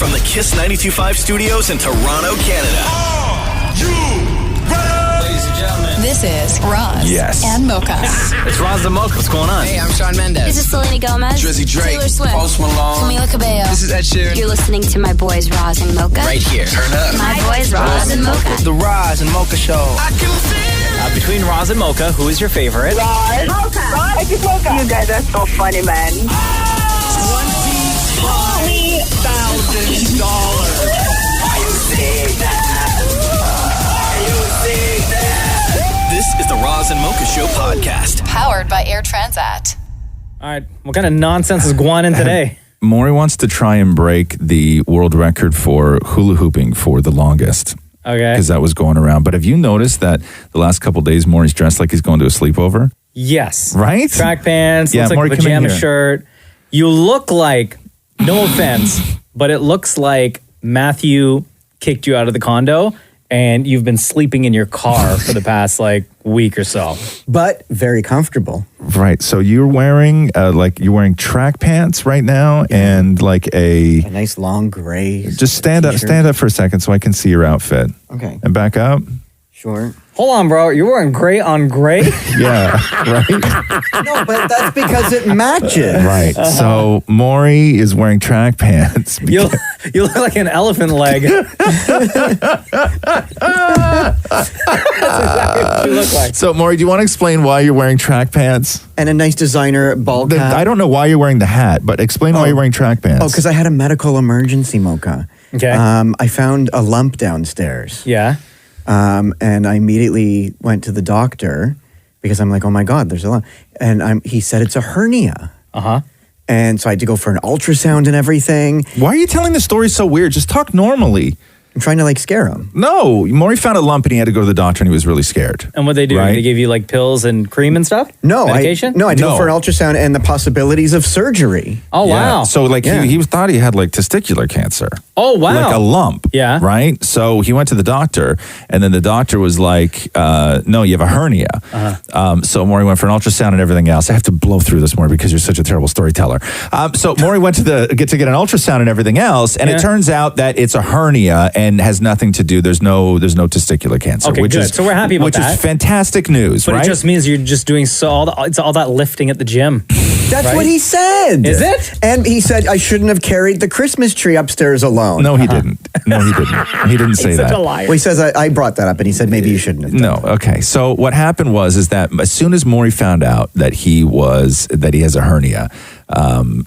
From the Kiss 92.5 studios in Toronto, Canada. Are you ready? Ladies and gentlemen. This is Roz and Mocha. It's Roz and Mocha. What's going on? Hey, I'm Shawn Mendes. This is Selena Gomez. Drizzy Drake. Taylor Swift. Post Malone. Camila Cabello. This is Ed Sheeran. You're listening to my boys Roz and Mocha. Right here. Turn up. My boys Roz and Mocha. The Roz and Mocha Show. I can feel Between Roz and Mocha, who is your favorite? Roz. Mocha. Roz and Mocha. You guys are so funny, man. $20,000. Are you seeing that? Are you seeing that? This is the Roz and Mocha Show podcast. Powered by Air Transat. All right, what kind of nonsense is going in today? Maurie wants to try and break the world record for hula hooping for the longest. Okay. Because that was going around. But have you noticed that the last couple of days, Maurie's dressed like he's going to a sleepover? Yes. Right? Track pants, Yeah, looks like Maurie, a come in pajama here. shirt. You look like, no offense, but it looks like Matthew kicked you out of the condo and you've been sleeping in your car for the past week or so. But very comfortable. Right. So you're wearing you're wearing track pants right now and A nice long gray. just stand up for a second so I can see your outfit. Okay. And back up. Sure. Hold on, bro. You're wearing gray on gray? Yeah. Right. No, but that's because it matches. Right. So Maurie is wearing track pants. You look like an elephant leg. That's exactly what you look like. So Maurie, do you want to explain why you're wearing track pants? And a nice designer ball cap. I don't know why you're wearing the hat, but explain why you're wearing track pants. Oh, because I had a medical emergency, Mocha. Okay. I found a lump downstairs. Yeah. And I immediately went to the doctor because I'm like, oh my God, there's a lump. And he said it's a hernia. Uh-huh. And so I had to go for an ultrasound and everything. Why are you telling the story so weird? Just talk normally. I'm trying to scare him. No, Maurie found a lump and he had to go to the doctor and he was really scared. And what they do? Right? They give you pills and cream and stuff? No, Medication? I had to go for an ultrasound and the possibilities of surgery. Oh, Yeah. wow. So he thought he had testicular cancer. Oh, wow. Like a lump. Yeah. Right? So he went to the doctor and then the doctor was like, no, you have a hernia. Uh-huh. So Maurie went for an ultrasound and everything else. I have to blow through this more because you're such a terrible storyteller. So Maurie went to get an ultrasound and everything else. And it turns out that it's a hernia and has nothing to do. There's no testicular cancer. Okay, which good. is, So we're happy about which that. is fantastic news, But right? it just means you're just doing it's all that lifting at the gym. That's right? what he said. Is it? And he said I shouldn't have carried the Christmas tree upstairs alone. No, he didn't. No, he didn't. He didn't say He's that. such a liar. Well, he says I brought that up, and he said maybe you shouldn't have. No, okay. So what happened was that as soon as Maurie found out that he has a hernia,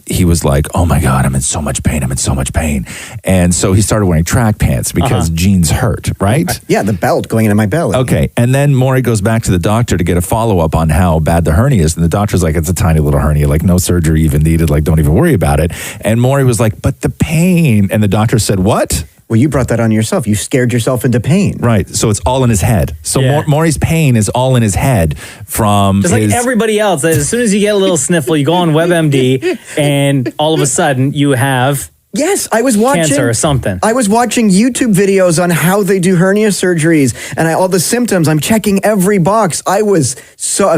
he was like, "Oh my God, I'm in so much pain. I'm in so much pain." And so he started wearing track pants because jeans hurt, right? Yeah, the belt going into my belly. Okay. And then Maurie goes back to the doctor to get a follow-up on how bad the hernia is. And the doctor's like, it's a tiny little hernia, no surgery even needed, don't even worry about it. And Maurie was like, but the pain. And the doctor said, what? Well, you brought that on yourself. You scared yourself into pain. Right. So it's all in his head. So Yeah. Maurie's pain is all in his head from Just like everybody else. As soon as you get a little sniffle, you go on WebMD and all of a sudden you have Yes, I was watching cancer or something. I was watching YouTube videos on how they do hernia surgeries and all the symptoms. I'm checking every box. I was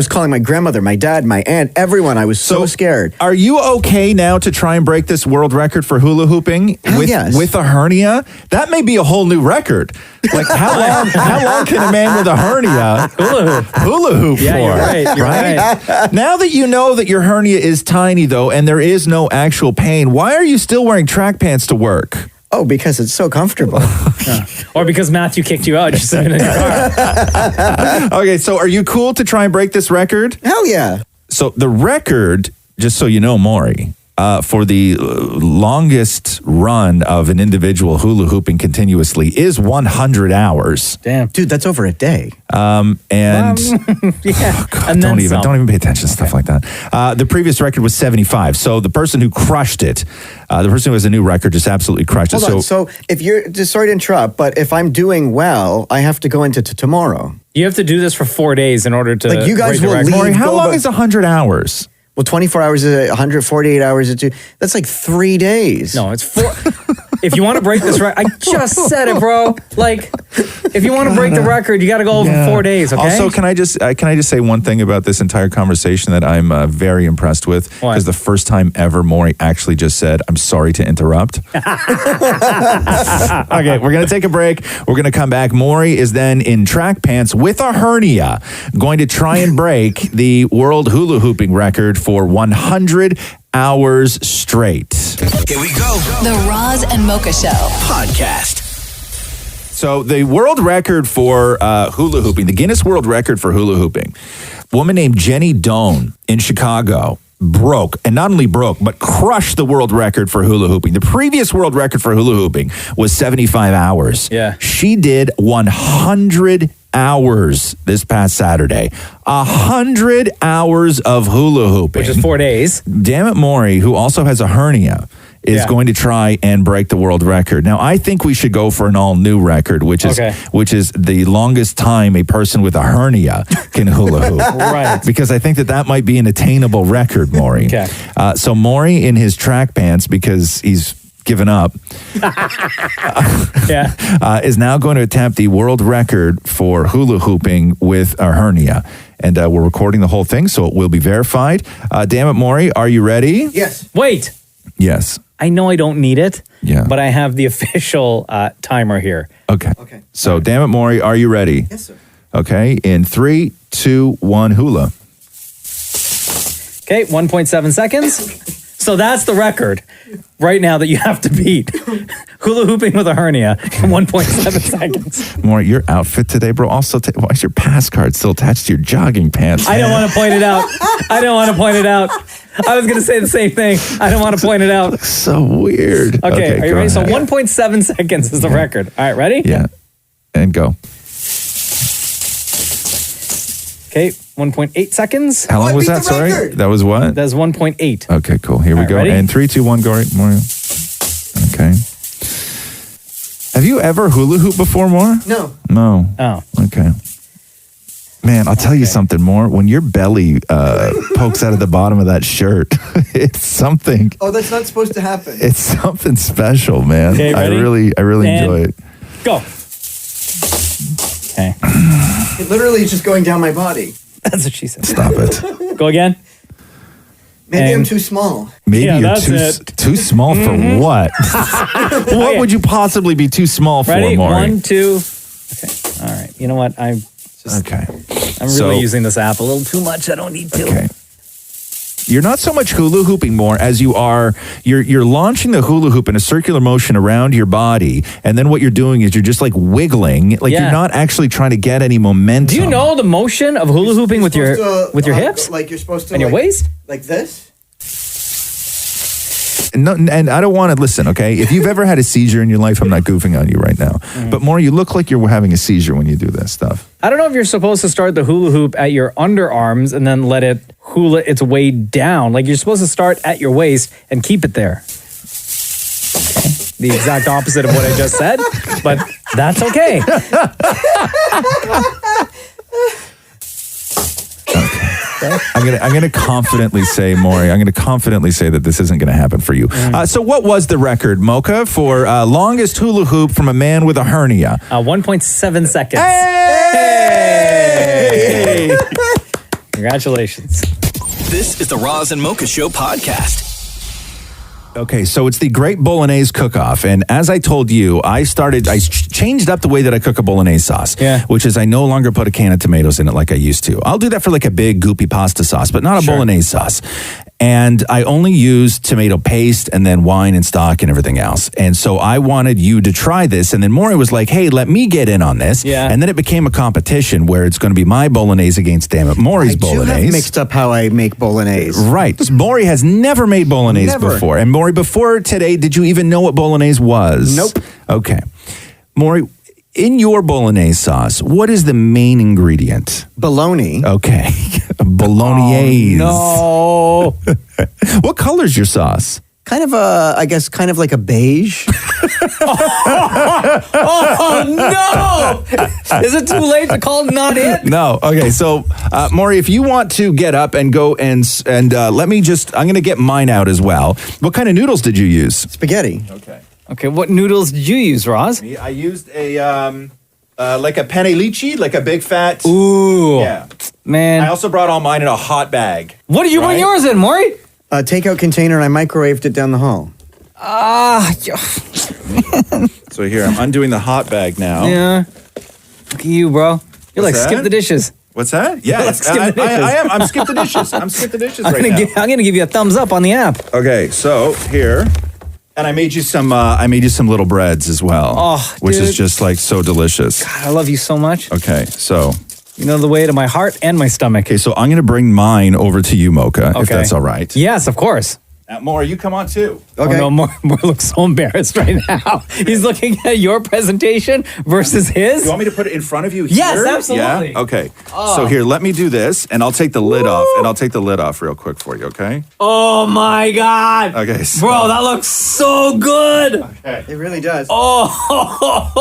calling my grandmother, my dad, my aunt, everyone. I was so scared. Are you okay now to try and break this world record for hula hooping with a hernia? That may be a whole new record. How long can a man with a hernia hula hoop Yeah, for? you're right. You're right. Now that you know that your hernia is tiny though, and there is no actual pain, why are you still wearing track pants to work? Oh, because it's so comfortable. Or because Matthew kicked you out just sitting in your car. Okay, so are you cool to try and break this record? Hell yeah. So the record, just so you know, Maurie, for the longest run of an individual hula hooping continuously is 100 hours. Damn. Dude, that's over a day. And yeah. oh God, And then don't even pay attention to stuff like that. The previous record was 75. So the person who crushed it, the person who has a new record, just absolutely crushed it. Hold on. So if you're just sorry to interrupt, but if I'm doing well, I have to go into tomorrow. You have to do this for 4 days in order to you guys break the will record. leave. Maurie, how go long back- is 100 hours? Well, 24 hours is 148 hours is 2. That's 3 days. No, it's 4. if you want to break this record, I just said it, bro. Like, if you want to break the record, you got to go over 4 days, okay? Also, can I just say one thing about this entire conversation that I'm very impressed with? Because the first time ever Maury actually just said, "I'm sorry to interrupt." Okay, we're going to take a break. We're going to come back. Maury is then in track pants with a hernia, going to try and break the world hula hooping record for 100 hours straight. Here we go. The Roz and Mocha Show Podcast. So the world record for hula hooping, the Guinness World Record for hula hooping, a woman named Jenny Doan in Chicago broke, and not only broke, but crushed the world record for hula hooping. The previous world record for hula hooping was 75 hours. Yeah. She did 100 hours this past Saturday. 100 hours of hula hooping. Which is 4 days. Damn it, Maury, who also has a hernia, is going to try and break the world record. Now, I think we should go for an all-new record, which is the longest time a person with a hernia can hula hoop. Right. Because I think that might be an attainable record, Maury. Okay. So Maury in his track pants, because he's given up, is now going to attempt the world record for hula hooping with a hernia. And we're recording the whole thing, so it will be verified. Damn it, Maury, are you ready? Yes. Wait. Yes. I know I don't need it, Yeah. but I have the official timer here. Okay. So, damn it, Maury, are you ready? Yes, sir. Okay. In 3, 2, 1, hula. Okay, 1.7 seconds. So that's the record right now that you have to beat. Hula hooping with a hernia in 1.7 seconds. Maury, your outfit today, bro. Also, why is your pass card still attached to your jogging pants? I don't want to point it out. I was going to say the same thing. I don't want to point it out. Looks so weird. Okay, are you go ready? So ahead. 1.7 seconds is the record. All right, ready? Yeah. And go. Okay, 1.8 seconds. How long was that? Sorry? That was what? That's 1.8. Okay, cool. Here we right, go. ready? And 3, 2, 1, go right, Maury. Okay. Have you ever hula hooped before, Maury? No. No. Oh. Okay. Man, I'll tell you something more. When your belly pokes out of the bottom of that shirt, it's something. Oh, that's not supposed to happen. It's something special, man. Okay, I ready? really And enjoy it. Go. Okay. It literally is just going down my body. That's what she said. Stop it. Go again. Maybe I'm And- too small. Maybe Yeah, you're that's too small for what? What would you possibly be too small for, Ready? Maury? 1, 2. Okay. All right. You know what? I'm really So- using this app a little too much. I don't need to. Okay. You're not so much hula hooping more as you are, you're launching the hula hoop in a circular motion around your body, and then what you're doing is you're just like wiggling, like you're not actually trying to get any momentum. Do you know the motion of hula hooping with your hips? Like you're supposed to. And your waist? Like this? No, and I don't want to listen, okay? If you've ever had a seizure in your life, I'm not goofing on you right now. But Maury, you look like you're having a seizure when you do this stuff. I don't know if you're supposed to start the hula hoop at your underarms and then let it hula its way down. Like you're supposed to start at your waist and keep it there. Okay. The exact opposite of what I just said, but that's okay. I'm gonna confidently say, Maury, I'm gonna confidently say that this isn't gonna happen for you. So what was the record, Mocha, for longest hula hoop from a man with a hernia? 1.7 seconds. Hey! Congratulations. This is the Roz and Mocha Show podcast. Okay, so it's the Great Bolognese Cook-Off, and as I told you, I changed up the way that I cook a Bolognese sauce, which is I no longer put a can of tomatoes in it like I used to. I'll do that for like a big goopy pasta sauce, but not a Bolognese sauce. And I only use tomato paste and then wine and stock and everything else. And so I wanted you to try this, and then Maury was like, hey, let me get in on this. Yeah. And then it became a competition where it's going to be my Bolognese against, damn it, Maury's Bolognese. I have mixed up how I make Bolognese. Right. Maury has never made Bolognese before. And Maury, before today, did you even know what Bolognese was? Nope. Okay. Maury, in your Bolognese sauce, what is the main ingredient? Bologna. Okay. Bolognese. Oh, no. What color is your sauce? Kind of like a beige. Oh, no. Is it too late to call not it? No. Okay. So, Maury, if you want to get up and go and let me I'm going to get mine out as well. What kind of noodles did you use? Spaghetti. Okay. Okay, what noodles did you use, Roz? I used a like a penne lychee, like a big fat. Ooh, Yeah. man. I also brought all mine in a hot bag. What did you bring Right? yours in, Maurie? A takeout container, and I microwaved it down the hall. So here, I'm undoing the hot bag now. Yeah. Look at you, bro. You're like, What's skip that? the dishes. What's that? Yeah, Like, skip the dishes. I am. I'm skip the dishes. I'm skip the dishes right now. I'm gonna give you a thumbs up on the app. Okay, so here, and I made you some. I made you some little breads as well. Oh, which is dude. just like so delicious. I love you so much. Okay, so You know the way to my heart and my stomach. okay, so I'm gonna bring mine over to you, Mocha, if that's all right. Yes, of course. Maury, you come on too. Okay. Oh, no, Maury looks so embarrassed right now. He's looking at your presentation versus his. You want me to put it in front of you here? Yes, absolutely. Yeah? Okay. So here, let me do this, and I'll take the lid off, and I'll take the lid off real quick for you, okay? Oh my God. Okay. So, Bro, that looks so good. It really does. Oh,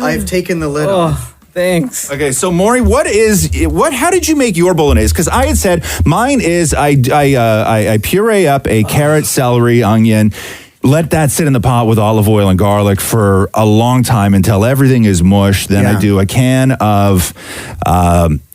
I've taken the lid off. thanks. Okay, so Maury, how did you make your bolognese? Because I had said mine is I puree up a carrot, celery, onion, let that sit in the pot with olive oil and garlic for a long time until everything is mush. Then I do a can of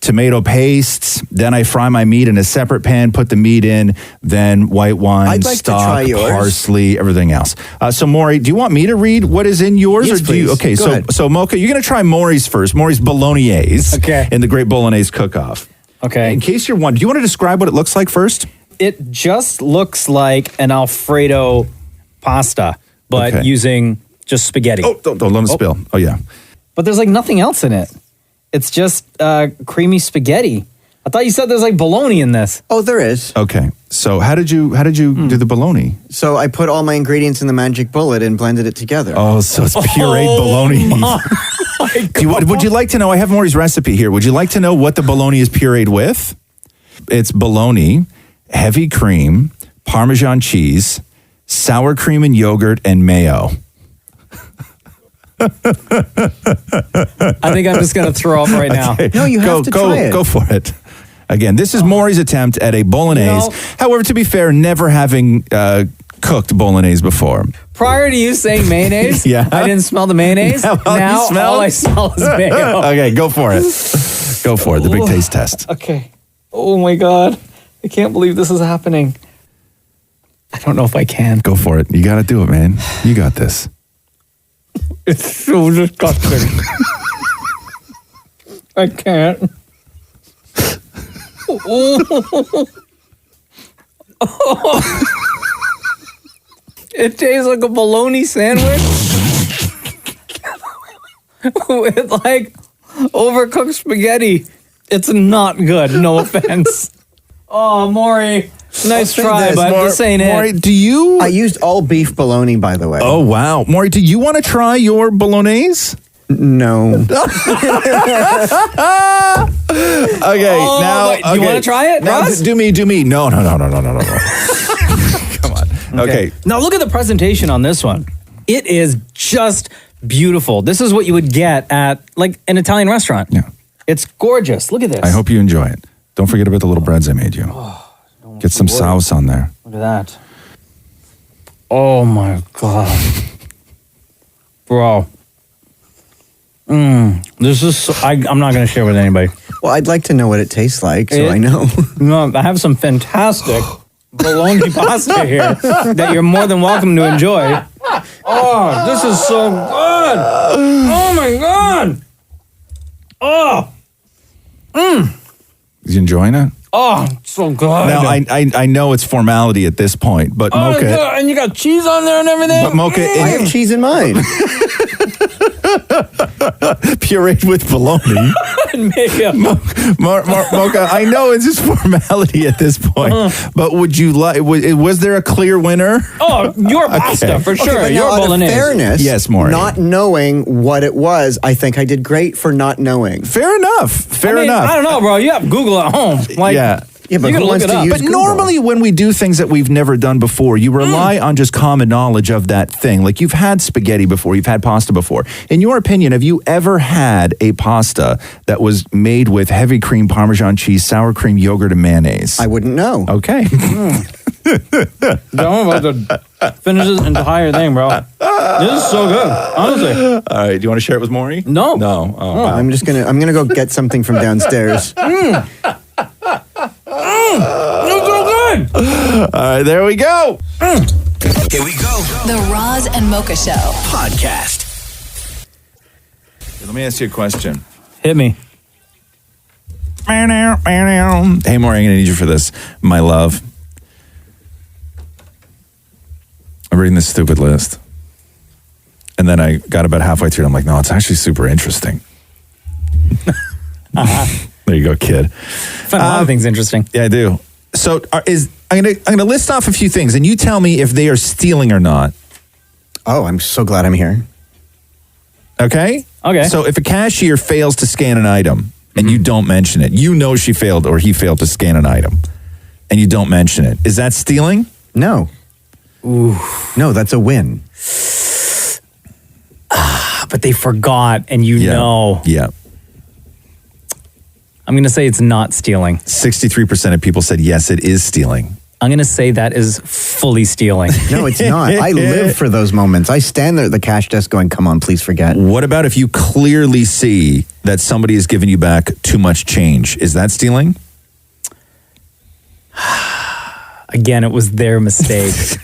tomato pastes. Then I fry my meat in a separate pan, put the meat in, then white wine, I'd like to stock, try yours. parsley, everything else. So Maury, do you want me to read what is in yours? Yes, or do you? please. Okay, Go ahead. so Mocha, you're going to try Maury's first. Maury's Bolognese. Okay. In the Great Bolognese Cook-Off. Okay. In case you're wondering, do you want to describe what it looks like first? It just looks like an Alfredo pasta, but Okay. using just spaghetti. Oh, don't let it spill. Oh, yeah. But there's like nothing else in it. It's just creamy spaghetti. I thought you said there's like bologna in this. Oh, there is. Okay. So how did you do the bologna? So I put all my ingredients in the magic bullet and blended it together. Oh, so it's pureed bologna. Would you like to know? I have Maury's recipe here. Would you like to know what the bologna is pureed with? It's bologna, heavy cream, Parmesan cheese, sour cream and yogurt, and mayo. I think I'm just going to throw up right now. No, you have to try it. Go for it. Again, this is Maury's attempt at a bolognese. However, to be fair, never having cooked bolognese before. Prior to you saying mayonnaise, Yeah. I didn't smell the mayonnaise. Now you smell? all I smell is mayo. Okay, go for it. Go for it. The big taste test. Okay. Oh my God. I can't believe this is happening. I don't know if I can. Go for it. You got to do it, man. You got this. It's so disgusting. I can't. It tastes like a bologna sandwich with like overcooked spaghetti. It's not good. No offense. Oh, Maury, nice try, but this ain't Maury, it. do you? I used all beef bologna, by the way. Oh, wow. Maury, do you want to try your bolognese? No. Okay, now. wait, you wanna try it, Now, Roz? do me. No. Come on. Okay. Now look at the presentation on this one. It is just beautiful. This is what you would get at like an Italian restaurant. Yeah. It's gorgeous. Look at this. I hope you enjoy it. Don't forget about the little breads I made you. Get some sauce on there. Look at that. Oh my God. Bro. This is so, I'm not going to share with anybody. Well, I'd like to know what it tastes like, so I know. No, I have some fantastic bologna pasta here that you're more than welcome to enjoy. Oh, this is so good. Oh my God. Oh. Is you enjoying it? Oh, it's so good. Now, I know it's formality at this point, but Oh, Mocha... God, and you got cheese on there and everything? But Mocha... I have cheese in mine. pureed with bologna. And mayo. Mocha, I know it's just formality at this point, but would you like? Was there a clear winner? Oh, your pasta for sure. But Your now, out of bolognese. fairness, Yes, Maury. not knowing what it was, I think I did great for not knowing. Fair enough. Fair I mean, enough. I don't know, bro. You have Google at home. Like, Yeah. Yeah, but you who gotta look wants it to up. use But Google? normally, when we do things that we've never done before, you rely on just common knowledge of that thing. Like you've had spaghetti before, you've had pasta before. In your opinion, have you ever had a pasta that was made with heavy cream, Parmesan cheese, sour cream, yogurt, and mayonnaise? I wouldn't know. Okay. I'm about to finish this entire thing, bro. This is so good, honestly. All right, do you want to share it with Maury? No. No. Oh, wow. I'm gonna go get something from downstairs. It's so good. All right, there we go. Here we go. The Roz and Mocha Show. Podcast. Let me ask you a question. Hit me. Hey, Maury, I'm going to need you for this, my love. I'm reading this stupid list. And then I got about halfway through, and I'm like, no, it's actually super interesting. There you go, kid. I find a lot of things interesting. Yeah, I do. So I'm gonna list off a few things, and you tell me if they are stealing or not. Oh, I'm so glad I'm here. Okay? Okay. So if a cashier fails to scan an item and you don't mention it, you know she failed or he failed to scan an item and you don't mention it, is that stealing? No. Ooh. No, that's a win. But they forgot, and you know. Yeah. I'm going to say it's not stealing. 63% of people said yes, it is stealing. I'm going to say that is fully stealing. No, it's not. I live for those moments. I stand there at the cash desk going, come on, please forget. What about if you clearly see that somebody has given you back too much change? Is that stealing? Again, it was their mistake.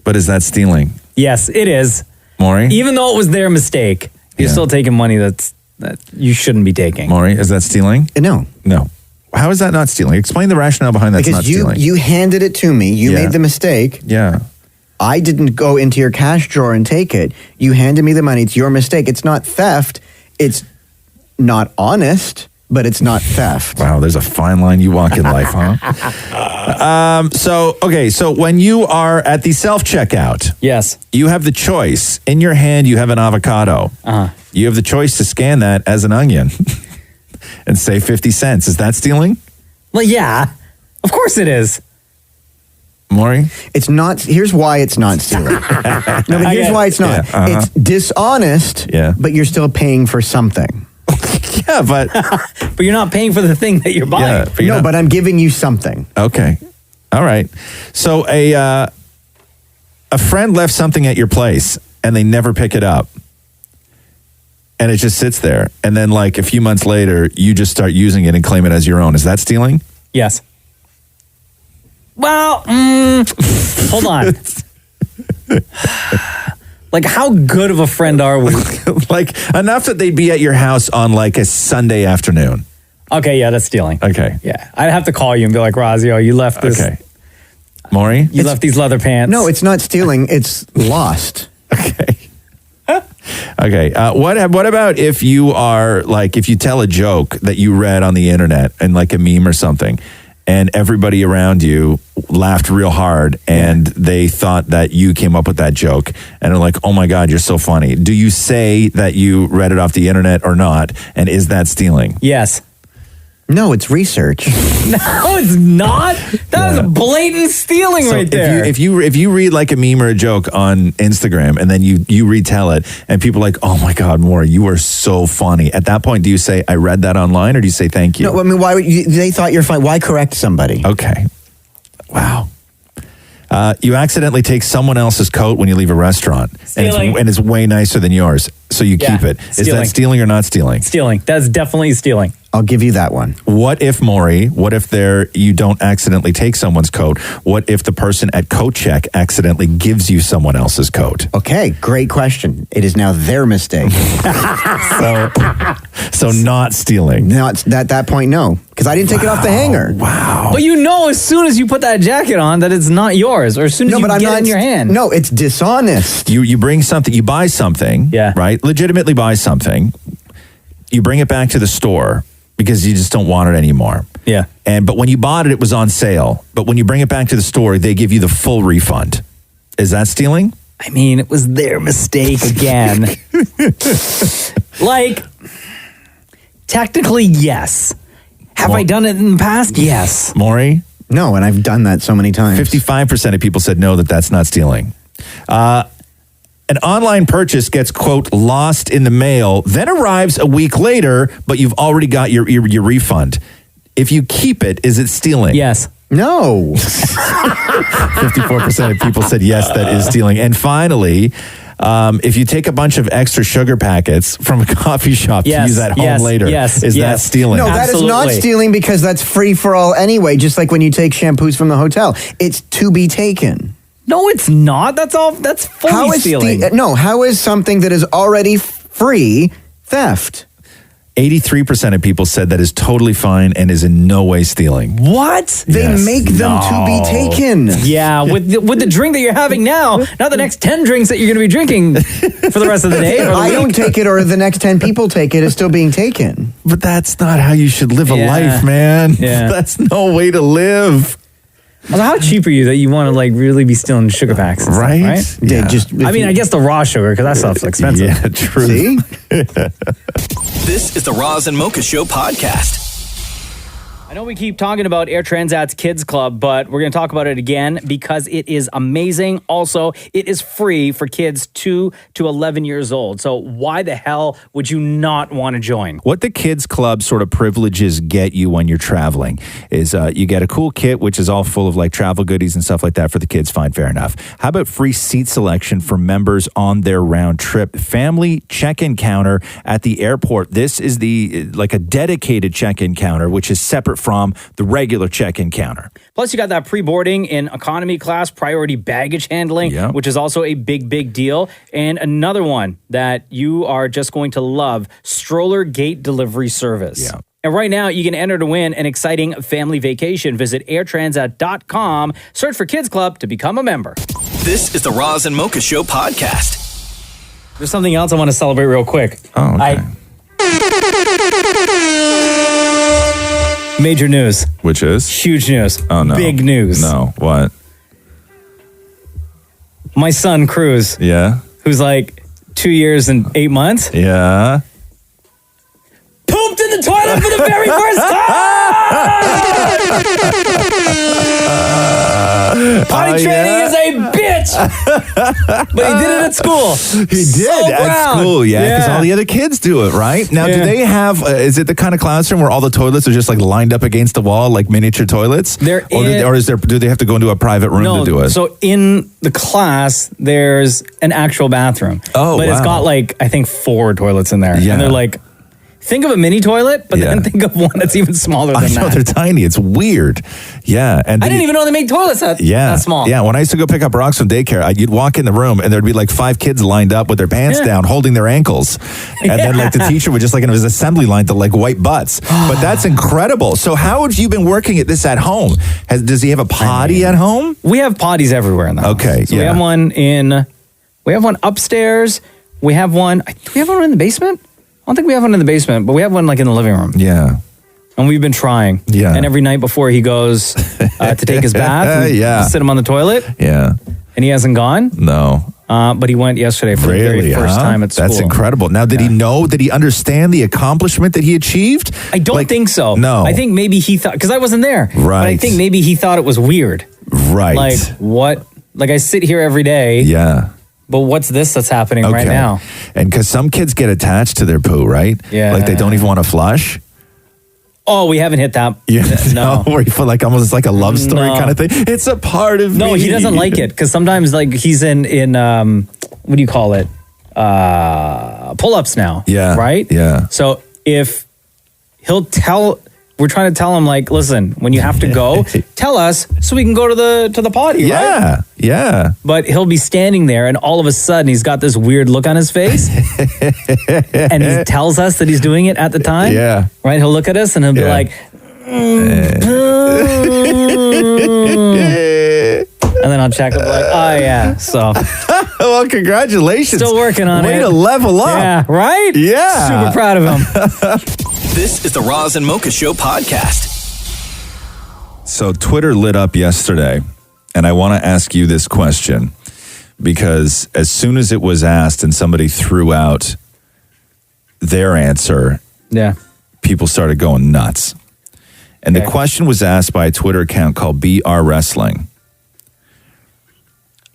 But is that stealing? Yes, it is. Maury? Even though it was their mistake, you're still taking money that you shouldn't be taking. Maury, is that stealing? No. No. How is that not stealing? Explain the rationale behind that's not stealing. Because you handed it to me. You made the mistake. Yeah. I didn't go into your cash drawer and take it. You handed me the money. It's your mistake. It's not theft. It's not honest, but it's not theft. Wow, there's a fine line you walk in life, huh? So when you are at the self-checkout, yes, you have the choice. In your hand, you have an avocado. You have the choice to scan that as an onion and say 50 cents. Is that stealing? Well, yeah, of course it is. Maury? It's not. Here's why it's not stealing. No, but here's why it's not. Yeah, It's dishonest, but you're still paying for something. Yeah, but you're not paying for the thing that you're buying. Yeah, but I'm giving you something. Okay. All right. So a friend left something at your place and they never pick it up. And it just sits there. And then like a few months later, you just start using it and claim it as your own. Is that stealing? Yes. Well, hold on. Like, how good of a friend are we? Like, enough that they'd be at your house on like a Sunday afternoon. Okay, yeah, that's stealing. Okay. Yeah. I'd have to call you and be like, Razio, you left this. Okay. Maury? You left these leather pants. No, it's not stealing. It's lost. Okay. Okay. What about if you are like, if you tell a joke that you read on the internet and like a meme or something, and everybody around you laughed real hard and they thought that you came up with that joke and are like, oh my God, you're so funny. Do you say that you read it off the internet or not? And is that stealing? Yes. No, it's research. No, it's not. That is a blatant stealing right there. If you read like a meme or a joke on Instagram and then you retell it and people are like, oh my God, Maury, you are so funny. At that point, do you say, I read that online, or do you say thank you? No, I mean, why would you, they thought you're fine. Why correct somebody? Okay. Wow. You accidentally take someone else's coat when you leave a restaurant. And it's way nicer than yours. So you keep it. Is that stealing or not stealing? Stealing. That's definitely stealing. I'll give you that one. What if, Maury, you don't accidentally take someone's coat? What if the person at coat check accidentally gives you someone else's coat? Okay, great question. It is now their mistake. So not stealing. No, it's at that point, no. Because I didn't take it off the hanger. Wow. But you know as soon as you put that jacket on that it's not yours, or as soon as you get it in your hand. No, it's dishonest. You bring something, you buy something, right? Legitimately buy something. You bring it back to the store because you just don't want it anymore. Yeah. But when you bought it, it was on sale. But when you bring it back to the store, they give you the full refund. Is that stealing? I mean, it was their mistake again. Like, technically, yes. Have I done it in the past? Yes. Maury? No, and I've done that so many times. 55% of people said no, that's not stealing. An online purchase gets, quote, lost in the mail, then arrives a week later, but you've already got your refund. If you keep it, is it stealing? Yes. No. 54% of people said yes, that is stealing. And finally, if you take a bunch of extra sugar packets from a coffee shop to use at home later, is that stealing? No, that is not stealing because that's free for all anyway, just like when you take shampoos from the hotel. It's to be taken. No, it's not. That's fully stealing. How is something that is already free theft? 83% of people said that is totally fine and is in no way stealing. What? They make them to be taken. Yeah, with the drink that you're having now, not the next 10 drinks that you're going to be drinking for the rest of the day. Or the I week. don't take it, or the next 10 people take it. It's still being taken. But that's not how you should live a life, man. Yeah. That's no way to live. Also, how cheap are you that you want to like really be stealing sugar packs? And Right? Stuff, right? Yeah. I guess the raw sugar, because that stuff's expensive. Yeah, true. See? This is the Roz and Mocha Show podcast. I know we keep talking about Air Transat's Kids Club, but we're going to talk about it again because it is amazing. Also, it is free for kids 2 to 11 years old. So why the hell would you not want to join? What the Kids Club sort of privileges get you when you're traveling is you get a cool kit, which is all full of like travel goodies and stuff like that for the kids. Fine, fair enough. How about free seat selection for members on their round trip? Family check-in counter at the airport. This is like a dedicated check-in counter, which is separate from the regular check-in counter. Plus, you got that pre-boarding in economy class, priority baggage handling, which is also a big, big deal. And another one that you are just going to love, stroller gate delivery service. Yeah. And right now, you can enter to win an exciting family vacation. Visit airtransat.com, search for Kids Club to become a member. This is the Roz and Mocha Show podcast. There's something else I want to celebrate real quick. Oh, okay. Major news. Which is? Huge news. Oh, no. Big news. No, what? My son, Cruz, Yeah? who's like 2 years and 8 months, Yeah? pooped in the toilet for the very first time! Potty training is a bitch! But he did it at school. He did at proud. school, because all the other kids do it, right? Now, do they have, is it the kind of classroom where all the toilets are just like lined up against the wall, like miniature toilets? Do they have to go into a private room to do it? So in the class, there's an actual bathroom. Oh, But it's got like, I think 4 toilets in there. Yeah. And they're like, think of a mini toilet, but then think of one that's even smaller than I know, that. they're tiny. It's weird. Yeah. And I didn't even know they make toilets that small. Yeah, when I used to go pick up rocks from daycare, you'd walk in the room and there'd be like 5 kids lined up with their pants down, holding their ankles. And then like the teacher would just like in his assembly line to like wipe butts. But that's incredible. So how have you been working at this at home? Does he have a potty at home? We have potties everywhere in the house. Okay, So we have one upstairs. We have one, do we have one in the basement? I don't think we have one in the basement, but we have one like in the living room. Yeah. And we've been trying. Yeah. And every night before he goes to take his bath, we sit him on the toilet. Yeah. And he hasn't gone. No. But he went yesterday for the very first time at school. That's incredible. Now, did he know? Did he understand the accomplishment that he achieved? I don't think so. No. I think maybe he thought, because I wasn't there. Right. But I think maybe he thought it was weird. Right. Like, what? Like, I sit here every day. Yeah. But what's this that's happening right now? And because some kids get attached to their poo, right? Yeah. Like they don't even want to flush. Oh, we haven't hit that. Yeah. No. Where you feel like almost like a love story kind of thing. It's a part of me. No, he doesn't like it because sometimes like he's in what do you call it? Pull-ups now. Yeah. Right? Yeah. So if we're trying to tell him like, listen, when you have to go, tell us so we can go to the potty, right? Yeah. But he'll be standing there and all of a sudden he's got this weird look on his face and he tells us that he's doing it at the time. Yeah. Right? He'll look at us and he'll be like, and then I'll check. I'll be like, oh yeah. So, well, congratulations. Still working on it. Way to level up. Yeah. Right. Yeah. Super proud of him. This is the Roz and Mocha Show podcast. So Twitter lit up yesterday, and I want to ask you this question because as soon as it was asked and somebody threw out their answer, people started going nuts. And the question was asked by a Twitter account called BR Wrestling.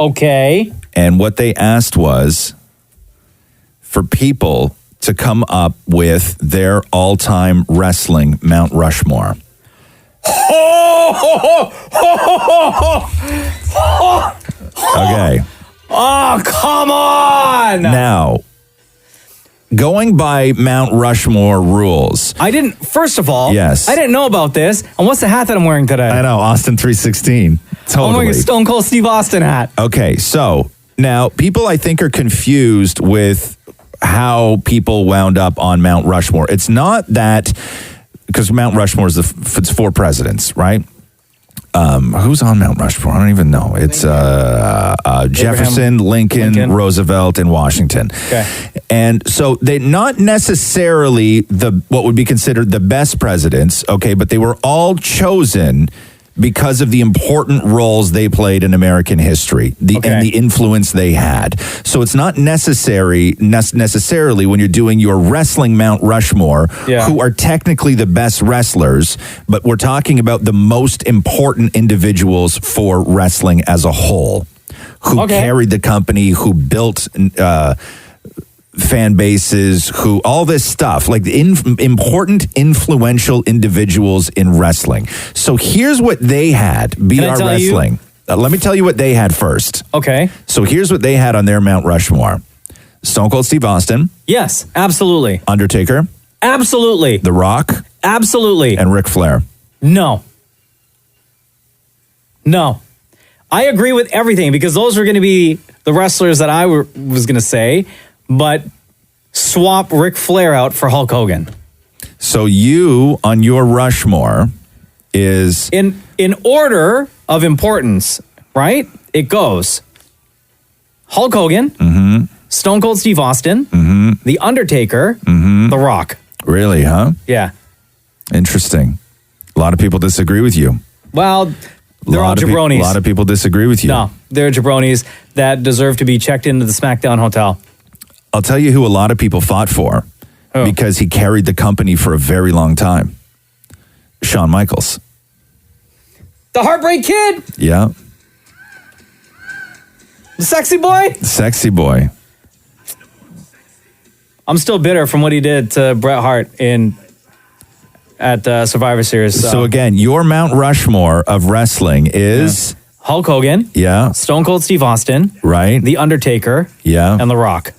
Okay. And what they asked was for people to come up with their all-time wrestling Mount Rushmore. Okay. Oh, come on. Now, going by Mount Rushmore rules. First of all, yes. I didn't know about this. And what's the hat that I'm wearing today? I know, Austin 316. Totally. I'm wearing a Stone Cold Steve Austin hat. Okay, so now people I think are confused with how people wound up on Mount Rushmore. It's not that, because Mount Rushmore is it's 4 presidents, right? Who's on Mount Rushmore? I don't even know. It's Jefferson, Lincoln, Roosevelt, and Washington. Okay. And so they're not necessarily what would be considered the best presidents, okay, but they were all chosen because of the important roles they played in American history and the influence they had. So it's not necessarily when you're doing your wrestling Mount Rushmore, who are technically the best wrestlers, but we're talking about the most important individuals for wrestling as a whole, who carried the company, who built fan bases, who all this stuff, like important, influential individuals in wrestling. So here's what they had. BR Wrestling. Let me tell you what they had first. Okay. So here's what they had on their Mount Rushmore. Stone Cold Steve Austin. Yes, absolutely. Undertaker. Absolutely. The Rock. Absolutely. And Ric Flair. No. I agree with everything because those were going to be the wrestlers that I was going to say. But swap Ric Flair out for Hulk Hogan. So you, on your Rushmore, is... In order of importance, right? It goes Hulk Hogan, Stone Cold Steve Austin, The Undertaker, The Rock. Really, huh? Yeah. Interesting. A lot of people disagree with you. Well, they're all jabronis. A lot of people disagree with you. No, they're jabronis that deserve to be checked into the SmackDown hotel. I'll tell you who a lot of people fought for because he carried the company for a very long time. Shawn Michaels. The Heartbreak Kid. Yeah. The Sexy Boy. Sexy Boy. I'm still bitter from what he did to Bret Hart at Survivor Series. So again, your Mount Rushmore of wrestling is... Hulk Hogan. Yeah. Stone Cold Steve Austin. Right. The Undertaker. Yeah. And The Rock.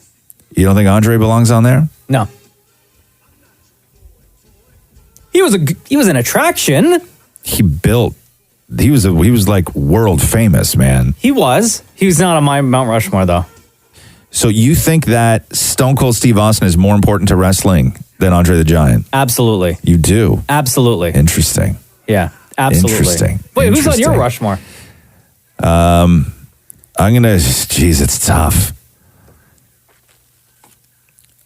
You don't think Andre belongs on there? No. He was an attraction. He was like world famous, man. He was not on my Mount Rushmore though. So you think that Stone Cold Steve Austin is more important to wrestling than Andre the Giant? Absolutely. You do? Absolutely. Interesting. Yeah, absolutely. Interesting. Wait, who's on your Rushmore? It's tough.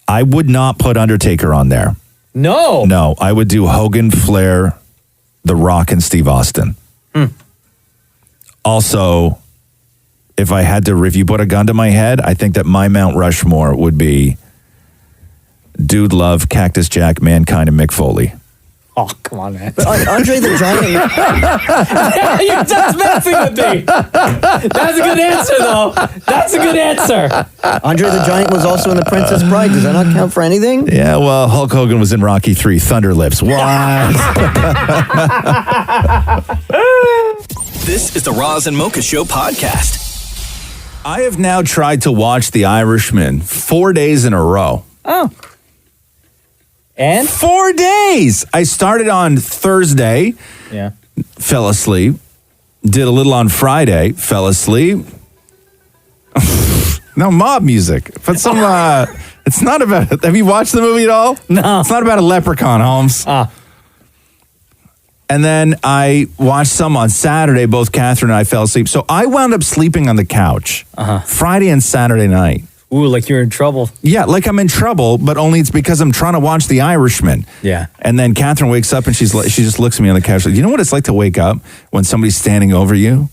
I would not put Undertaker on there. No, I would do Hogan, Flair, The Rock, and Steve Austin. Also, if you put a gun to my head, I think that my Mount Rushmore would be Dude Love, Cactus Jack, Mankind, and Mick Foley. Oh, come on, man. But Andre the Giant... You're just messing with me. That's a good answer, though. That's a good answer. Andre the Giant was also in The Princess Bride. Does that not count for anything? Yeah, well, Hulk Hogan was in Rocky 3, Thunder Lips. What? This is the Roz and Mocha Show podcast. I have now tried to watch The Irishman 4 days in a row. Oh. And? 4 days. I started on Thursday. Yeah. Fell asleep. Did a little on Friday. Fell asleep. No, mob music. But some, it's not about, have you watched the movie at all? No. It's not about a leprechaun, Holmes. And then I watched some on Saturday. Both Catherine and I fell asleep. So I wound up sleeping on the couch Friday and Saturday night. Ooh, like you're in trouble. Yeah, like I'm in trouble, but only it's because I'm trying to watch The Irishman. Yeah. And then Catherine wakes up and she just looks at me on the couch. Like, you know what it's like to wake up when somebody's standing over you?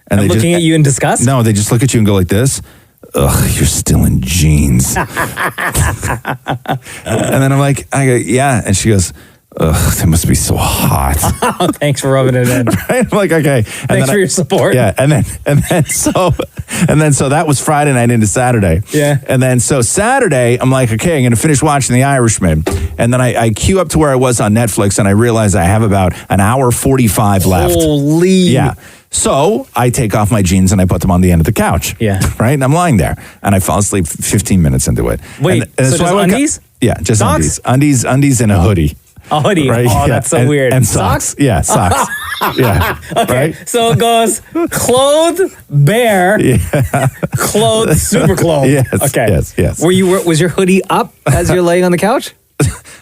And they looking at you in disgust? No, they just look at you and go like this. Ugh, you're still in jeans. And then I go, yeah. And she goes, Ugh, they must be so hot. Oh, thanks for rubbing it in. Right? I'm like, okay. And Thanks for your support. Yeah, and then so that was Friday night into Saturday. Yeah. And then so Saturday, I'm like, okay, I'm gonna finish watching The Irishman. And then I queue up to where I was on Netflix, and I realize I have about an hour 45 left. Holy. Yeah. So I take off my jeans and I put them on the end of the couch. Yeah. Right? And I'm lying there. And I fall asleep 15 minutes into it. Wait, and so just I woke up- undies? Yeah, just Socks? undies and a hoodie. A hoodie. Right? Oh, Yeah. that's so weird. And socks. Yeah, socks. Yeah. Okay, Right? so it goes clothed, bare, clothed, super clothed. Yes, Okay. yes. Was your hoodie up as you're laying on the couch?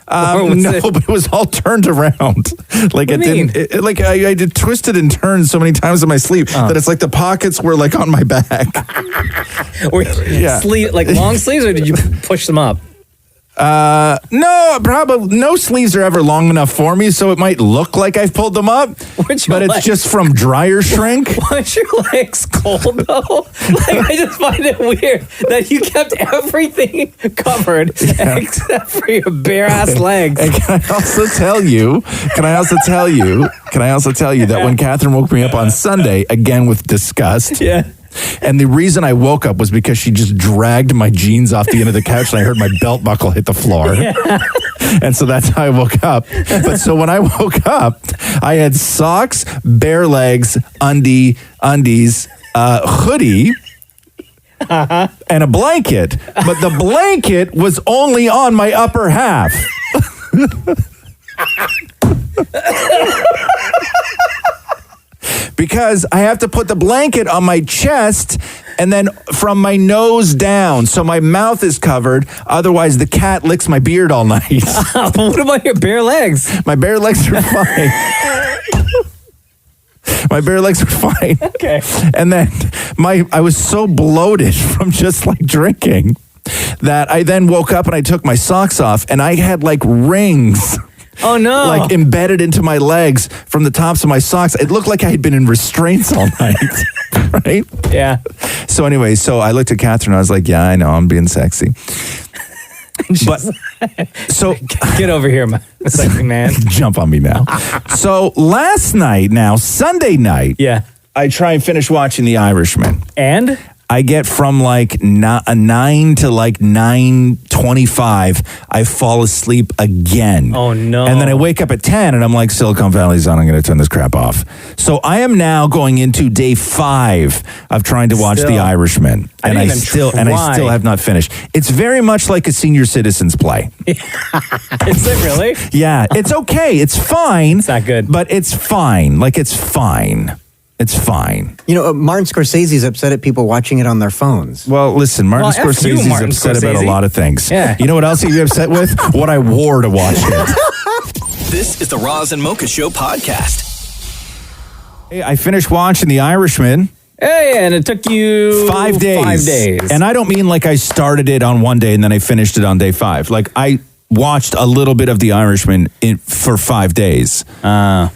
Or was No, it- but it was all turned around. Like What it do you didn't. It, like I did twisted and turned so many times in my sleep that it's like the pockets were like on my back. Or Yeah. like long sleeves, or did you push them up? No, probably no sleeves are ever long enough for me, so it might look like I've pulled them up, Weren't your but it's legs- just from dryer shrink. Weren't your legs cold though? Like, I just find it weird that you kept everything covered except for your bare ass legs. And can I also tell you that when Catherine woke me up on Sunday, again with disgust, Yeah. and the reason I woke up was because she just dragged my jeans off the end of the couch and I heard my belt buckle hit the floor. And so that's how I woke up. But so when I woke up, I had socks, bare legs, undies, hoodie, and a blanket. But the blanket was only on my upper half. Because I have to put the blanket on my chest and then from my nose down. So my mouth is covered. Otherwise, the cat licks my beard all night. What about your bare legs? My bare legs are fine. My bare legs are fine. Okay. And then I was so bloated from just like drinking that I then woke up and I took my socks off and I had like rings. Oh no! Like embedded into my legs from the tops of my socks. It looked like I had been in restraints all night. Right? Yeah. So anyway, so I looked at Catherine and I was like, yeah, I know, I'm being sexy. But so Get over here, sexy man. jump on me now. So last night, now Sunday night, Yeah. I try and finish watching The Irishman. And I get from like 9 to like 9:25. I fall asleep again. Oh, no. And then I wake up at 10 and I'm like, Silicon Valley's on. I'm going to turn this crap off. So I am now going into day 5 of trying to watch Still. The Irishman, I and didn't I even still try. have not finished. It's very much like a senior citizens play. is it really? Yeah, it's okay. It's fine. It's not good. but it's fine. Like it's fine. It's fine. You know, Martin Scorsese's upset at people watching it on their phones. Well, listen, Martin Well, F you, Scorsese's Martin upset about a Scorsese. lot of things. Yeah. You know what else he'd be upset with? What I wore to watch it. This is the Roz and Mocha Show podcast. Hey, I finished watching The Irishman. Hey, and it took you 5 days. 5 days. And I don't mean like I started it on one day and then I finished it on day 5. Like I watched a little bit of The Irishman for 5 days. but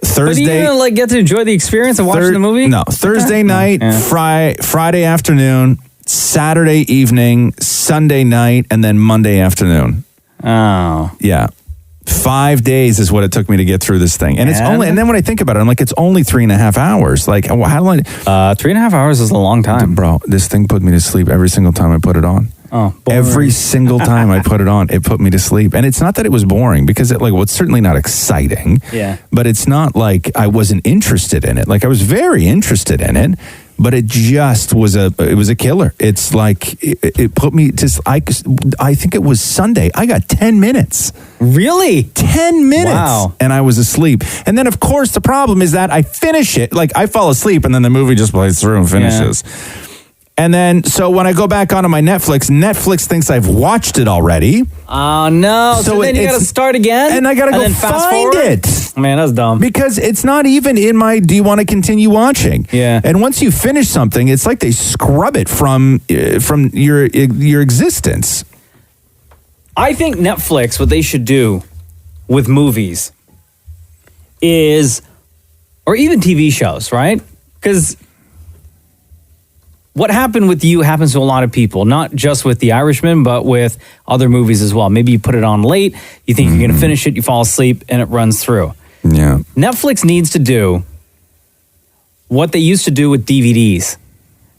Thursday. you didn't like get to enjoy the experience of watching the movie? No, Thursday night, Yeah. Friday afternoon, Saturday evening, Sunday night, and then Monday afternoon. Oh. Yeah. 5 days is what it took me to get through this thing. And it's And? only, and then when I think about it, I'm like, it's only 3.5 hours. Like, how do I, 3.5 hours is a long time. bro, this thing put me to sleep every single time I put it on. Oh, boring. Every single time I put it on, it put me to sleep. And it's not that it was boring because it's certainly not exciting. Yeah. But it's not like I wasn't interested in it. Like I was very interested in it, but it just was a killer. It's like it put me to, I think it was Sunday. I got 10 minutes. Really? 10 minutes. Wow. And I was asleep. And then of course the problem is that I finish it. Like I fall asleep and then the movie just plays through and finishes. And then, so when I go back onto my Netflix thinks I've watched it already. Oh, no. So then you got to start again? And I got to go then fast find forward? it. Man, that's dumb. Because it's not even in my, do you want to continue watching? Yeah. And once you finish something, it's like they scrub it from your existence. I think Netflix, what they should do with movies is, or even TV shows, right? Because what happened with you happens to a lot of people, not just with The Irishman, but with other movies as well. Maybe you put it on late, you think you're going to finish it, you fall asleep, and it runs through. Yeah. Netflix needs to do what they used to do with DVDs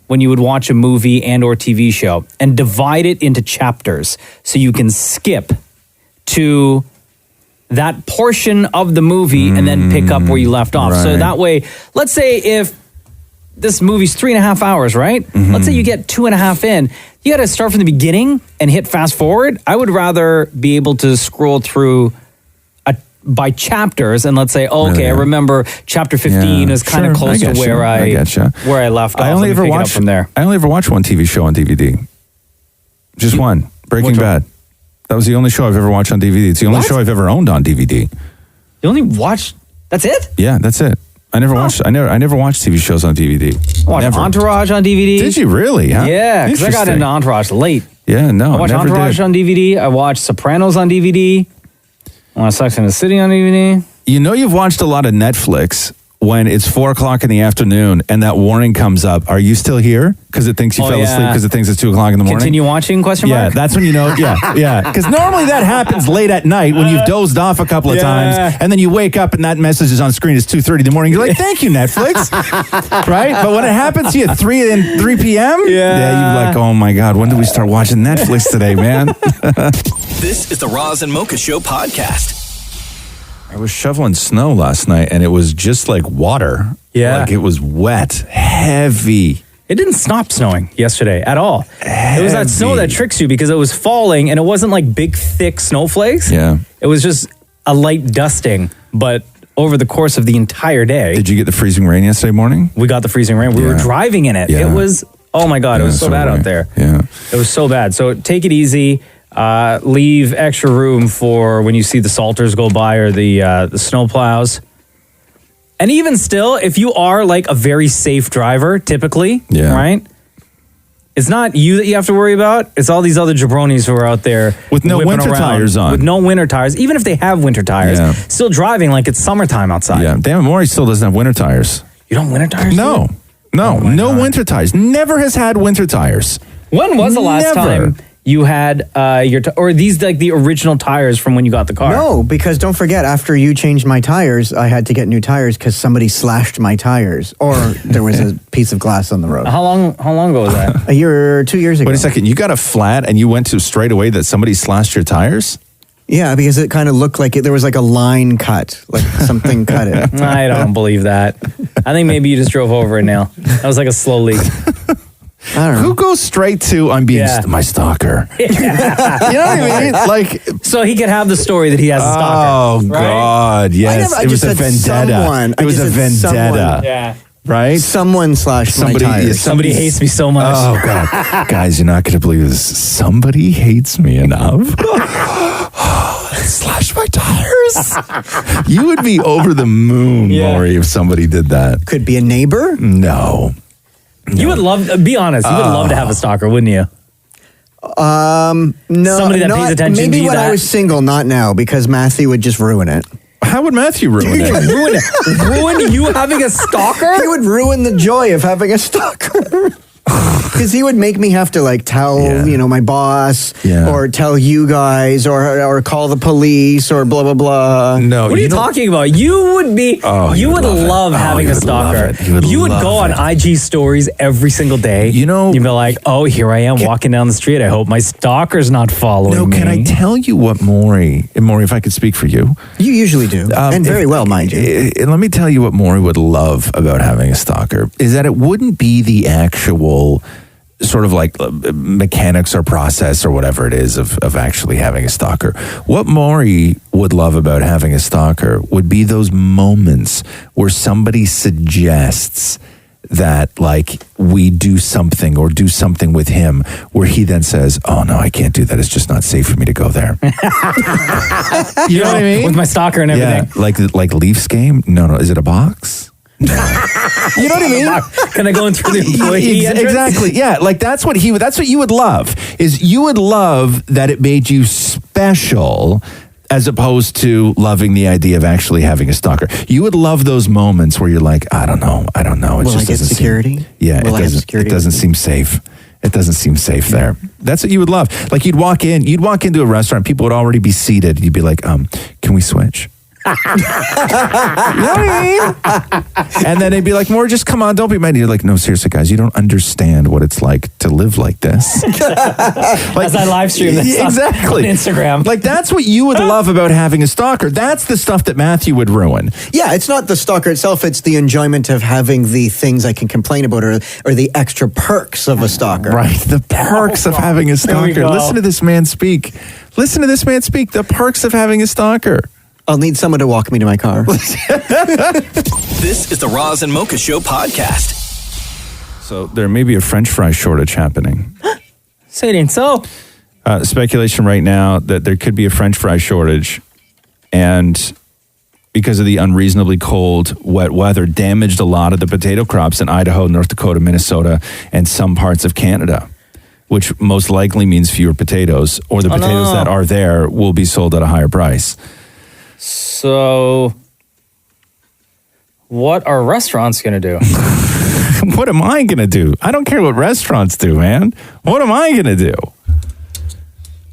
when you would watch a movie and or TV show and divide it into chapters so you can skip to that portion of the movie and then pick up where you left off. So Right. that way, let's say if this movie's 3.5 hours, right? Let's say you get 2.5 in, you got to start from the beginning and hit fast forward. I would rather be able to scroll through by chapters and let's say, oh, okay, Really? I remember chapter 15 is kind of close to where I left off. I only Let me ever pick it up watched from there. I only ever watched one TV show on DVD. Just one. Breaking Which one? Bad. That was the only show I've ever watched on DVD. It's the only show I've ever owned on DVD. You only watched? That's it? Yeah, that's it. I never watched TV shows on DVD. I watched Never. Entourage on DVD. Did you really? Huh? Yeah, because I got Interesting. into Entourage late. Yeah, no, I watched never Entourage did. on DVD. I watched Sopranos on DVD. I watched Sex and the City on DVD. You know you've watched a lot of Netflix when it's 4:00 in the afternoon and that warning comes up. Are you still here? Because it thinks you Oh, fell yeah. asleep because it thinks it's 2:00 in the morning. Continue watching? Question mark? Yeah, that's when you know. Yeah. Because normally that happens late at night when you've dozed off a couple of Yeah. times, and then you wake up and that message is on screen. It's 2:30 in the morning. You're like, "Thank you, Netflix." Right? But when it happens to you at 3 p.m., you're like, "Oh my God, when did we start watching Netflix today, man?" This is the Roz and Mocha Show podcast. I was shoveling snow last night, and it was just like water. Yeah. like it was wet, heavy. It didn't stop snowing yesterday at all. It was that snow that tricks you because it was falling and it wasn't like big, thick snowflakes. Yeah. It was just a light dusting, but over the course of the entire day. Did you get the freezing rain yesterday morning? We got the freezing rain. We were driving in it. Yeah. It was, oh my God, it was so bad out there. Yeah. It was so bad. So take it easy. Leave extra room for when you see the salters go by or the snow plows. And even still, if you are like a very safe driver, typically, right? It's not you that you have to worry about. It's all these other jabronis who are out there with no whipping winter around tires on. With no winter tires. Even if they have winter tires, Yeah. still driving like it's summertime outside. Yeah. Damn it, Maurie still doesn't have winter tires. You don't have winter tires? No. No, no winter tires. Never has had winter tires. When was the last Never. time you had or these like the original tires from when you got the car? No, because don't forget, after you changed my tires, I had to get new tires because somebody slashed my tires, or there was a piece of glass on the road. How long ago was that? A year or 2 years ago. Wait a second. You got a flat and you went to straight away that somebody slashed your tires? Yeah, because it kind of looked like there was like a line cut, like something cut it. I don't believe that. I think maybe you just drove over it, Neil. That was like a slow leak. I don't know. Who goes straight to I'm being my stalker? You know what I mean? Like, so he could have the story that he has a stalker. oh right? God, yes, I it was just a said vendetta. someone. It was a I just said vendetta, someone. Yeah. right? Someone slashed Somebody- my tires. Somebody hates me so much. Oh God, guys, you're not going to believe this. Somebody hates me enough. Slash my tires. You would be over the moon, Maurie, if somebody did that. Could be a neighbor. No. You would love, be honest, you would love to have a stalker, wouldn't you? No, Somebody that pays attention maybe to you when that- I was single, not now, because Matthew would just ruin it. How would Matthew ruin it? Ruin it. Ruin you having a stalker? He would ruin the joy of having a stalker. Because he would make me have to like tell, my boss or tell you guys or call the police or blah, blah, blah. No. What are you talking about? You would be, you would love having a stalker. You would go on IG stories every single day. You know, you'd be like, oh, here I am walking down the street. I hope my stalker's not following me. Can I tell you what Maurie, if I could speak for you? You usually do. And very well, mind you. Let me tell you what Maurie would love about having a stalker is that it wouldn't be the actual sort of like mechanics or process or whatever it is of actually having a stalker. What Maurie would love about having a stalker would be those moments where somebody suggests that like we do something or do something with him where he then says, oh no, I can't do that. It's just not safe for me to go there. You know what I mean? With my stalker and everything. Yeah, like Leafs game? No, is it a box? You know what I mean? Can I go in through the employee entrance? Exactly. Yeah, like that's what you would love. Is you would love that it made you special as opposed to loving the idea of actually having a stalker. You would love those moments where you're like, I don't know. It Will just I get doesn't security? Will I have security? It doesn't seem safe. It doesn't seem safe there. That's what you would love. Like you'd walk into a restaurant, people would already be seated. You'd be like, can we switch? You know what I mean? And then they'd be like, Maurie, just come on, don't be mad. You're like, no, seriously, guys, you don't understand what it's like to live like this. As I live stream this exactly. on Instagram. Like that's what you would love about having a stalker. That's the stuff that Matthew would ruin. Yeah, it's not the stalker itself. It's the enjoyment of having the things I can complain about or the extra perks of a stalker. Right, the perks of having a stalker. Listen to this man speak. The perks of having a stalker. I'll need someone to walk me to my car. This is the Roz and Mocha Show podcast. So there may be a French fry shortage happening. Say it ain't so. Speculation right now that there could be a French fry shortage, and because of the unreasonably cold, wet weather, damaged a lot of the potato crops in Idaho, North Dakota, Minnesota, and some parts of Canada, which most likely means fewer potatoes, or the potatoes that are there will be sold at a higher price. So, what are restaurants going to do? What am I going to do? I don't care what restaurants do, man. What am I going to do?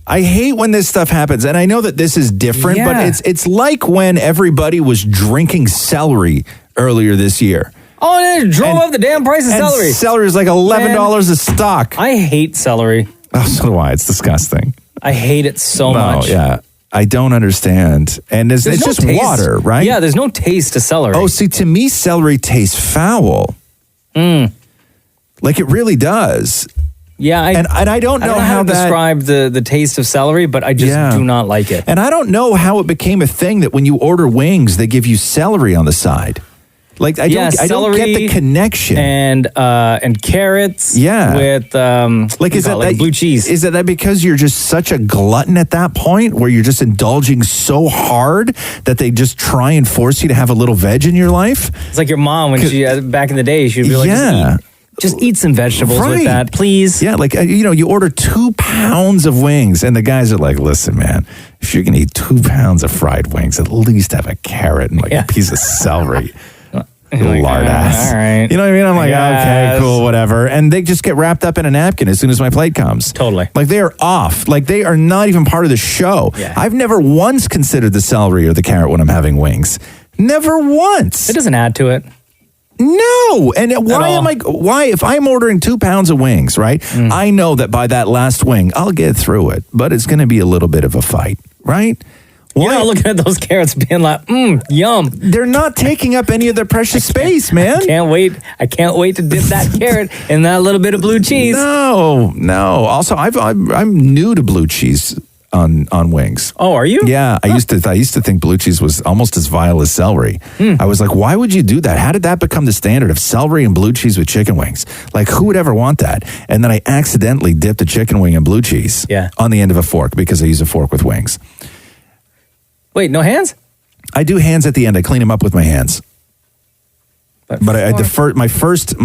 I hate when this stuff happens, and I know that this is different, but it's like when everybody was drinking celery earlier this year. Oh, and it drove up the damn price of celery. Celery is like $11 a stock. I hate celery. Oh, so do I. It's disgusting. I hate it so much. Yeah. I don't understand. And it's no just taste. water, right? Yeah, there's no taste to celery. Oh, see, to me, celery tastes foul. Like it really does. Yeah, and I don't know how to describe the taste of celery, but I just do not like it. And I don't know how it became a thing that when you order wings, they give you celery on the side. Like I don't get the connection. And carrots. Yeah. With is that blue cheese? Is that because you're just such a glutton at that point where you're just indulging so hard that they just try and force you to have a little veg in your life? It's like your mom when she back in the day, she'd be like, just eat some vegetables with that, please. Yeah, like, you order 2 pounds of wings, and the guys are like, listen, man, if you're going to eat 2 pounds of fried wings, at least have a carrot and a piece of celery. Lard ass. All right. You know what I mean? I'm like, okay, cool, whatever. And they just get wrapped up in a napkin as soon as my plate comes. Totally. Like they are off. Like they are not even part of the show. Yeah. I've never once considered the celery or the carrot when I'm having wings. Never once. It doesn't add to it. No. And why, if I'm ordering 2 pounds of wings, right? I know that by that last wing, I'll get through it, but it's going to be a little bit of a fight, right? You're not looking at those carrots being like, yum. They're not taking up any of their precious space, man. I can't wait to dip that carrot in that little bit of blue cheese. No. Also, I'm new to blue cheese on wings. Oh, are you? Yeah, I used to think blue cheese was almost as vile as celery. I was like, why would you do that? How did that become the standard of celery and blue cheese with chicken wings? Like, who would ever want that? And then I accidentally dipped a chicken wing in blue cheese on the end of a fork because I use a fork with wings. Wait, no hands? I do hands at the end. I clean them up with my hands. But my first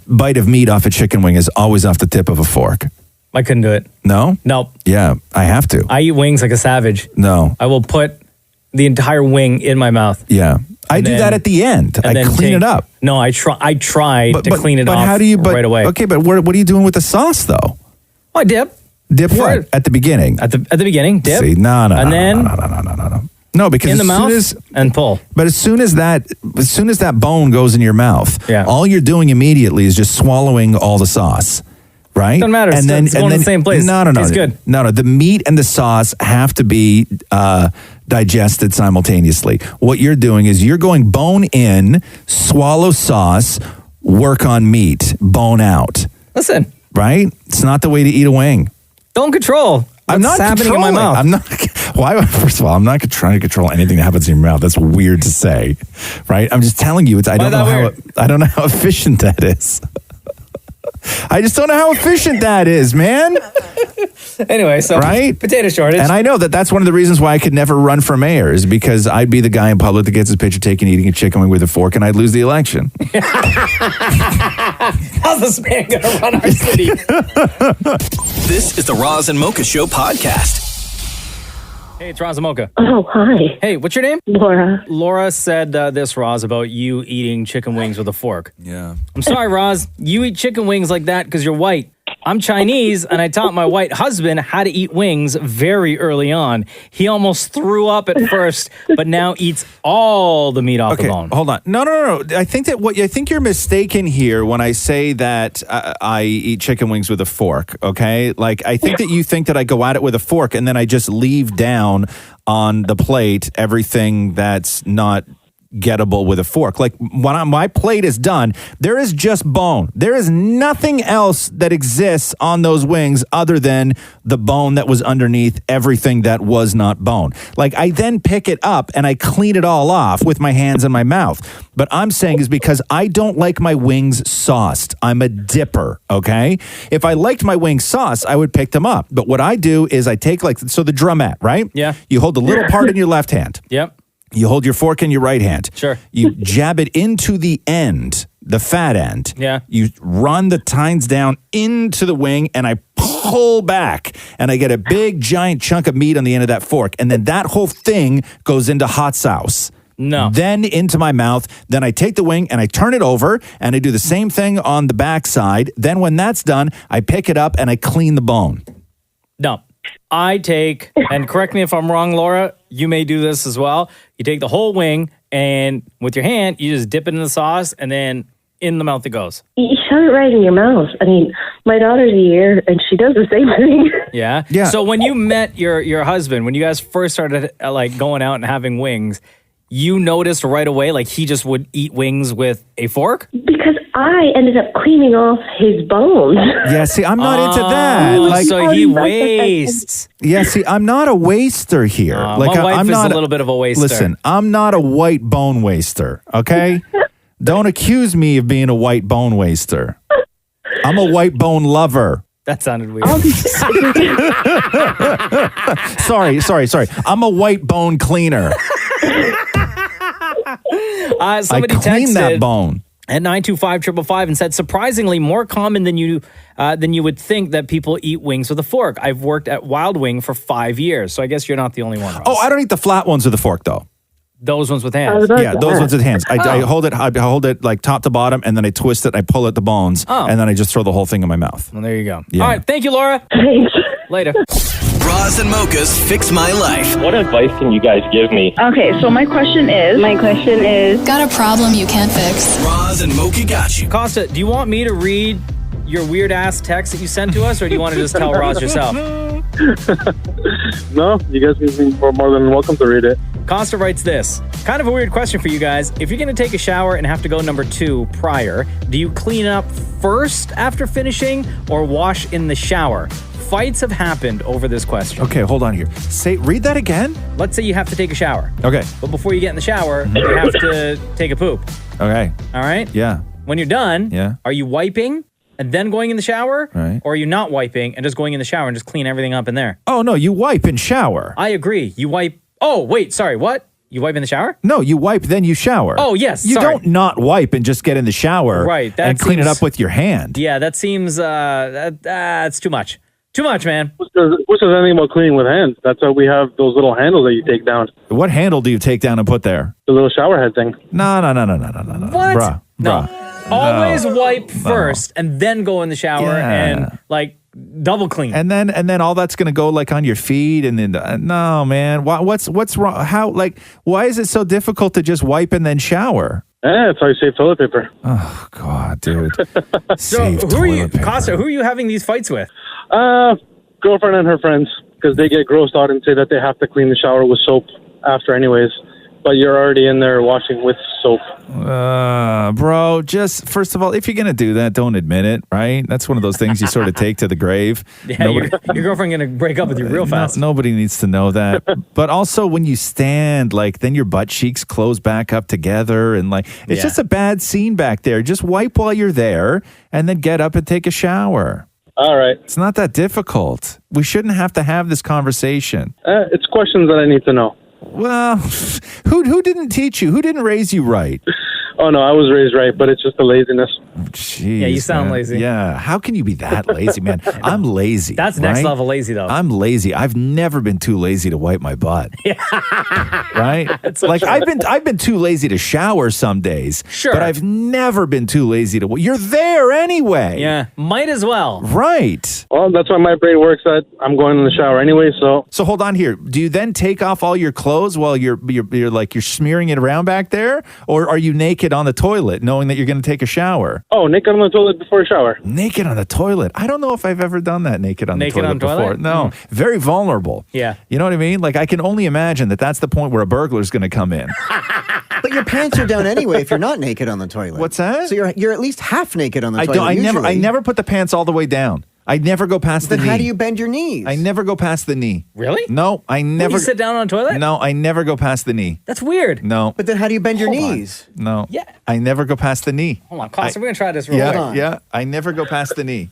bite of meat off a chicken wing is always off the tip of a fork. I couldn't do it. No? Nope. Yeah, I have to. I eat wings like a savage. No. I will put the entire wing in my mouth. Yeah. I do that at the end. I clean it up. No, I try to clean it off right away. Okay, but what are you doing with the sauce, though? Well, I dip. Dip what? At the beginning? At the beginning, dip. See, no. No, because in the mouth and pull. But as soon as that bone goes in your mouth, all you're doing immediately is just swallowing all the sauce, right? Doesn't matter. It's going to the same place. No. It's good. No. The meat and the sauce have to be digested simultaneously. What you're doing is you're going bone in, swallow sauce, work on meat, bone out. Listen. Right? It's not the way to eat a wing. Don't control. I'm not happening in my mouth. I'm not. Why? First of all, I'm not trying to control anything that happens in your mouth. That's weird to say, right? I'm just telling you. I don't know how efficient that is. I just don't know how efficient that is, man. Anyway, so potato shortage. And I know that's one of the reasons why I could never run for mayor is because I'd be the guy in public that gets his picture taken eating a chicken wing with a fork, and I'd lose the election. How's this man going to run our city? This is the Roz and Mocha Show podcast. Hey, it's Roz and Mocha. Oh, hi. Hey, what's your name? Laura. Laura said this, Roz, about you eating chicken wings with a fork. Yeah. I'm sorry, Roz. You eat chicken wings like that because you're white. I'm Chinese, and I taught my white husband how to eat wings very early on. He almost threw up at first, but now eats all the meat off the bone. Hold on. No. I think you're mistaken here when I say that I eat chicken wings with a fork. Okay, like I think that you think that I go at it with a fork and then I just leave down on the plate everything that's not gettable with a fork. Like when my plate is done, there is just bone. There is nothing else that exists on those wings other than the bone that was underneath everything that was not bone. Like I then pick it up and I clean it all off with my hands and my mouth. But I'm saying is because I don't like my wings sauced. I'm a dipper, okay? If I liked my wings sauced, I would pick them up. But what I do is I take the drumette, right? Yeah. You hold the little part in your left hand. Yep. You hold your fork in your right hand. Sure. You jab it into the end, the fat end. Yeah. You run the tines down into the wing, and I pull back, and I get a big, giant chunk of meat on the end of that fork. And then that whole thing goes into hot sauce. No. Then into my mouth. Then I take the wing, and I turn it over, and I do the same thing on the back side. Then when that's done, I pick it up, and I clean the bone. No. I take, and correct me if I'm wrong, Laura, you may do this as well. You take the whole wing and with your hand, you just dip it in the sauce and then in the mouth it goes. You shove it right in your mouth. I mean, my daughter's a year and she does the same thing. Yeah? Yeah. So when you met your husband, when you guys first started like going out and having wings, you noticed right away like he just would eat wings with a fork? Because I ended up cleaning off his bones. Yeah, see, I'm not into that. Like, So he wastes. yeah, see, I'm not a waster here. Like, my wife I'm is not a little bit of a waster. Listen, I'm not a white bone waster, okay? Don't accuse me of being a white bone waster. I'm a white bone lover. That sounded weird. Sorry. I'm a white bone cleaner. Somebody I clean texted that bone. at 925-555 and said, surprisingly more common than you would think that people eat wings with a fork. I've worked at Wild Wing for 5 years, so I guess you're not the only one, Ross. Oh, I don't eat the flat ones with a fork, though. Those ones with hands. Yeah, those ones with hands. I hold it like top to bottom, and then I twist it, I pull at the bones, and then I just throw the whole thing in my mouth. Well, there you go. Yeah. All right, thank you, Laura. Thanks. Later. Roz and Mocha's Fix My Life. What advice can you guys give me? Okay, so my question is... Got a problem you can't fix? Roz and Mocha got you. Costa, do you want me to read your weird-ass text that you sent to us, or do you want to just tell Roz yourself? No, you guys are more than welcome to read it. Costa writes this. Kind of a weird question for you guys. If you're going to take a shower and have to go number 2 prior, do you clean up first after finishing or wash in the shower? Fights have happened over this question. Okay, hold on here. Read that again. Let's say you have to take a shower. Okay. But before you get in the shower, you have to take a poop. Okay. All right? Yeah. When you're done, Yeah. are you wiping and then going in the shower? Right. Or are you not wiping and just going in the shower and just clean everything up in there? Oh, no, you wipe and shower. I agree. You wipe. Oh, wait, sorry. What? You wipe in the shower? No, you wipe, then you shower. Oh, yes, You sorry. don't not wipe and just get in the shower Right, that and clean it seems- up with your hand. Yeah, that seems, that's too much. Too much, man. Who says anything about cleaning with hands? That's why we have those little handles that you take down. What handle do you take down and put there? The little shower head thing. No. What? Bruh. Always wipe first and then go in the shower and like double clean. And then all that's gonna go like on your feet and then no, man. What's wrong? How why is it so difficult to just wipe and then shower? That's how you save toilet paper. Oh God, dude. So Save who are you, toilet paper. Costa? Who are you having these fights with? Girlfriend and her friends, because they get grossed out and say that they have to clean the shower with soap after anyways. But you're already in there washing with soap. Bro, just first of all, if you're gonna do that, don't admit it, right? That's one of those things you sort of take to the grave. Yeah, your girlfriend gonna break up with you real fast. Nobody needs to know that. But also, when you stand, like, then your butt cheeks close back up together, and like, it's just a bad scene back there. Just wipe while you're there, and then get up and take a shower. All right. It's not that difficult. We shouldn't have to have this conversation. It's questions that I need to know. Well, who didn't teach you? Who didn't raise you right? Oh, no, I was raised right, but it's just the laziness. Jeez, Yeah, you sound man. lazy. Yeah. How can you be that lazy, man? I'm lazy. That's next right? level lazy, though. I'm lazy. I've never been too lazy to wipe my butt. Right? so like true. I've been too lazy to shower some days. Sure. But I've never been too lazy to. You're there anyway. Yeah, might as well. Right. Well, that's why my brain works. That I'm going in the shower anyway. So hold on here. Do you then take off all your clothes while you're smearing it around back there, or are you naked on the toilet, knowing that you're going to take a shower? Oh, naked on the toilet before a shower. Naked on the toilet. I don't know if I've ever done that naked on the Naked toilet on before. toilet? No, very vulnerable. Yeah. You know what I mean? Like I can only imagine that that's the point where a burglar's going to come in. But your pants are down anyway if you're not naked on the toilet. What's that? So you're at least half naked on the I toilet. don't. I never put the pants all the way down. I never go past the Then knee. how do you bend your knees? I never go past the knee. Really? No, I never. You sit down on a toilet? No, I never go past the knee. That's weird. No. But then how do you bend your Hold on. knees? No. Yeah. I never go past the knee. Hold on, Costa, we're going to try this real Yeah, quick. yeah. I never go past the knee.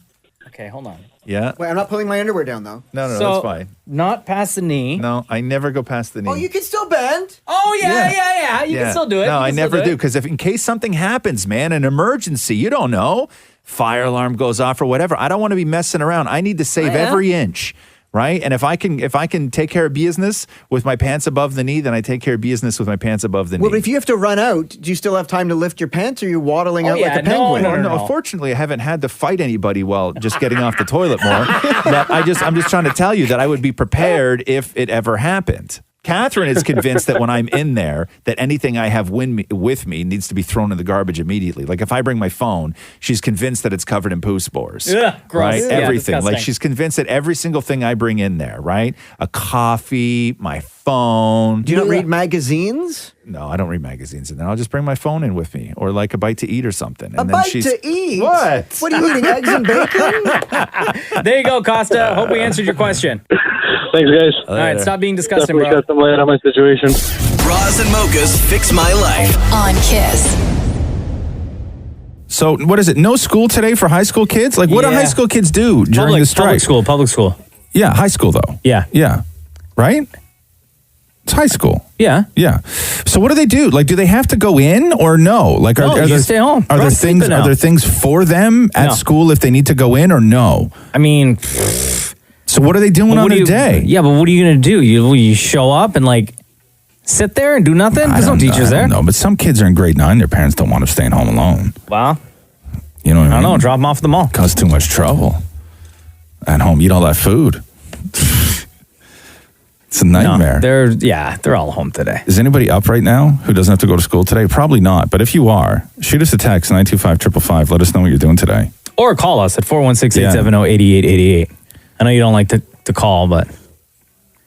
Okay, hold on. Yeah. Wait, I'm not pulling my underwear down though. No, So, that's fine. Not past the knee. No, I never go past the knee. Oh, you can still bend. Oh, yeah. You can still do it. No, You I can still never it. do because if in case something happens, man, an emergency, you don't know, fire alarm goes off or whatever. I don't want to be messing around. I need to save Oh, yeah? every inch. Right? And if I can take care of business with my pants above the knee, then I take care of business with my pants above the knee. Well, but if you have to run out, do you still have time to lift your pants, or are you waddling out like a penguin? No, fortunately, I haven't had to fight anybody while just getting off the toilet more. But I'm just trying to tell you that I would be prepared if it ever happened. Catherine is convinced that when I'm in there, that anything I have with me needs to be thrown in the garbage immediately. Like if I bring my phone, she's convinced that it's covered in poo spores. Ugh, gross. Right? Yeah, Everything. Like disgusting. she's convinced that every single thing I bring in there, right? A coffee, my phone. Do you not read magazines? No, I don't read magazines in there. I'll just bring my phone in with me or like a bite to eat or something. And A then bite she's, to eat? What? What are you eating, eggs and bacon? There you go, Costa. Hope we answered your question. Thanks, guys. All right, stop being disgusting, Definitely bro. shed some light on my situation. Roz and Mocha's Fix My Life. On Kiss. So what is it? No school today for high school kids? Like what do Yeah. high school kids do during the strike? Public school. Yeah, high school though. Yeah. Yeah. Right? It's high school. Yeah. Yeah. So what do they do? Like do they have to go in or no? Like No, you there, stay home. Are We're there all things sleeping now. are there things for them at No. school if they need to go in or no? I mean, So what are they doing on their day? Yeah, but what are you going to do? You show up and like sit there and do nothing? There's no teachers there. No, but some kids are in grade 9. Their parents don't want them staying home alone. Well, You know what I I mean? don't know. Drop them off at the mall. Cause too much trouble. At home, eat all that food. It's a nightmare. No, they're all home today. Is anybody up right now who doesn't have to go to school today? Probably not. But if you are, shoot us a text, 925-555. Let us know what you're doing today. Or call us at 416-870-8888. I know you don't like to call, but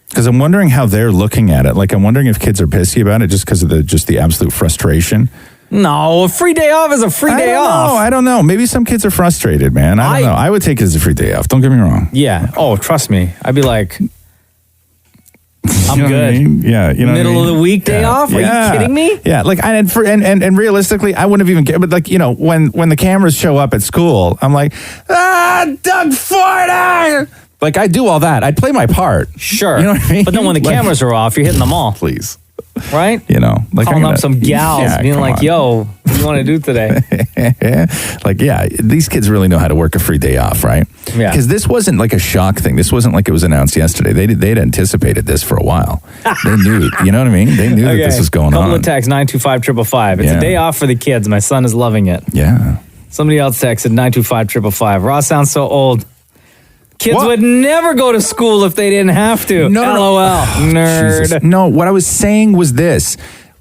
Because I'm wondering how they're looking at it. Like, I'm wondering if kids are pissy about it just because of the absolute frustration. no, a free day off is a free day off. I don't know. Maybe some kids are frustrated, man. I don't know. I would take it as a free day off. Don't get me wrong. Yeah. Oh, trust me. I'd be like, I'm You know what I good. mean? Yeah. You know what I Middle of mean? the week day off? Are you kidding me? Yeah. Like, and realistically, I wouldn't have even cared. But like, you know, when the cameras show up at school, I'm like, Doug Ford. Like, I do all that. I'd play my part. Sure. You know what I mean? But then when the Like, cameras are off, you're hitting the mall. please. Right? You know, like Calling I'm up gonna- some gals, Yeah, being come like, on. yo, what do you want to do today? Like, yeah, these kids really know how to work a free day off, right? Yeah. Because this wasn't like a shock thing. This wasn't like it was announced yesterday. They'd anticipated this for a while. They knew, you know what I mean? They knew that this was going Couple on. of texts, 925-555. It's Yeah. a day off for the kids. My son is loving it. Yeah. Somebody else texted 925-555. Ross sounds so old. Kids What? would never go to school if they didn't have to. No. LOL. Nerd. Jesus. No, what I was saying was this.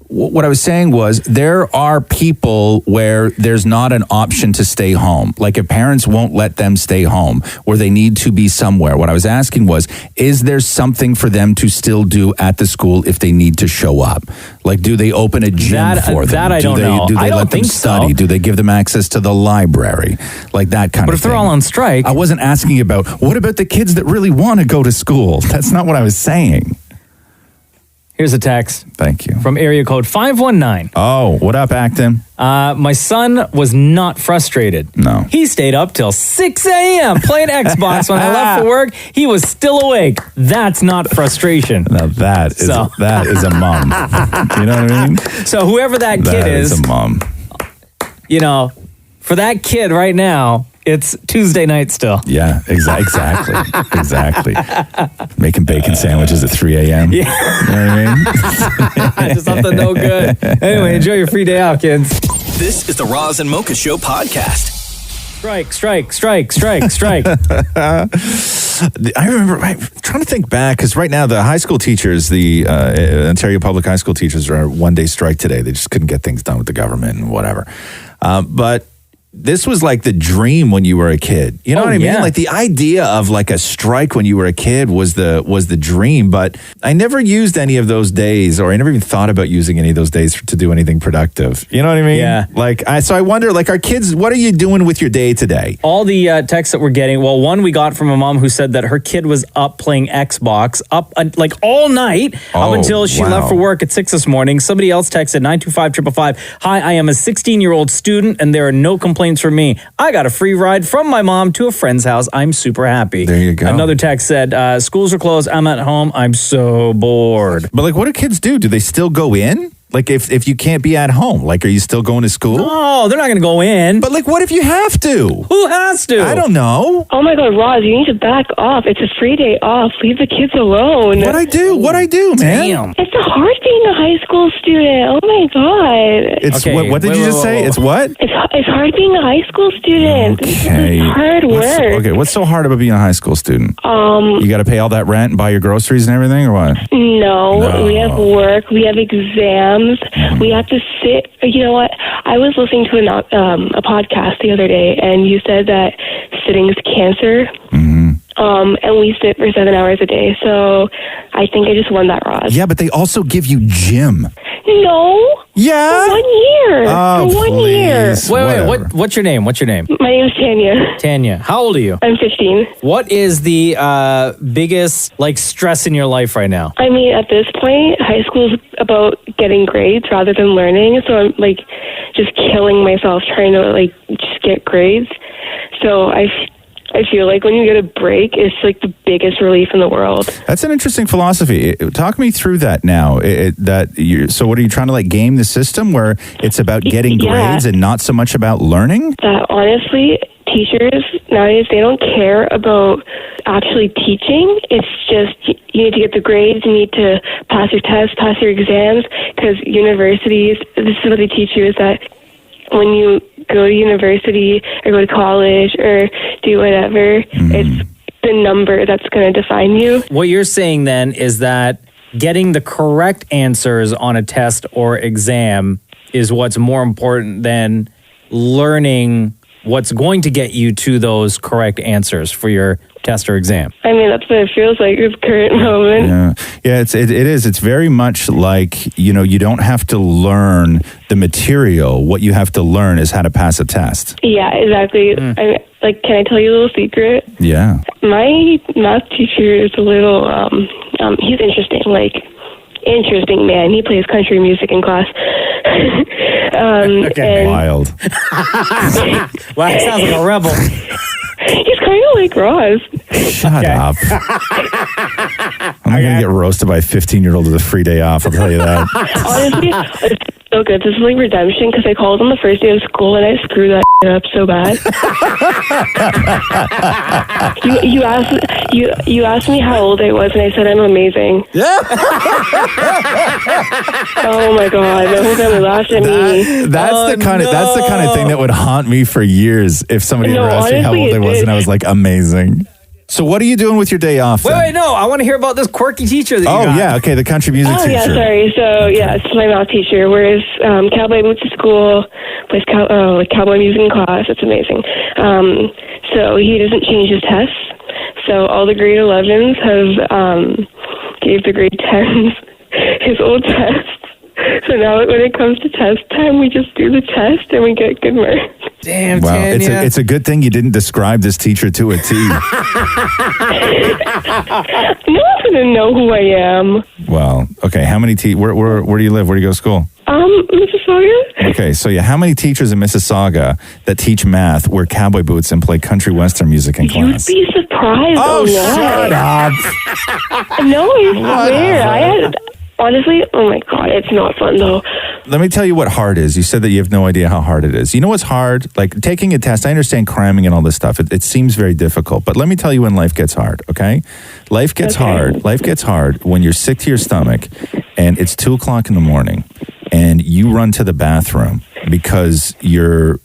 What I was saying was there are people where there's not an option to stay home. Like if parents won't let them stay home or they need to be somewhere. What I was asking was, is there something for them to still do at the school if they need to show up? Like, do they open a gym for them? that I don't know. Do they I don't let them think so. study? Do they give them access to the library? Like that kind But of if they're thing. all on strike. I wasn't asking about, what about the kids that really want to go to school? That's not what I was saying. Here's a text Thank you. from area code 519. Oh, what up, Acton? My son was not frustrated. No. He stayed up till 6 a.m. playing Xbox. When I left for work, he was still awake. That's not frustration. Now that is So- a mom. You know what I mean? So whoever that kid That is is, a mom. you know, for that kid right now, it's Tuesday night still. Yeah, exactly. Making bacon sandwiches at 3 a.m. Yeah. You know what I mean? Just something no good. Anyway, enjoy your free day off, kids. This is the Roz and Mocha Show podcast. Strike. I remember, I'm trying to think back, because right now the high school teachers, the Ontario public high school teachers are on one-day strike today. They just couldn't get things done with the government and whatever. But this was like the dream when you were a kid. You know what I mean? yeah. Like the idea of like a strike when you were a kid was the dream, but I never used any of those days, or I never even thought about using any of those days to do anything productive. You know what I mean? Yeah. So I wonder, like, our kids, what are you doing with your day today? All the texts that we're getting, well, one we got from a mom who said that her kid was up playing Xbox like all night up until she left for work at 6 this morning. Somebody else texted 925-555. Hi, I am a 16-year-old student and there are no complaints from me. I got a free ride from my mom to a friend's house. I'm super happy. There you go. Another text said, schools are closed. I'm at home. I'm so bored. But like, what do kids do? Do they still go in? Like, if you can't be at home, like, are you still going to school? No, they're not going to go in. But like, what if you have to? Who has to? I don't know. Oh my God, Roz, you need to back off. It's a free day off. Leave the kids alone. What I do, man? Damn. It's hard being a high school student. Oh my God. It's Okay, what did you just say? It's what? It's hard being a high school student. Okay. It's hard work. What's so hard about being a high school student? You got to pay all that rent and buy your groceries and everything, or what? No, we have work. We have exams. We have to sit. You know what? I was listening to a podcast the other day, and you said that sitting is cancer. And we sit for 7 hours a day. So I think I just won that, Roz. Yeah, but they also give you gym. No. Yeah? For 1 year. Oh, for 1 year. please. Wait, Whatever. what's your name? My name is Tanya. Tanya. How old are you? I'm 15. What is the biggest stress in your life right now? I mean, at this point, high school is about getting grades rather than learning. So I'm just killing myself trying to just get grades. So I feel like when you get a break, it's the biggest relief in the world. That's an interesting philosophy. Talk me through that now. So what are you trying to game the system where it's about getting grades and not so much about learning? That honestly, teachers nowadays, they don't care about actually teaching. It's just you need to get the grades, you need to pass your tests, pass your exams, because universities, this is what they teach you, is that when you go to university or go to college or do whatever, it's the number that's going to define you. What you're saying then is that getting the correct answers on a test or exam is what's more important than learning what's going to get you to those correct answers for your test or exam. I mean, that's what it feels like at the current moment. Yeah, it is. It's very much like, you don't have to learn the material. What you have to learn is how to pass a test. Yeah, exactly. Can I tell you a little secret? Yeah. My math teacher is a little, he's interesting, interesting man. He plays country music in class. Wild. Wow, he sounds like a rebel. He's kind of like Roz. Shut up. I'm not going to get roasted by a 15-year-old with a free day off, I'll tell you that. Honestly, it's so good. This is redemption, because I called on the first day of school and I screwed that up so bad. You asked me how old I was, and I said I'm amazing. Yeah. Oh my God! The whole time they laughed at me. That's the kind of thing that would haunt me for years if somebody ever asked me how old I was and I was like, amazing. So what are you doing with your day off then? Wait, no. I want to hear about this quirky teacher that you got. Oh, yeah. Okay, the country music teacher. Yeah, sorry. So, it's my math teacher. Wears cowboy boots to school, plays cowboy music in class. It's amazing. So he doesn't change his tests. So all the grade 11s have gave the grade 10s his old tests. So now when it comes to test time, we just do the test and we get good marks. Damn, wow, Tanya. it's a good thing you didn't describe this teacher to a T. No one's going to know who I am. Well, okay. How many where do you live? Where do you go to school? Mississauga. Okay, so how many teachers in Mississauga that teach math wear cowboy boots and play country western music in class? You'd be surprised. Shut up. No, I swear. Honestly, oh my God, it's not fun though. Let me tell you what hard is. You said that you have no idea how hard it is. You know what's hard? Like taking a test. I understand cramming and all this stuff. It seems very difficult. But let me tell you when life gets hard, okay? Life gets hard. Life gets hard when you're sick to your stomach and it's 2:00 in the morning and you run to the bathroom because your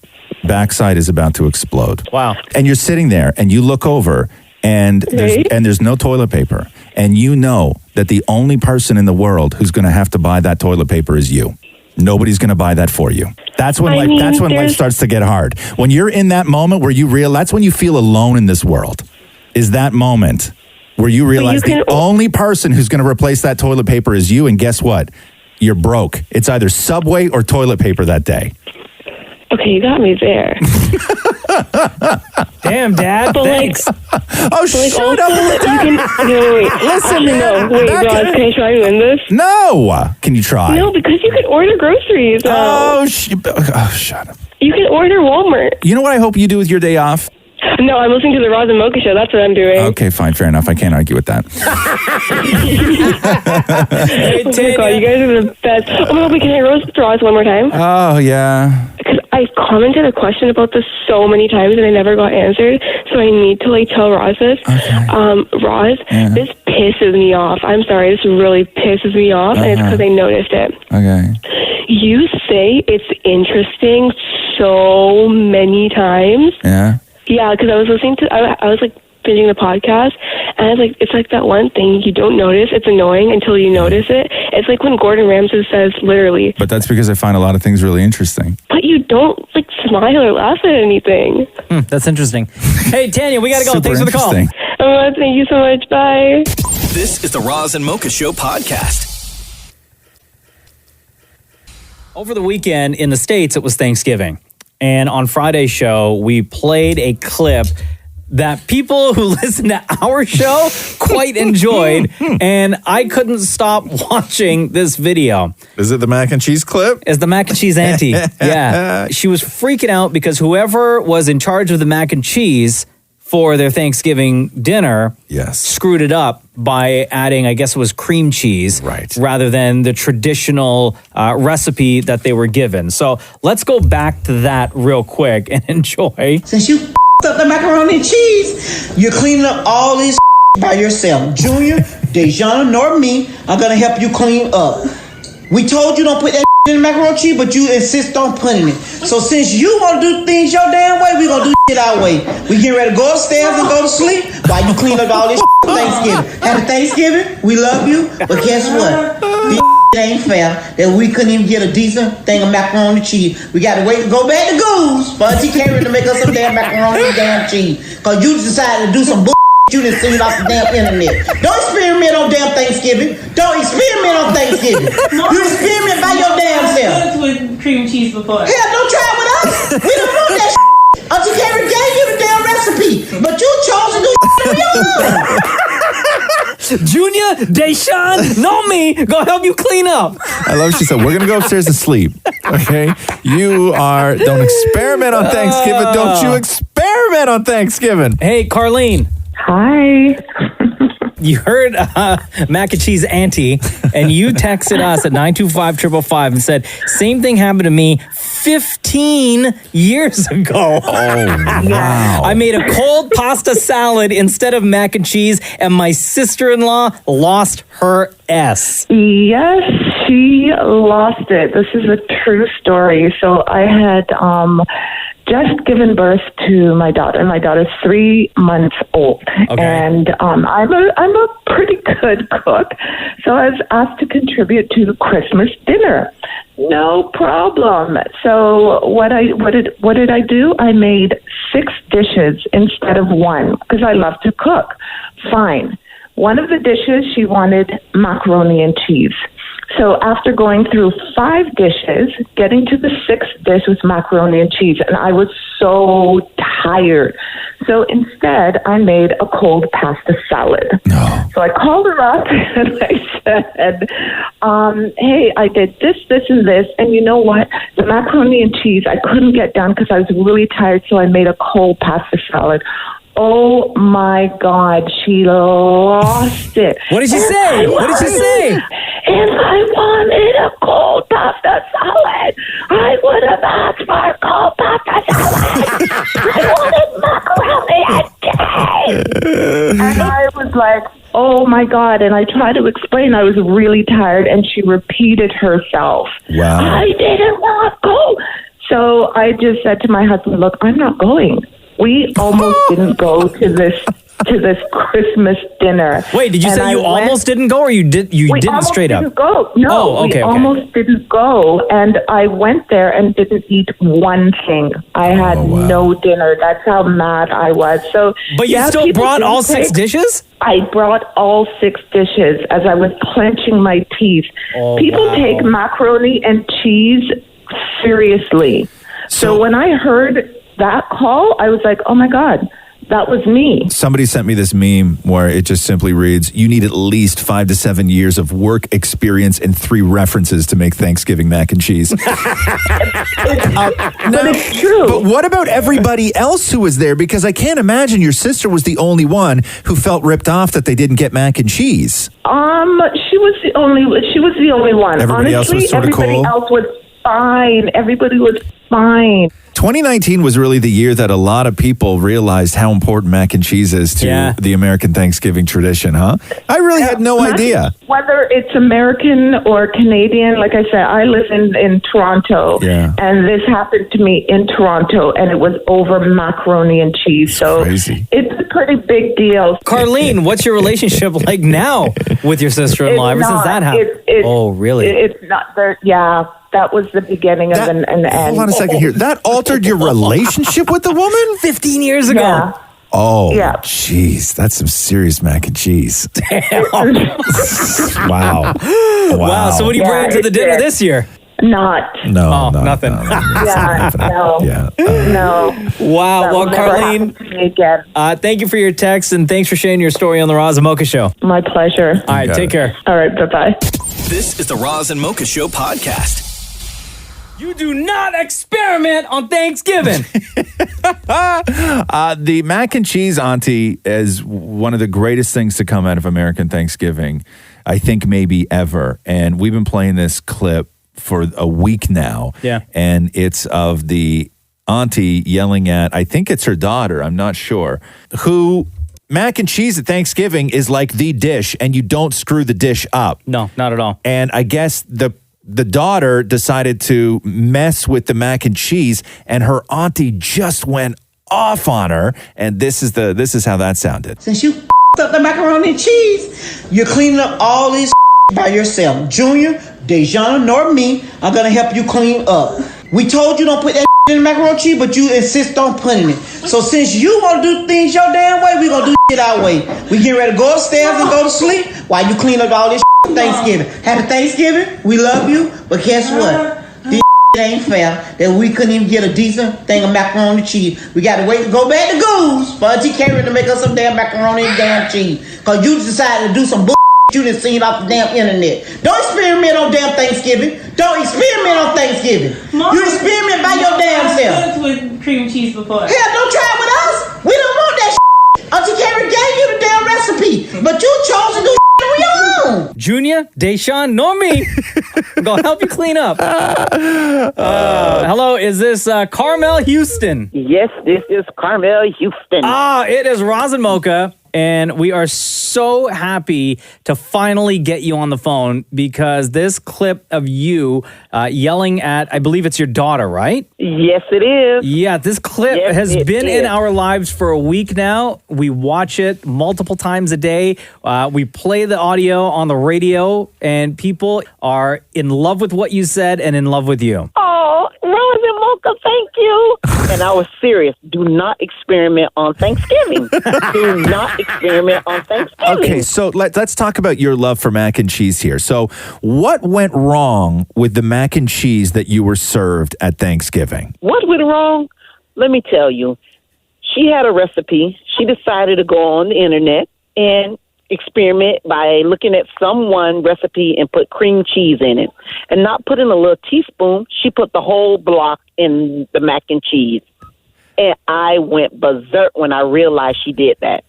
backside is about to explode. Wow. And you're sitting there and you look over and there's no toilet paper. And you know that the only person in the world who's going to have to buy that toilet paper is you. Nobody's going to buy that for you. That's when life starts to get hard. When you're in that moment where that's when you feel alone in this world. Is that moment where you realize the only person who's going to replace that toilet paper is you. And guess what? You're broke. It's either Subway or toilet paper that day. Okay, you got me there. Damn, Dad. Thanks. Shut up. Wait. Listen, Wait, Roz, can I try to win this? No. Can you try? No, because you can order groceries. Shut up. You can order Walmart. You know what I hope you do with your day off? No, I'm listening to the Roz and Mocha show. That's what I'm doing. Okay, fine, fair enough. I can't argue with that. Oh my God, you guys are the best. Oh my God, wait, can I roast Roz one more time? Oh, yeah. Because I commented a question about this so many times and I never got answered, so I need to tell Roz this. Okay. Roz, this pisses me off. I'm sorry, this really pisses me off, and it's because I noticed it. Okay. You say it's interesting so many times. Yeah. Yeah, because I was listening to, I was binging the podcast, and I was it's like that one thing you don't notice. It's annoying until you notice it. It's like when Gordon Ramsay says, literally. But that's because I find a lot of things really interesting. But you don't smile or laugh at anything. That's interesting. Hey, Tanya, we got to go. Super Thanks for the call. Thank you so much. Bye. This is the Roz and Mocha Show podcast. Over the weekend in the States, it was Thanksgiving. And on Friday's show, we played a clip that people who listen to our show quite enjoyed. And I couldn't stop watching this video. Is it the mac and cheese clip? It's the mac and cheese auntie. Yeah. She was freaking out because whoever was in charge of the mac and cheese for their Thanksgiving dinner screwed it up by adding, I guess it was cream cheese, rather than the traditional recipe that they were given. So let's go back to that real quick and enjoy. Since you up the macaroni and cheese, you're cleaning up all this by yourself. Junior, Dejan, nor me are going to help you clean up. We told you don't put that in the macaroni and cheese, but you insist on putting it. So since you want to do things your damn way, we're going to do shit our way. We getting ready to go upstairs and go to sleep while you clean up all this for Thanksgiving. Happy Thanksgiving. We love you. But guess what? This ain't fair that we couldn't even get a decent thing of macaroni and cheese. We got to wait to go back to Goose for Auntie Karen to make us some damn macaroni and damn cheese. Because you decided to do some you done seen it off the damn internet. Don't experiment on damn Thanksgiving. Don't experiment on Thanksgiving. You experiment by your damn self. With cream cheese before. Hell, don't try it with us. We don't want that shit. Auntie Karen gave you the damn recipe, but you chose to do on your own. Junior, Deshaun, no me, go help you clean up. I love she said, we're going to go upstairs and sleep. Okay? Don't experiment on Thanksgiving. Don't you experiment on Thanksgiving. Hey, Carlene. Hi. You heard mac and cheese auntie, and you texted us at 925-555 and said, same thing happened to me 15 years ago. Oh, wow. I made a cold pasta salad instead of mac and cheese, and my sister-in-law lost her S. Yes, she lost it. This is a true story. So I had just given birth to my daughter. My daughter's 3 months old, and I'm a pretty good cook. So I was asked to contribute to the Christmas dinner. No problem. So what did I do? I made 6 dishes instead of 1 because I love to cook. Fine. One of the dishes she wanted macaroni and cheese. So after going through 5 dishes, getting to the 6th dish was macaroni and cheese, and I was so tired. So instead, I made a cold pasta salad. No. So I called her up and I said, hey, I did this, and this, and you know what? The macaroni and cheese I couldn't get done because I was really tired, so I made a cold pasta salad. Oh my God, she lost it. What did she say? What did she say? If I wanted a cold pasta salad, I would have asked for a cold pasta salad. I wanted macaroni and cheese. And I was like, oh my God. And I tried to explain I was really tired, and she repeated herself. Wow. I didn't want to go. So I just said to my husband, look, I'm not going. We almost didn't go to this Christmas dinner. Wait, did you say you almost didn't go, or you didn't straight up? We almost didn't go. No, we almost didn't go. And I went there and didn't eat one thing. I had no dinner. That's how mad I was. So, but you still brought all 6 dishes? I brought all 6 dishes as I was clenching my teeth. People take macaroni and cheese seriously. So when I heard that call, I was like, oh my God, that was me. Somebody sent me this meme where it just simply reads, you need at least 5 to 7 years of work experience and 3 references to make Thanksgiving mac and cheese. But it's true. But what about everybody else who was there? Because I can't imagine your sister was the only one who felt ripped off that they didn't get mac and cheese. She was the only one. Everybody else was sort of cool? Everybody else was fine. Everybody was fine. 2019 was really the year that a lot of people realized how important mac and cheese is to the American Thanksgiving tradition, huh? I really had no idea. Whether it's American or Canadian, like I said, I live in Toronto, and this happened to me in Toronto, and it was over macaroni and cheese. So crazy. It's a pretty big deal. Carlene, what's your relationship like now with your sister-in-law ever since that happened? Oh, really? It's not there. Yeah. That was the beginning of an end. Hold on a second here. That altered your relationship with the woman? 15 years ago. Yeah. Oh, jeez. That's some serious mac and cheese. Damn. Wow. Wow. So what are you bringing to the dinner this year? Nothing. No, nothing. No. Wow. Well, Carlene, thank you for your text, and thanks for sharing your story on the Roz and Mocha Show. My pleasure. All right, take care. All right, bye-bye. This is the Roz and Mocha Show podcast. You do not experiment on Thanksgiving. The mac and cheese, Auntie, is one of the greatest things to come out of American Thanksgiving, I think maybe ever. And we've been playing this clip for a week now. Yeah. And it's of the auntie yelling at, I think it's her daughter, I'm not sure, who... Mac and cheese at Thanksgiving is like the dish, and you don't screw the dish up. No, not at all. And I guess the daughter decided to mess with the mac and cheese, and her auntie just went off on her. And this is how that sounded. Since you up the macaroni and cheese, you're cleaning up all this by yourself. Junior, Dejana, nor me are gonna help you clean up. We told you don't put that in the macaroni and cheese, but you insist on putting it. So since you want to do things your damn way, we gonna do it our way. We get ready to go upstairs and go to sleep while you clean up all this for Thanksgiving. Happy Thanksgiving. We love you, but guess what? This ain't fair that we couldn't even get a decent thing of macaroni and cheese. We got to wait to go back to Goose for Auntie Karen to make us some damn macaroni and damn cheese. Cause you decided to do some bull you done seen off the damn internet. Don't experiment on damn Thanksgiving. Don't experiment on Thanksgiving. Mom, you experiment by your damn self. With cream cheese before. Hell, don't try it with us. We don't want that Auntie Karen gave you the damn recipe, but you chose to do on your own. Junior, Deshaun, nor me. I'm gonna help you clean up. Hello, is this Carmel, Houston? Yes, this is Carmel, Houston. It is Roz and Mocha. And we are so happy to finally get you on the phone because this clip of you yelling at, I believe it's your daughter, right? Yes, it is. Yeah, this clip has been in our lives for a week now. We watch it multiple times a day. We play the audio on the radio, and people are in love with what you said and in love with you. Oh, Roz and Mocha, thank you. And I was serious. Do not experiment on Thanksgiving. Do not experiment on Thanksgiving. Okay, so let's talk about your love for mac and cheese here. So what went wrong with the mac and cheese that you were served at Thanksgiving? What went wrong? Let me tell you. She had a recipe. She decided to go on the internet and experiment by looking at someone's recipe and put cream cheese in it. And not put in a little teaspoon, she put the whole block in the mac and cheese. And I went berserk when I realized she did that.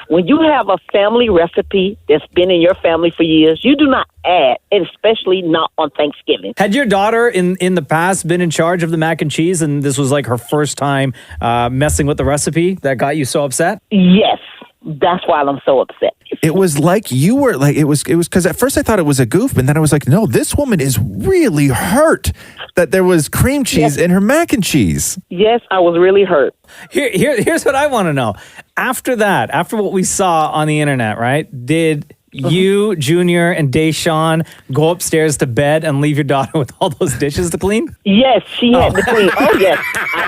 When you have a family recipe that's been in your family for years, you do not add, and especially not on Thanksgiving. Had your daughter in the past been in charge of the mac and cheese, and this was like her first time messing with the recipe that got you so upset? Yes. That's why I'm so upset. It was like you were like, it was because at first I thought it was a goof, but then I was like, no, this woman is really hurt that there was cream cheese in her mac and cheese. Yes, I was really hurt. Here's what I want to know. After that, after what we saw on the internet, right? Did you, Junior, and Deshaun go upstairs to bed and leave your daughter with all those dishes to clean? Yes, she had to clean. Oh, yes.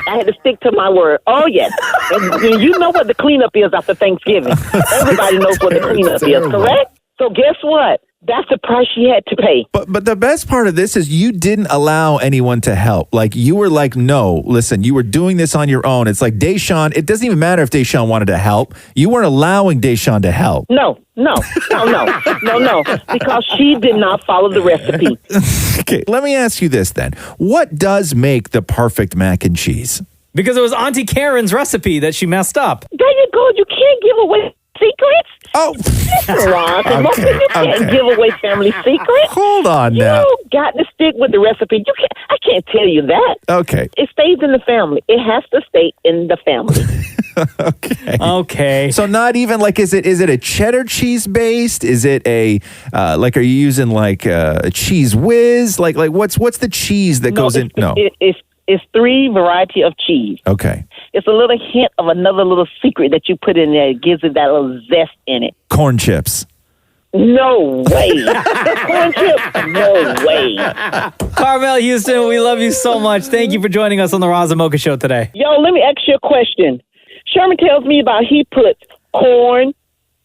I had to stick to my word. Oh, yes. And you know what the cleanup is after Thanksgiving. Everybody knows what the cleanup is, correct? So guess what? That's the price she had to pay. But the best part of this is you didn't allow anyone to help. Like, you were like, no, listen, you were doing this on your own. It's like Deshaun, it doesn't even matter if Deshaun wanted to help. You weren't allowing Deshaun to help. No, because she did not follow the recipe. Okay, let me ask you this then. What does make the perfect mac and cheese? Because it was Auntie Karen's recipe that she messed up. There you go. You can't give away secrets. Oh, listen, Roz, you can't give away family secrets. Hold on now. You got to stick with the recipe. I can't tell you that. Okay. It stays in the family. It has to stay in the family. Okay. So not even like, is it a cheddar cheese based? Is it a like, are you using like a cheese whiz? Like what's the cheese that goes in? No, it's 3 variety of cheese. Okay. It's a little hint of another little secret that you put in there. It gives it that little zest in it. Corn chips. No way. Corn chips? No way. Carmel, Houston, we love you so much. Thank you for joining us on the Roz and Mocha Show today. Yo, let me ask you a question. Sherman tells me about he puts corn,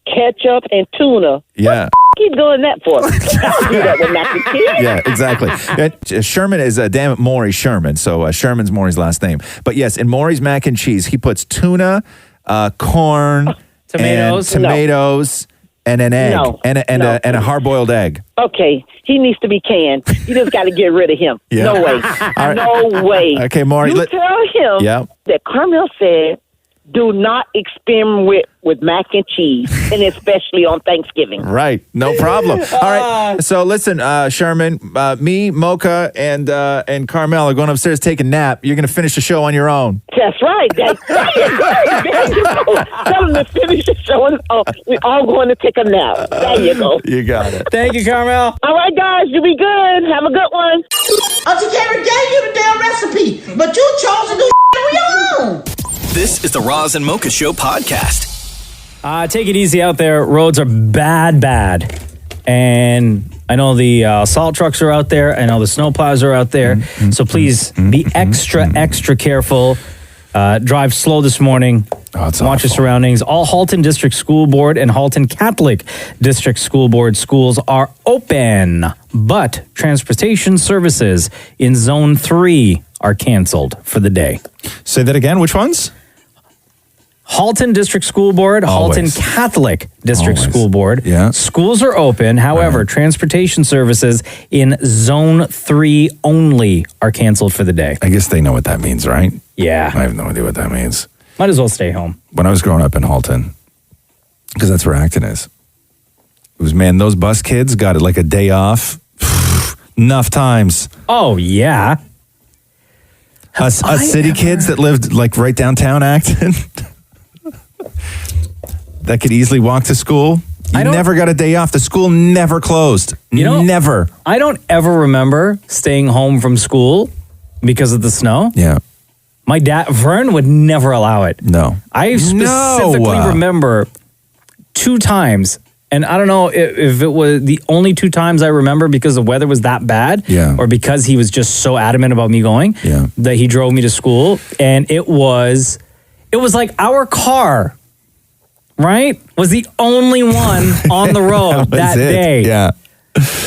ketchup, and tuna. Yeah. Keep doing that for us. Don't do that with mac and cheese. Yeah, exactly. Sherman is, damn it, Maurie Sherman. So Sherman's Maurie's last name. But yes, in Maurie's mac and cheese, he puts tuna, corn, tomatoes, and an egg, and a hard-boiled egg. Okay, he needs to be canned. You just got to get rid of him. Yeah. No way. Right. No way. Okay, Maurie. You tell him that Carmel said, do not experiment with mac and cheese, and especially on Thanksgiving. Right. No problem. All right. So listen, Sherman, me, Mocha, and Carmel are going upstairs to take a nap. You're going to finish the show on your own. That's right. There you go. Tell them to finish the show. We're all going to take a nap. There you go. You got it. Thank you, Carmel. All right, guys. You be good. Have a good one. Auntie Karen gave you the damn recipe, but you chose to do on your own. This is the Roz and Mocha Show podcast. Take it easy out there. Roads are bad. And I know the salt trucks are out there. I know the snowplows are out there. So please be extra careful. Drive slow this morning. Watch your surroundings. All Halton District School Board and Halton Catholic District School Board schools are open, but transportation services in Zone 3 are canceled for the day. Say that again. Which ones? Halton District School Board, Halton Catholic District School Board. Yeah. Schools are open. However, transportation services in Zone 3 only are canceled for the day. I guess they know what that means, right? Yeah. I have no idea what that means. Might as well stay home. When I was growing up in Halton, because that's where Acton is, it was, man, those bus kids got it like a day off enough times. Oh, yeah. Us city kids that lived like right downtown Acton that could easily walk to school. You never got a day off. The school never closed. Never. I don't ever remember staying home from school because of the snow. Yeah. My dad, Vern, would never allow it. No. I specifically remember 2 times, and I don't know if it was the only 2 times I remember because the weather was that bad, or because he was just so adamant about me going, that he drove me to school, and it was like our car, right, was the only one on the road that day. Yeah.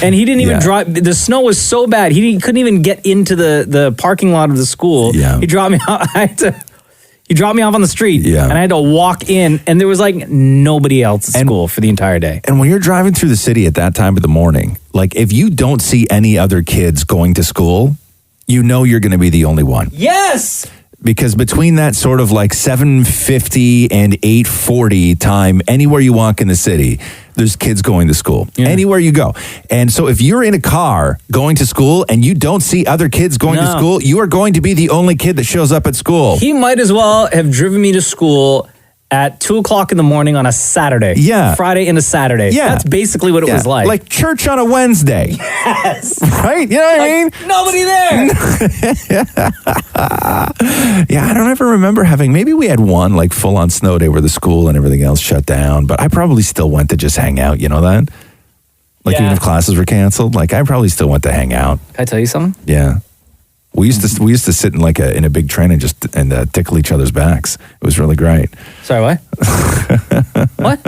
And he didn't even drive. The snow was so bad, he couldn't even get into the parking lot of the school. Yeah. He dropped me off. He dropped me off on the street, and I had to walk in, and there was like nobody else at school for the entire day. And when you're driving through the city at that time of the morning, like if you don't see any other kids going to school, you know you're going to be the only one. Yes! Because between that sort of like 7:50 and 8:40 time, anywhere you walk in the city, there's kids going to school. Anywhere you go. And so if you're in a car going to school and you don't see other kids going to school, you are going to be the only kid that shows up at school. He might as well have driven me to school at 2:00 in the morning on a Saturday. Yeah. Friday into Saturday. Yeah. That's basically what it was like. Like church on a Wednesday. Yes. Right? You know what I mean? Nobody there. Yeah, I don't ever remember having, maybe we had one like full on snow day where the school and everything else shut down, but I probably still went to just hang out, you know that? Like even if classes were canceled, like I probably still went to hang out. Can I tell you something? Yeah. We used to sit in like in a big train and just tickle each other's backs. It was really great. Sorry, what? What?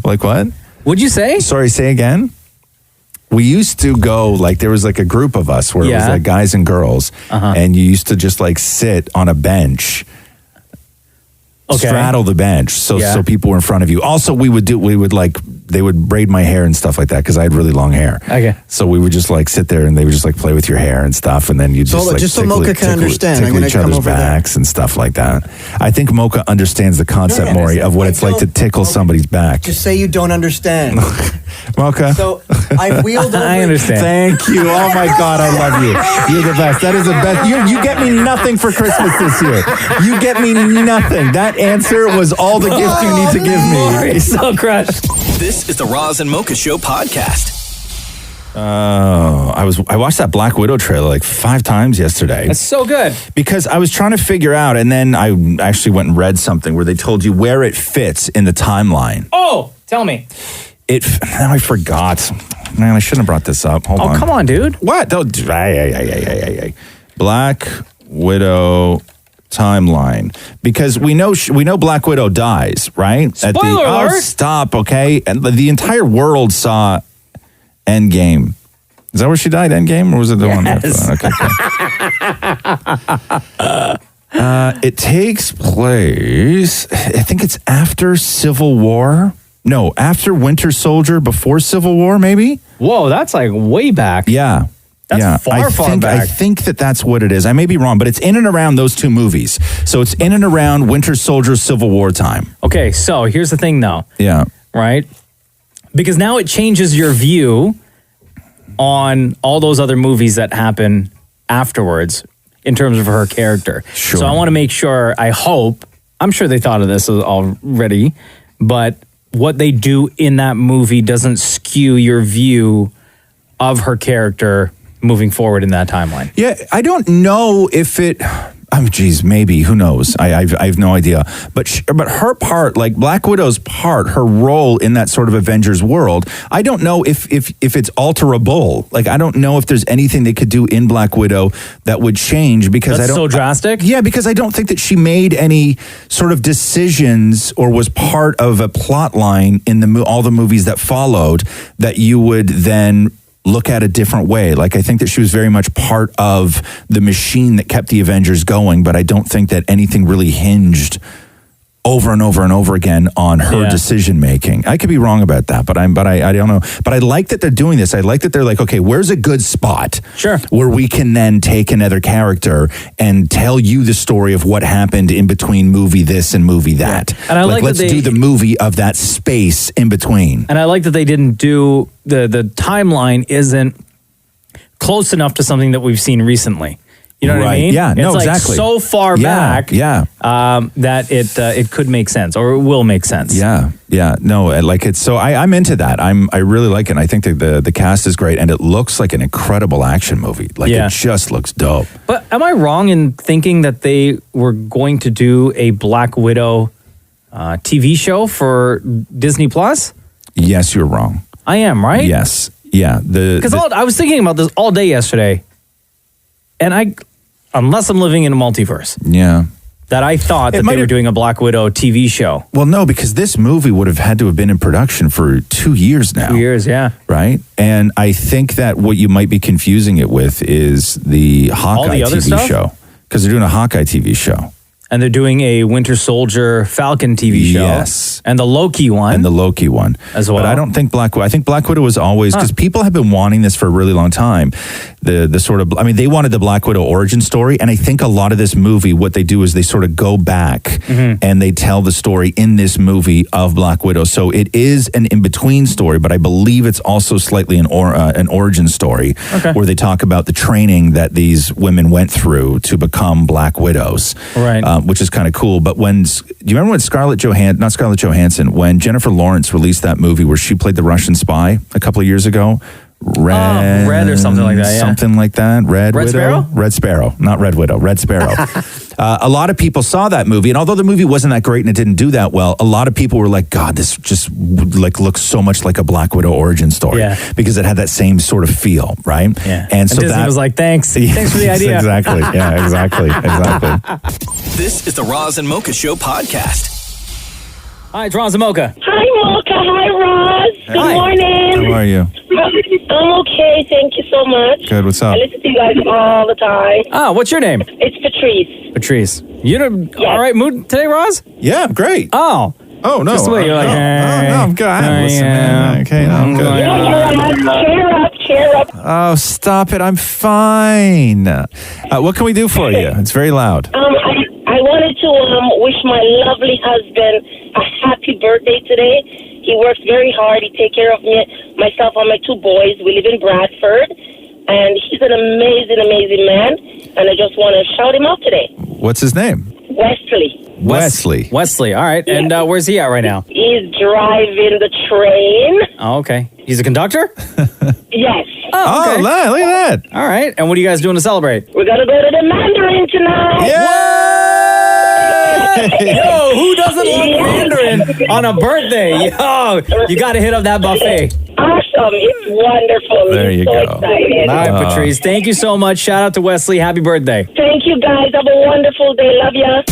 Like what? What'd you say? Sorry, say again. We used to go, like there was like a group of us where it was like guys and girls, and you used to just like sit on a bench, straddle the bench, so people were in front of you. Also, they would braid my hair and stuff like that because I had really long hair. Okay. So we would just like sit there and they would just like play with your hair and stuff, and then you just like so Mocha can understand, I'm tickle gonna each come other's over there. backs and stuff like that. I think Mocha understands the concept, Maury, of what it's like to tickle somebody's back. Just say you don't understand. Mocha. So I wheeled over. I understand. Thank you. Oh my God, I love you. You're the best. That is the best. You get me nothing for Christmas this year. You get me nothing. That answer was all the gift you need to give me. He's so crushed. This is the Roz and Mocha Show podcast. Oh, I watched that Black Widow trailer like 5 times yesterday. That's so good. Because I was trying to figure out, and then I actually went and read something where they told you where it fits in the timeline. Oh, tell me. Now I forgot. Man, I shouldn't have brought this up. Hold on. Oh, come on, dude. What? Black Widow timeline, because we know Black Widow dies, right? Spoiler alert. Oh, stop, okay? And the entire world saw Endgame. Is that where she died, Endgame, or was it the one after that? Okay. It takes place, I think it's after Civil War. No, after Winter Soldier, before Civil War, maybe? Whoa, that's like way back. Yeah. That's far back. I think that's what it is. I may be wrong, but it's in and around those two movies. So it's in and around Winter Soldier, Civil War time. Okay, so here's the thing though. Yeah. Right? Because now it changes your view on all those other movies that happen afterwards in terms of her character. Sure. So I want to make sure, I'm sure they thought of this already, but what they do in that movie doesn't skew your view of her character moving forward in that timeline. Yeah, I don't know if it... maybe. Who knows? I have no idea. But her part, like Black Widow's part, her role in that sort of Avengers world, I don't know if it's alterable. Like, I don't know if there's anything they could do in Black Widow that would change, because That's I don't... so drastic? Yeah, because I don't think that she made any sort of decisions or was part of a plot line in all the movies that followed that you would then look at a different way. Like, I think that she was very much part of the machine that kept the Avengers going, but I don't think that anything really hinged over and over and over again on her decision making. I could be wrong about that, but I don't know. But I like that they're doing this. I like that they're like, okay, where's a good spot where we can then take another character and tell you the story of what happened in between movie this and movie that. Yeah. And I like let's that do the movie of that space in between. And I like that they didn't do the timeline isn't close enough to something that we've seen recently. You know what I mean? Yeah, it's like exactly. so far back that it could make sense, or it will make sense. Yeah. No, like it's so I'm into that. I really like it. And I think that the cast is great, and it looks like an incredible action movie. Like it just looks dope. But am I wrong in thinking that they were going to do a Black Widow TV show for Disney Plus? Yes, you're wrong. I am, right? Yes. Yeah. Because I was thinking about this all day yesterday. And unless I'm living in a multiverse. Yeah. That I thought that they were doing a Black Widow TV show. Well, no, because this movie would have had to have been in production for 2 years now. 2 years, yeah. Right? And I think that what you might be confusing it with is the Hawkeye TV show. Because they're doing a Hawkeye TV show. And they're doing a Winter Soldier Falcon TV show. Yes. And the Loki one. And the Loki one. As well. But I don't think Black Widow. I think Black Widow was always, because people have been wanting this for a really long time. The sort of, I mean, they wanted the Black Widow origin story. And I think a lot of this movie, what they do is they sort of go back and they tell the story in this movie of Black Widow. So it is an in-between story, but I believe it's also slightly an origin story where they talk about the training that these women went through to become Black Widows. Right. Which is kind of cool. But do you remember when when Jennifer Lawrence released that movie where she played the Russian spy a couple of years ago? Red or something like that, yeah. Something like that. Red Widow? Sparrow? Red Sparrow. Not Red Widow. Red Sparrow. A lot of people saw that movie, and although the movie wasn't that great and it didn't do that well, a lot of people were like, God, this just looks so much like a Black Widow origin story. Yeah. Because it had that same sort of feel, right? Yeah. And so Disney was like, thanks for the idea. Exactly. Yeah, exactly. This is the Roz and Mocha Show podcast. Hi, it's Roz and Mocha. Hi, Mocha. Hi, Roz. Good morning. How are you? I'm okay. Thank you so much. Good. What's up? I listen to you guys all the time. Ah, what's your name? It's Patrice. Patrice. You in a all right mood today, Roz? Yeah, great. Oh. Oh, no. Just the way you're like, no, I'm good. I haven't listened, man. Okay, no, I'm good. Cheer up. Oh, stop it. I'm fine. What can we do for you? It's very loud. I wanted to wish my lovely husband a happy birthday today. He works very hard. He takes care of myself and my two boys. We live in Bradford, and he's an amazing, amazing man, and I just want to shout him out today. What's his name? Wesley. Wesley. All right. And where's he at right now? He's driving the train. Oh, okay. He's a conductor? Yes. Oh, okay. Look at that. All right. And what are you guys doing to celebrate? We're going to go to the Mandarin tonight. Yo, who doesn't love Mandarin on a birthday? Yo, you got to hit up that buffet. Awesome. It's wonderful. There you go. Excited. All right, Patrice. Thank you so much. Shout out to Wesley. Happy birthday. Thank you, guys. Have a wonderful day. Love ya.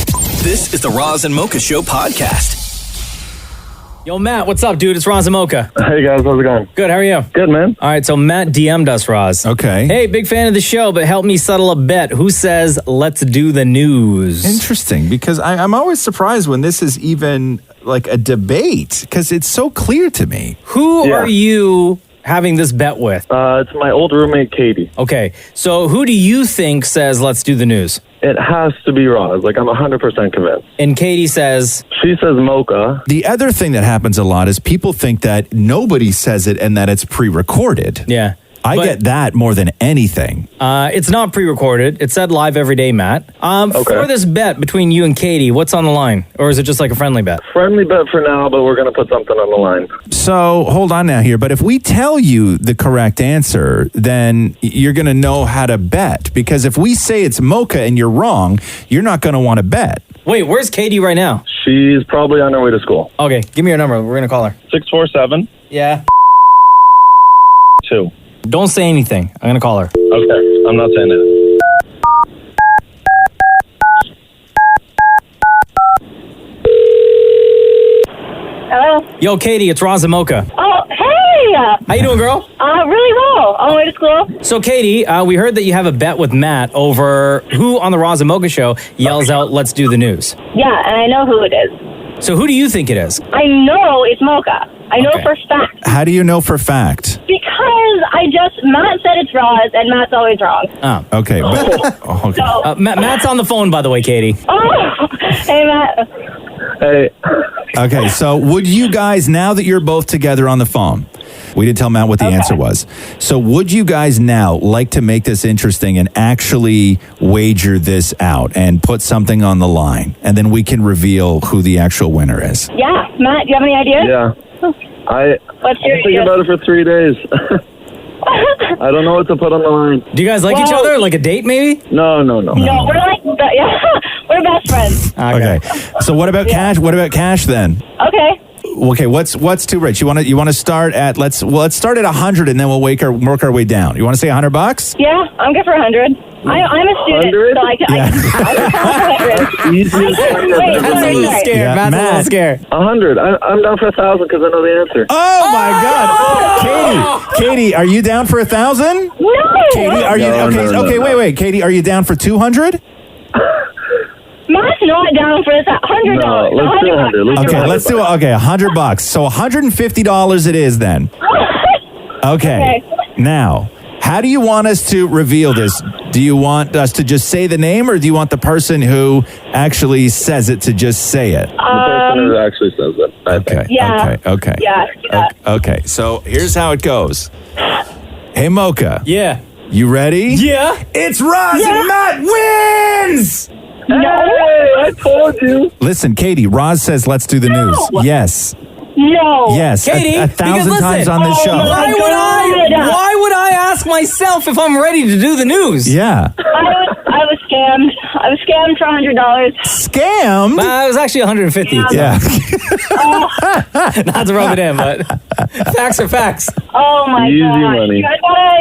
This is the Roz and Mocha Show podcast. Yo, Matt, what's up, dude? It's Roz and Mocha. Hey, guys. How's it going? Good, how are you? Good, man. All right, so Matt DM'd us, Roz. Okay. Hey, big fan of the show, but help me settle a bet. Who says, let's do the news? Interesting, because I'm always surprised when this is even like a debate, because it's so clear to me. Who are you having this bet with? It's my old roommate, Katie. Okay, so who do you think says, let's do the news? It has to be Roz. Like, I'm 100% convinced. And Katie says... She says Mocha. The other thing that happens a lot is people think that nobody says it and that it's pre-recorded. Yeah. I get that more than anything. It's not pre-recorded. It's said live every day, Matt. For this bet between you and Katie, what's on the line? Or is it just like a friendly bet? Friendly bet for now, but we're going to put something on the line. So, hold on now here. But if we tell you the correct answer, then you're going to know how to bet. Because if we say it's Mocha and you're wrong, you're not going to want to bet. Wait, where's Katie right now? She's probably on her way to school. Okay, give me your number. We're going to call her. 647. Yeah. 2. Don't say anything. I'm going to call her. Okay, I'm not saying it. Hello? Yo, Katie, it's Roz and Mocha. Oh, hey! How you doing, girl? Really well. On the way to school. So, Katie, we heard that you have a bet with Matt over who on the Roz and Mocha show yells out, let's do the news. Yeah, and I know who it is. So who do you think it is? I know it's Mocha. I know for a fact. How do you know for a fact? Because Matt said it's Roz, and Matt's always wrong. Oh. Okay. So, Matt's on the phone, by the way, Katie. Oh, hey, Matt. Hey. Okay, so would you guys, now that you're both together on the phone, we didn't tell Matt what the answer was. So would you guys now like to make this interesting and actually wager this out and put something on the line? And then we can reveal who the actual winner is. Yeah. Matt, do you have any ideas? Yeah. What's your thinking about it for 3 days. I don't know what to put on the line. Do you guys like each other? Like a date, maybe? No. No, we're like, we're best friends. Okay. So what about cash? What about cash then? Okay. What's too rich? You want to start at let's start at 100 and then we'll work our way down. You want to say $100? Yeah, I'm good for 100. I'm a student, 100? So I can. He's a little scared. Matt's a little scared. 100. I'm down for 1,000 because I know the answer. Oh my God, Katie, are you down for 1,000? No. Katie, are you okay? Wait. Katie, are you down for 200? Matt's not down for this. $100. No, let's do 100. Okay, let's do it. Okay, $100. So $150 it is then. Okay. Now, how do you want us to reveal this? Do you want us to just say the name, or do you want the person who actually says it to just say it? The person who actually says it. Okay. Yeah. Okay. Yeah. Okay. So here's how it goes. Hey, Mocha. Yeah. You ready? Yeah. It's Roz and Matt wins! No. Hey, I told you. Listen, Katie, Roz says let's do the news. Yes. No. Yes. Katie, a thousand because times on this show. Why would I ask myself if I'm ready to do the news? Yeah. I was scammed. I was scammed for $100. Scam? It was actually 150. Yeah. Not to rub it in, but facts are facts. Oh my Easy god! money.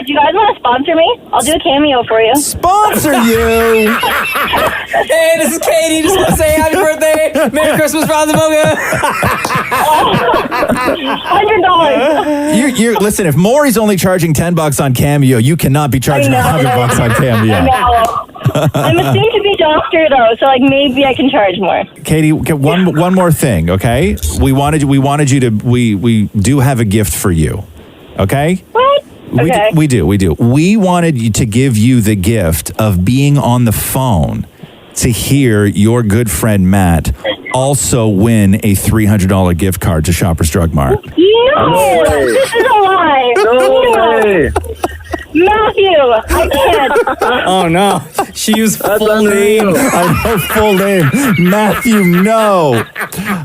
Do you guys want to sponsor me? I'll do a cameo for you. Sponsor you. Hey, this is Katie. Just want to say happy birthday, Merry Christmas, Roz and Mocha. $100. You're listen. If Maurie's only charging $10 on Cameo, you cannot be charging $100 on Cameo. I know. I'm a soon-to-be doctor, though, so like maybe I can charge more. Katie, one more thing, okay? We wanted you to. We do have a gift for you, okay? What? Okay. We do. We wanted you to give you the gift of being on the phone to hear your good friend Matt also win a $300 gift card to Shoppers Drug Mart. No, this is a lie. No way. Matthew, I can't. Oh no, she used full name. I know full name, Matthew. No.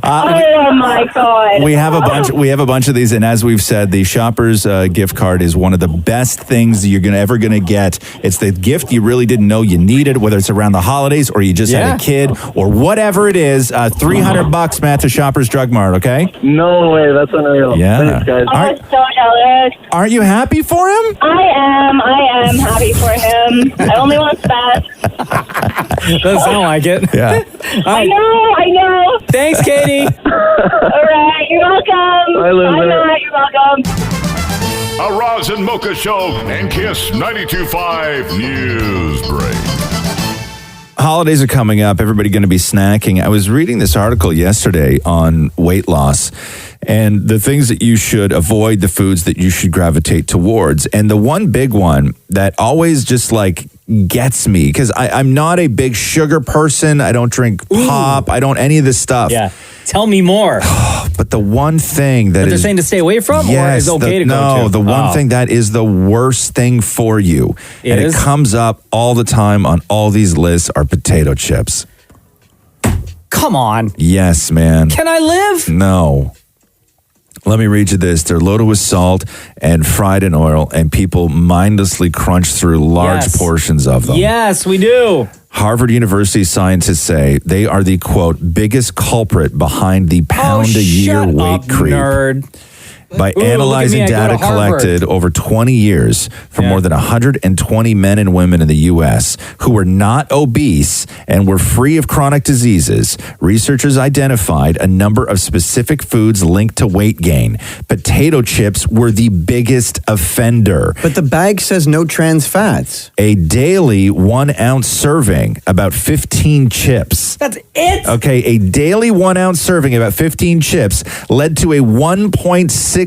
Oh my god. We have a bunch of these, and as we've said, the Shoppers gift card is one of the best things you're ever gonna get. It's the gift you really didn't know you needed, whether it's around the holidays or you just had a kid or whatever it is. $300, Matt, to Shoppers Drug Mart. Okay. No way. That's unreal. Yeah. Thanks, guys. I'm so jealous. Aren't you happy for him? I am happy for him. I only want that. Doesn't sound like it. Yeah. I know. Thanks, Katie. All right, you're welcome. Bye, loser. Matt. You're welcome. A Roz and Mocha Show and Kiss 92.5 News Break. Holidays are coming up. Everybody going to be snacking. I was reading this article yesterday on weight loss and the things that you should avoid, the foods that you should gravitate towards. And the one big one that always just like gets me, because I'm not a big sugar person. I don't drink pop. I don't any of this stuff. Yeah. Tell me more. But the one thing that they're saying to stay away from, or is okay to go to? No, the one thing that is the worst thing for you, and it comes up all the time on all these lists, are potato chips. Come on. Yes, man. Can I live? No. Let me read you this. They're loaded with salt and fried in oil, and people mindlessly crunch through large portions of them. Yes, we do. Harvard University scientists say they are the, quote, biggest culprit behind the pound-a-year weight creep. Nerd. By analyzing data collected over 20 years from more than 120 men and women in the U.S. who were not obese and were free of chronic diseases, researchers identified a number of specific foods linked to weight gain. Potato chips were the biggest offender. But the bag says no trans fats. A daily 1 ounce serving, about 15 chips. That's it? Okay, a daily 1 ounce serving, about 15 chips, led to a 1.69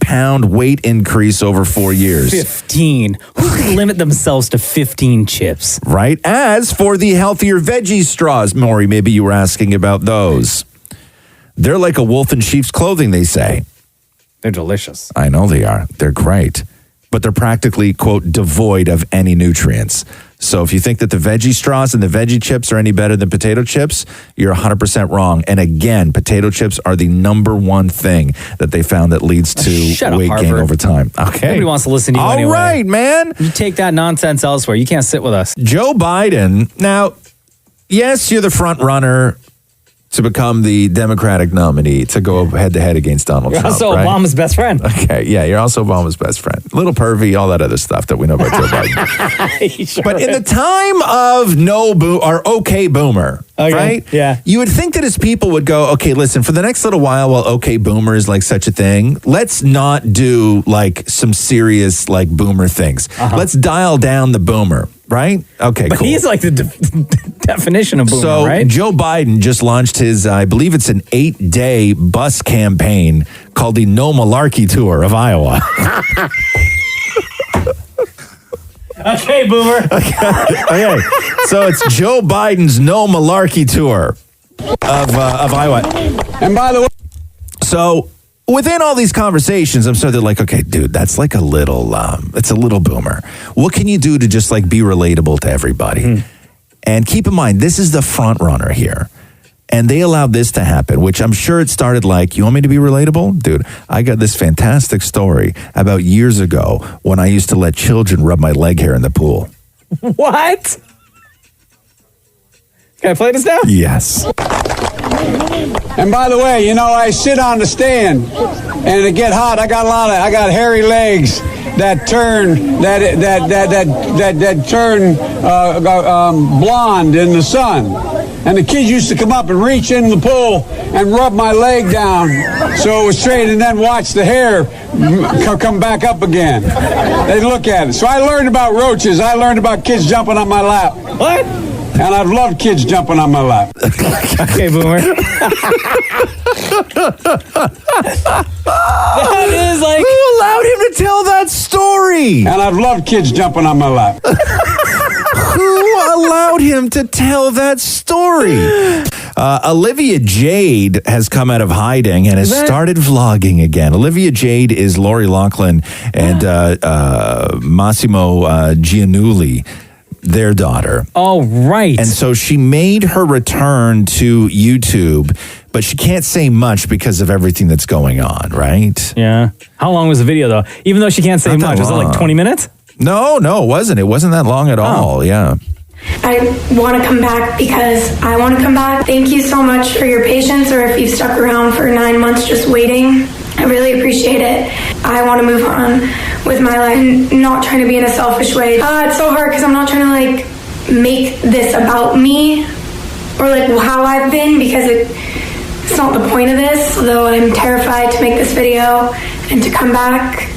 pound weight increase over 4 years. 15. Who could limit themselves to 15 chips? Right. As for the healthier veggie straws, Maurie, maybe you were asking about those. They're like a wolf in sheep's clothing, they say. They're delicious. I know they are. They're great. But they're practically, quote, devoid of any nutrients. So if you think that the veggie straws and the veggie chips are any better than potato chips, you're 100% wrong. And again, potato chips are the number one thing that they found that leads to weight gain over time. Okay. Nobody wants to listen to you anyway. All right, man. You take that nonsense elsewhere. You can't sit with us. Joe Biden. Now, yes, you're the front runner to become the Democratic nominee to go head-to-head against Donald You're Trump. also right? Obama's best friend. Okay, yeah, you're also Obama's best friend. Little pervy, all that other stuff that we know about Joe Biden. Sure but in is. the time of okay boomer, right? Yeah. You would think that his people would go, okay, listen, for the next little while okay boomer is like such a thing, let's not do like some serious like boomer things. Let's dial down the boomer. right? Okay, But cool. he's like the definition of boomer, So right? Joe Biden just launched his, I believe it's an 8-day bus campaign called the No Malarkey Tour of Iowa. Okay, boomer. Okay, so it's Joe Biden's No Malarkey Tour of Iowa. And by the way, so within all these conversations, I'm sort of like, okay, dude, that's like a little, it's a little boomer. What can you do to just like be relatable to everybody? And keep in mind, this is the front runner here. And they allowed this to happen, which I'm sure it started like, you want me to be relatable? Dude, I got this fantastic story about years ago when I used to let children rub my leg hair in the pool. What? Can I play this now? Yes. and by the way, you know, I sit on the stand and it get hot. I got hairy legs that turn blonde in the sun. And the kids used to come up and reach in the pool and rub my leg down so it was straight, and then watch the hair come back up again. They'd look at it. So I learned about roaches. I learned about kids jumping on my lap. What? And I've loved kids jumping on my lap. Okay, boomer. That is like... Who allowed him to tell that story? And I've loved kids jumping on my lap. Who allowed him to tell that story? Olivia Jade has come out of hiding and has started vlogging again. Olivia Jade is Lori Loughlin and Massimo Giannulli, their daughter. Oh, right. And so she made her return to YouTube, but she can't say much because of everything that's going on, right? Yeah. How long was the video, though? Even though she can't say much. Was it like 20 minutes? No, it wasn't. It wasn't that long at all. Yeah. I want to come back because I want to come back. Thank you so much for your patience, or if you've stuck around for 9 months just waiting. I really appreciate it. I want to move on with my life and not trying to be in a selfish way. It's so hard because I'm not trying to like make this about me or like how I've been, because it's not the point of this, although I'm terrified to make this video and to come back.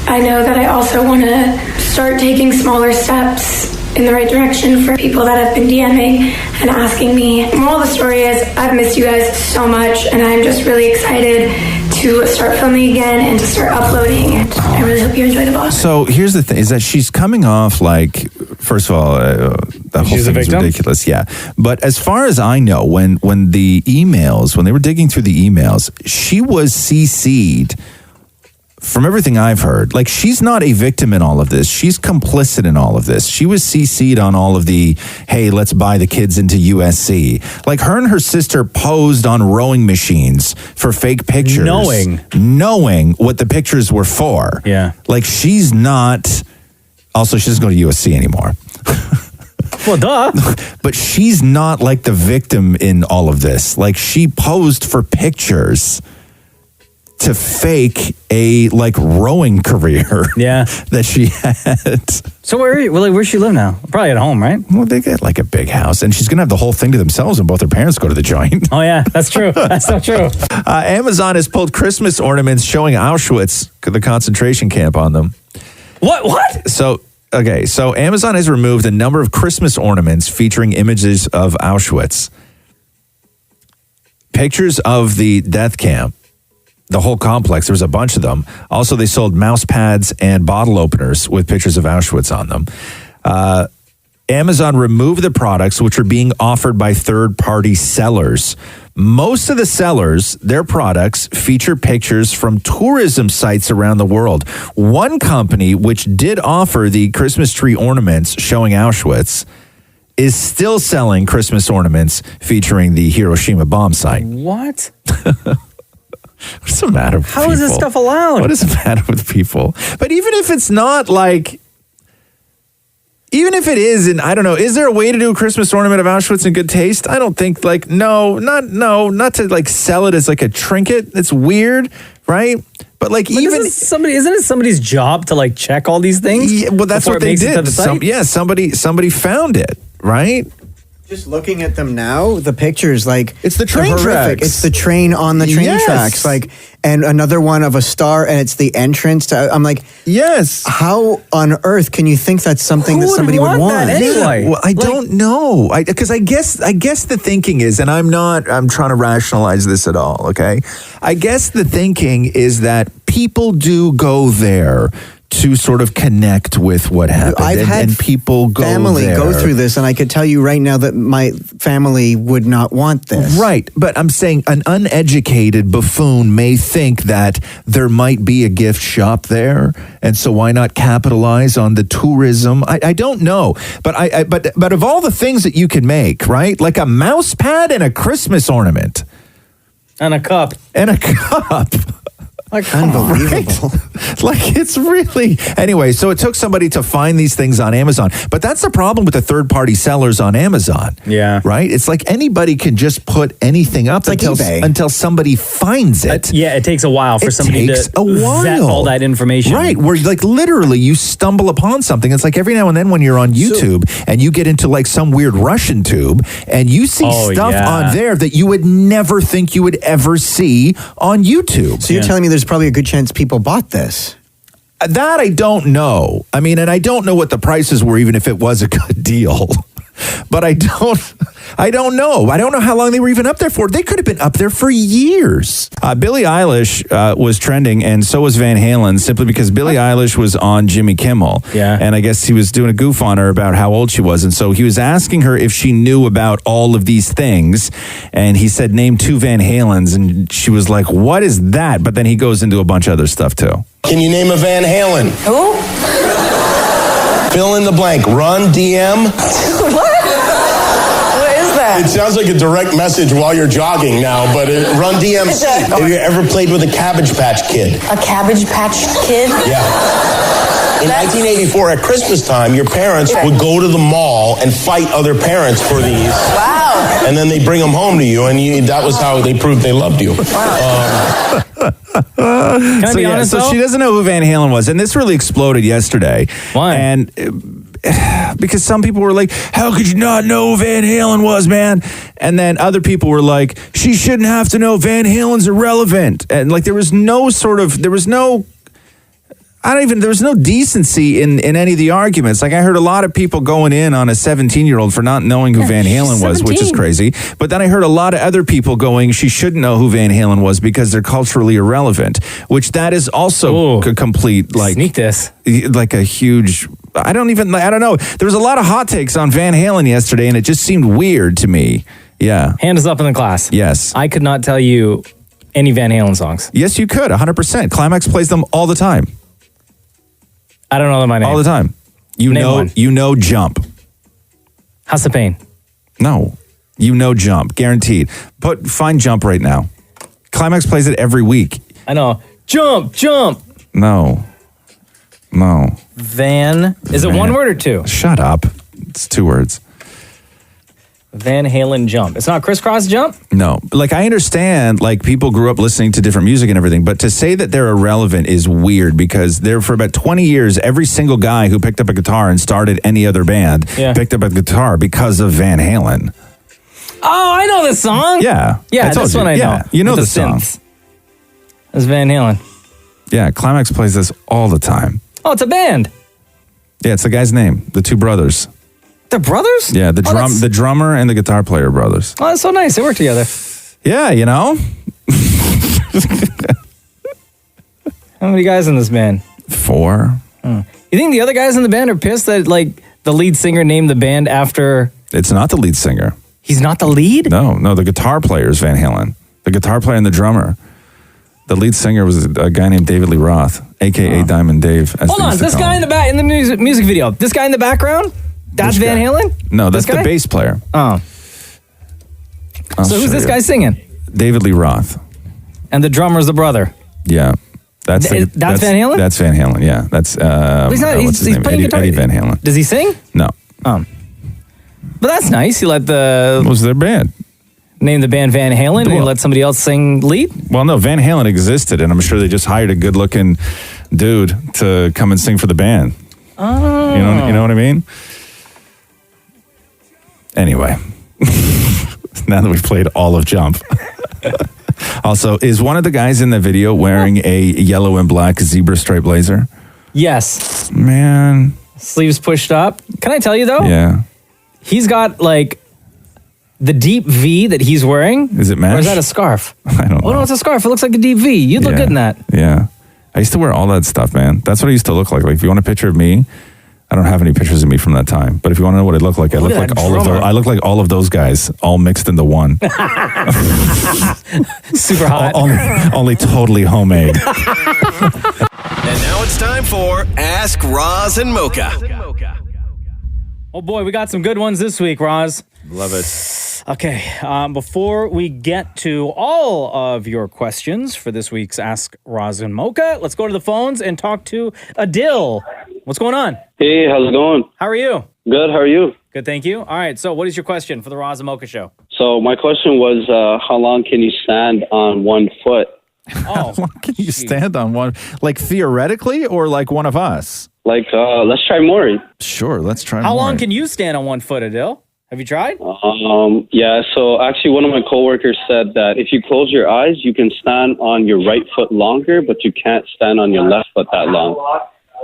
I know that I also want to start taking smaller steps in the right direction for people that have been DMing and asking me. Moral of the story is I've missed you guys so much, and I'm just really excited to start filming again and to start uploading. And I really hope you enjoy the vlog. So here's the thing, is that she's coming off like, first of all, the whole She's a thing is victim? ridiculous. Yeah. But as far as I know, when the emails, when they were digging through the emails, she was CC'd. From everything I've heard, like, she's not a victim in all of this. She's complicit in all of this. She was CC'd on all of the, hey, let's buy the kids into USC. Like, her and her sister posed on rowing machines for fake pictures. Knowing what the pictures were for. Yeah. Like, she's not, also, she doesn't go to USC anymore. Well, duh. But she's not like the victim in all of this. Like, she posed for pictures to fake a like rowing career that she had. So where's she live now? Probably at home, right? Well, they get like a big house, and she's gonna have the whole thing to themselves when both her parents go to the joint. Oh yeah, that's true. That's so true. Amazon has pulled Christmas ornaments showing Auschwitz, the concentration camp, on them. What? So Amazon has removed a number of Christmas ornaments featuring images of Auschwitz. Pictures of the death camp. The whole complex, there was a bunch of them. Also, they sold mouse pads and bottle openers with pictures of Auschwitz on them. Amazon removed the products which are being offered by third-party sellers. Most of the sellers, their products feature pictures from tourism sites around the world. One company which did offer the Christmas tree ornaments showing Auschwitz is still selling Christmas ornaments featuring the Hiroshima bomb site. What? What's the matter with people? How is this stuff allowed? What is the matter with people? But even if it's not like, even if it is, and I don't know, is there a way to do a Christmas ornament of Auschwitz in good taste? I don't think not to like sell it as like a trinket. It's weird, right? But like, even isn't it somebody's job to like check all these things? Yeah, well, that's what they did. The site? Somebody found it, right? Just looking at them now, the pictures, like it's the train horrific. tracks. It's the train on the train tracks, like, and another one of a star, and it's the entrance to. I'm like, yes. How on earth can you think that's something that somebody would want? Well, I don't know. Because I guess the thinking is, and I'm trying to rationalize this at all. Okay, I guess the thinking is that people do go there to sort of connect with what happened. I've had and people go family there. go through this, and I could tell you right now that my family would not want this. Right, but I'm saying an uneducated buffoon may think that there might be a gift shop there, and so why not capitalize on the tourism? I don't know, but of all the things that you can make, right, like a mouse pad and a Christmas ornament. And a cup. Like, unbelievable. Right? Like, it's really... Anyway, so it took somebody to find these things on Amazon. But that's the problem with the third-party sellers on Amazon. Yeah. Right? It's like anybody can just put anything up until somebody finds it. It takes a while for somebody to vet all that information. Right. Where, like, literally you stumble upon something. It's like every now and then when you're on YouTube and you get into, like, some weird Russian tube and you see stuff on there that you would never think you would ever see on YouTube. So you're telling me there's probably a good chance people bought this? That I don't know. I mean, and I don't know what the prices were, even if it was a good deal. But I don't know. I don't know how long they were even up there for. They could have been up there for years. Billie Eilish was trending, and so was Van Halen, simply because Billie Eilish was on Jimmy Kimmel. Yeah. And I guess he was doing a goof on her about how old she was. And so he was asking her if she knew about all of these things. And he said, name 2 Van Halens. And she was like, what is that? But then he goes into a bunch of other stuff, too. Can you name a Van Halen? Who? Fill in the blank. Run, DM. What? What is that? It sounds like a direct message while you're jogging now, but run DMC. Have you ever played with a Cabbage Patch Kid? A Cabbage Patch Kid? Yeah. In 1984, at Christmas time, your parents would go to the mall and fight other parents for these. Wow. And then they bring them home to you, and that was how they proved they loved you. Can I be honest, so though? she doesn't know who Van Halen was, and this really exploded yesterday. Why? And because some people were like, how could you not know who Van Halen was, man? And then other people were like, she shouldn't have to know, Van Halen's irrelevant. And like there was no decency in any of the arguments. Like I heard a lot of people going in on a 17-year-old for not knowing who Van Halen was, which is crazy. But then I heard a lot of other people going, she shouldn't know who Van Halen was because they're culturally irrelevant, which that is also a complete, like... Sneak this. Like a huge... I don't know. There was a lot of hot takes on Van Halen yesterday, and it just seemed weird to me. Yeah. Hand us up in the class. Yes. I could not tell you any Van Halen songs. Yes, you could, 100%. Climax plays them all the time. I don't know my name. All the time. You know Jump. House of Pain. No. You know Jump. Guaranteed. Find Jump right now. Climax plays it every week. I know. Jump. No. Van. Is it one word or 2? Shut up. It's 2 words. Van Halen Jump. It's not Crisscross Jump? No. Like, I understand, like, people grew up listening to different music and everything, but to say that they're irrelevant is weird because for about 20 years, every single guy who picked up a guitar and started any other band picked up a guitar because of Van Halen. Oh, I know this song. Yeah. Yeah, this one I know. Yeah, you know the song. That's Van Halen. Yeah, Climax plays this all the time. Oh, it's a band. Yeah, it's the guy's name, the 2 brothers. They're brothers? Yeah, the drummer and the guitar player brothers. Oh, that's so nice. They work together. Yeah, you know. How many guys in this band? 4. You think the other guys in the band are pissed that like the lead singer named the band after? It's not the lead singer. He's not the lead? No, the guitar player is Van Halen. The guitar player and the drummer. The lead singer was a guy named David Lee Roth, a.k.a. Diamond Dave. Hold on, this guy in the music video. This guy in the background? That's Van Halen? No, that's the bass player. Oh. So who's this guy singing? David Lee Roth. And the drummer's the brother? Yeah. That's Van Halen? That's Van Halen, yeah. That's, he's playing guitar. Eddie Van Halen. Does he sing? No. But that's nice. You let What was their band? Name the band Van Halen and you let somebody else sing lead? Well, no, Van Halen existed, and I'm sure they just hired a good-looking dude to come and sing for the band. Oh. You know what I mean? Anyway, Now that we've played all of Jump. Also, is one of the guys in the video wearing a yellow and black zebra stripe blazer? Yes. Man. Sleeves pushed up. Can I tell you though? Yeah. He's got like the deep V that he's wearing. Is it mesh? Or is that a scarf? I don't know. Oh no, it's a scarf. It looks like a deep V. You'd look good in that. Yeah. I used to wear all that stuff, man. That's what I used to look like. Like, if you want a picture of me, I don't have any pictures of me from that time. But if you want to know what I look like, I look like all of those guys, all mixed into one. Super hot. Only totally homemade. And now it's time for Ask Roz and Mocha. Oh boy, we got some good ones this week, Roz. Love it. Okay, before we get to all of your questions for this week's Ask Roz and Mocha, let's go to the phones and talk to Adil. What's going on? Hey, how's it going? How are you? Good, how are you? Good, thank you. All right, so what is your question for the Roz and Mocha show? So my question was, how long can you stand on one foot? How long can you stand on one? Like, theoretically, or like one of us? Like, let's try Maurie. Sure, let's try How Maurie. long can you stand on one foot, Adil? Have you tried? Yeah, so actually one of my coworkers said that if you close your eyes, you can stand on your right foot longer, but you can't stand on your left foot that long.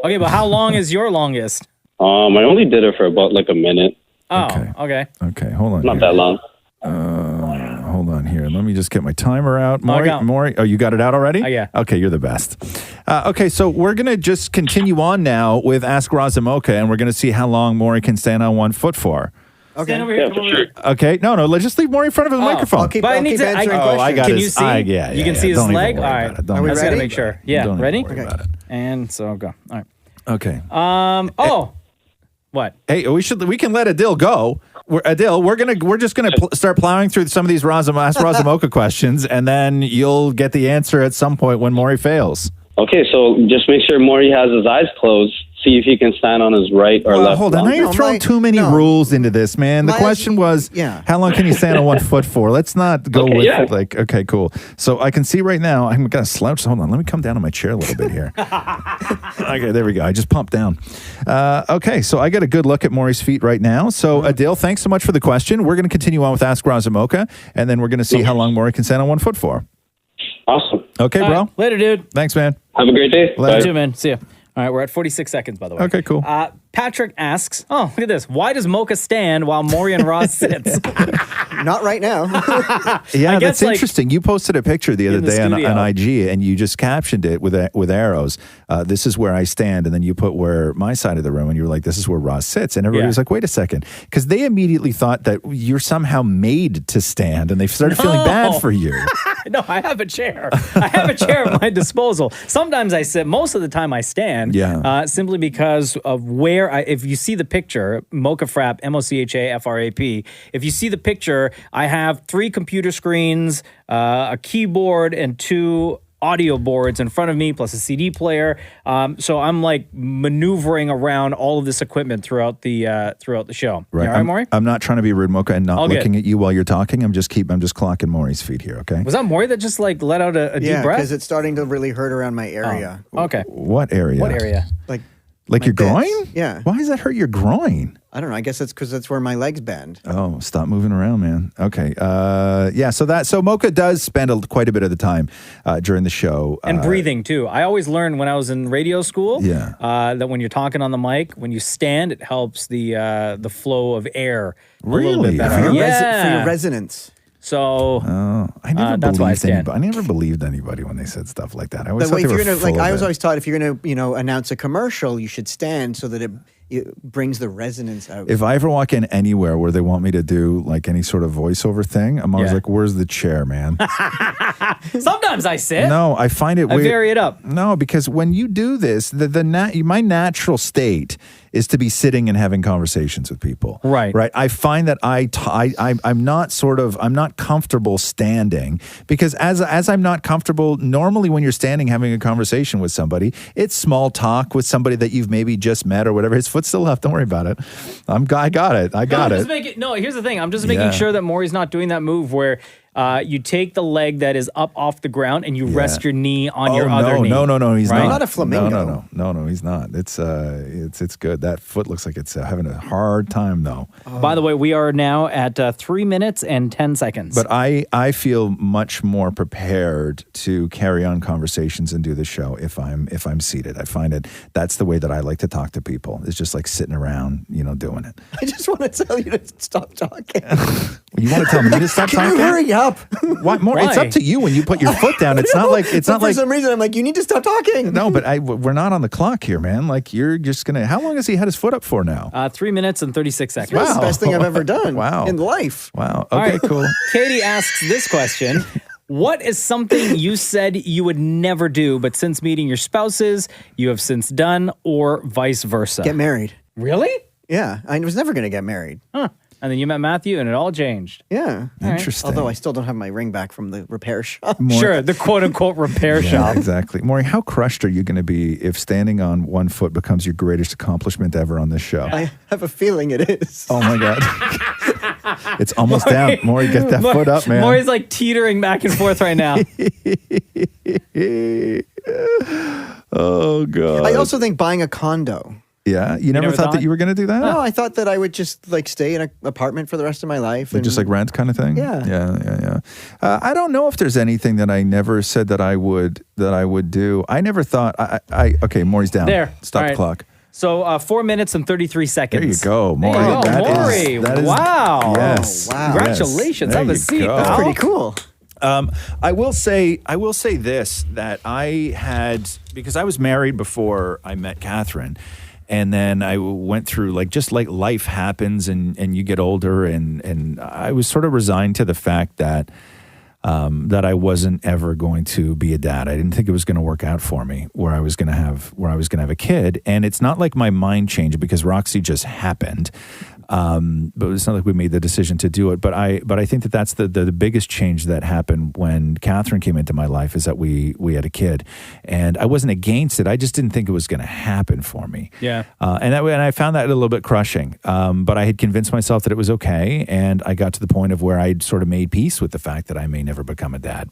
Okay, but how long is your longest? I only did it for about like a minute. Oh, okay. Okay, hold on. Not that long. Hold on here. Let me just get my timer out. Maurie, you got it out already? Yeah. Okay, you're the best. Okay, so we're going to just continue on now with Ask Roz and Mocha, and we're going to see how long Maurie can stand on one foot for. Okay. Stand over here. Yeah, for sure. Okay, no, let's just leave Maurie in front of the microphone. I'll keep answering questions. I got Can his, you see? yeah, You can yeah, see his don't even leg? All worry right. about it. Don't Are we even I just got to worry make sure. about it. Yeah, Don't even ready? worry about it. And so go. All right. Okay. What? Hey, we can let Adil go. We're just gonna start plowing through some of these Ask Roz and Mocha questions, and then you'll get the answer at some point when Maurie fails. Okay, so just make sure Maurie has his eyes closed. See if he can stand on his right or left. Hold on. Now you're throwing too many rules into this, man. The question was, how long can you stand on one foot for? Let's not go okay, cool. So I can see right now, I'm going to slouch. Hold on. Let me come down to my chair a little bit here. Okay, there we go. I just pumped down. Okay, so I got a good look at Maurie's feet right now. So Adil, thanks so much for the question. We're going to continue on with Ask Roz and Mocha, and then we're going to see how long Maurie can stand on one foot for. Awesome. Okay, All bro. right. Later, dude. Thanks, man. Have a great day. You too, man. See ya. All right, we're at 46 seconds, by the way. Okay, cool. Patrick asks, look at this. Why does Mocha stand while Maurie and Roz sits? Not right now. Yeah, that's interesting. You posted a picture the other day on IG, and you just captioned it with arrows. This is where I stand, and then you put where my side of the room, and you were like, this is where Roz sits. And everybody was like, wait a second. Because they immediately thought that you're somehow made to stand, and they started feeling bad for you. No, I have a chair. I have a chair at my disposal. Sometimes I sit. Most of the time I stand. Yeah. Simply because of where if you see the picture, Mocha Frap, MOCHAFRAP, if you see the picture, I have 3 computer screens, a keyboard, and 2 audio boards in front of me, plus a CD player. So I'm like maneuvering around all of this equipment throughout the show. Right. You all right, Maurie? I'm not trying to be rude, Mocha, and not looking at you while you're talking. I'm just clocking Maurie's feet here, okay? Was that Maurie that just like let out a deep breath? Yeah, because it's starting to really hurt around my area. Oh, okay. What area? What area? Like your groin? Yeah. Why does that hurt your groin? I don't know. I guess that's because that's where my legs bend. Oh, stop moving around, man. Okay. So Mocha does spend quite a bit of the time during the show. And breathing, too. I always learned when I was in radio school that when you're talking on the mic, when you stand, it helps the flow of air a little bit better. For your resonance. So I never that's why I stand. I never believed anybody when they said stuff like that. I always But thought if they were you're gonna, full like, of I was it. always taught if you're going to, announce a commercial, you should stand so that it brings the resonance out. If I ever walk in anywhere where they want me to do like any sort of voiceover thing, I'm always like, where's the chair, man? Sometimes I sit. No, I find it I weird. vary it up. No, because when you do this, my natural state is to be sitting and having conversations with people. Right. I find that I'm not comfortable standing because as I'm not comfortable, normally when you're standing having a conversation with somebody, it's small talk with somebody that you've maybe just met or whatever. His foot's still up. Don't worry about it. I got it. Here's the thing. I'm just making sure that Maurie's not doing that move where You take the leg that is up off the ground and you rest your knee on your other knee. No, he's right? not. Not a flamingo. No, he's not. It's good. That foot looks like it's having a hard time though. By the way, we are now at 3 minutes and 10 seconds. But I feel much more prepared to carry on conversations and do the show if I'm seated. I find that's the way that I like to talk to people. It's just like sitting around, doing it. I just want to tell you to stop talking. You want to tell me to stop Can talking? you hurry up? What more? It's up to you when you put your foot down. It's not like for some reason I'm like, you need to stop talking. No, but we're not on the clock here, man. Like you're just gonna. How long has he had his foot up for now? 3 minutes and 36 seconds. That's the best thing I've ever done. Wow. In life. Wow. All Okay, right. cool. Katie asks this question. What is something you said you would never do, but since meeting your spouses, you have since done, or vice versa? Get married. Really? Yeah. I was never going to get married. Huh. And then you met Matthew and it all changed. Yeah. All right. Interesting. Although I still don't have my ring back from the repair shop. Sure, the quote-unquote repair shop. Exactly. Maury, how crushed are you going to be if standing on one foot becomes your greatest accomplishment ever on this show? I have a feeling it is. Oh, my God. It's almost down. Maury, get that foot up, man. Maury's like teetering back and forth right now. Oh, God. I also think buying a condo. Yeah? You never thought that you were going to do that? No, I thought that I would just like stay in an apartment for the rest of my life. Like just like rent kind of thing? Yeah. Yeah. I don't know if there's anything that I never said that I would do. I never thought, okay, Maury's down. There. Stop All the right. clock. So 4 minutes and 33 seconds. There you go, Maury. There you go, Maury. Wow. Yes. Wow. Congratulations. Yes. Have a There seat. you go. That's pretty cool. I will say this, that I had, because I was married before I met Catherine, and then I went through just life happens and you get older, and I was sort of resigned to the fact that that I wasn't ever going to be a dad. I didn't think it was going to work out for me where I was going to have a kid. And it's not like my mind changed because Roxy just happened. But it's not like we made the decision to do it. But I think that that's the biggest change that happened when Catherine came into my life, is that we had a kid, and I wasn't against it. I just didn't think it was going to happen for me. Yeah. And I found that a little bit crushing. But I had convinced myself that it was okay, and I got to the point of where I'd sort of made peace with the fact that I may never become a dad.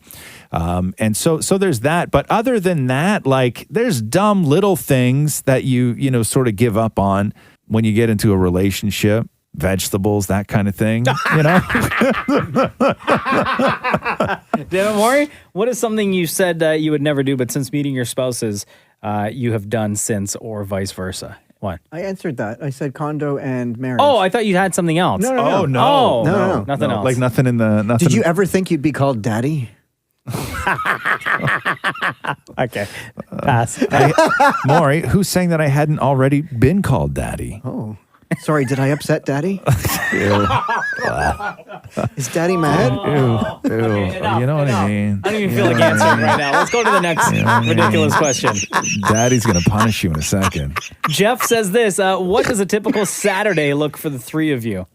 And so there's that. But other than that, there's dumb little things that you sort of give up on when you get into a relationship, vegetables, that kind of thing, Damn it, Maury, what is something you said you would never do, but since meeting your spouses, you have done since, or vice versa? What? I answered that. I said condo and marriage. Oh, I thought you had something else. No. Oh, no. Oh, No. nothing else. Like nothing in the... Nothing. Did you ever think you'd be called daddy? Okay. Pass. Maury, who's saying that I hadn't already been called daddy? Oh. Sorry, did I upset daddy? Ew. Is daddy mad? Ew. You know what I mean? I don't even feel like answering right now. Let's go to the next ridiculous question. Daddy's going to punish you in a second. Jeff says this, what does a typical Saturday look for the three of you?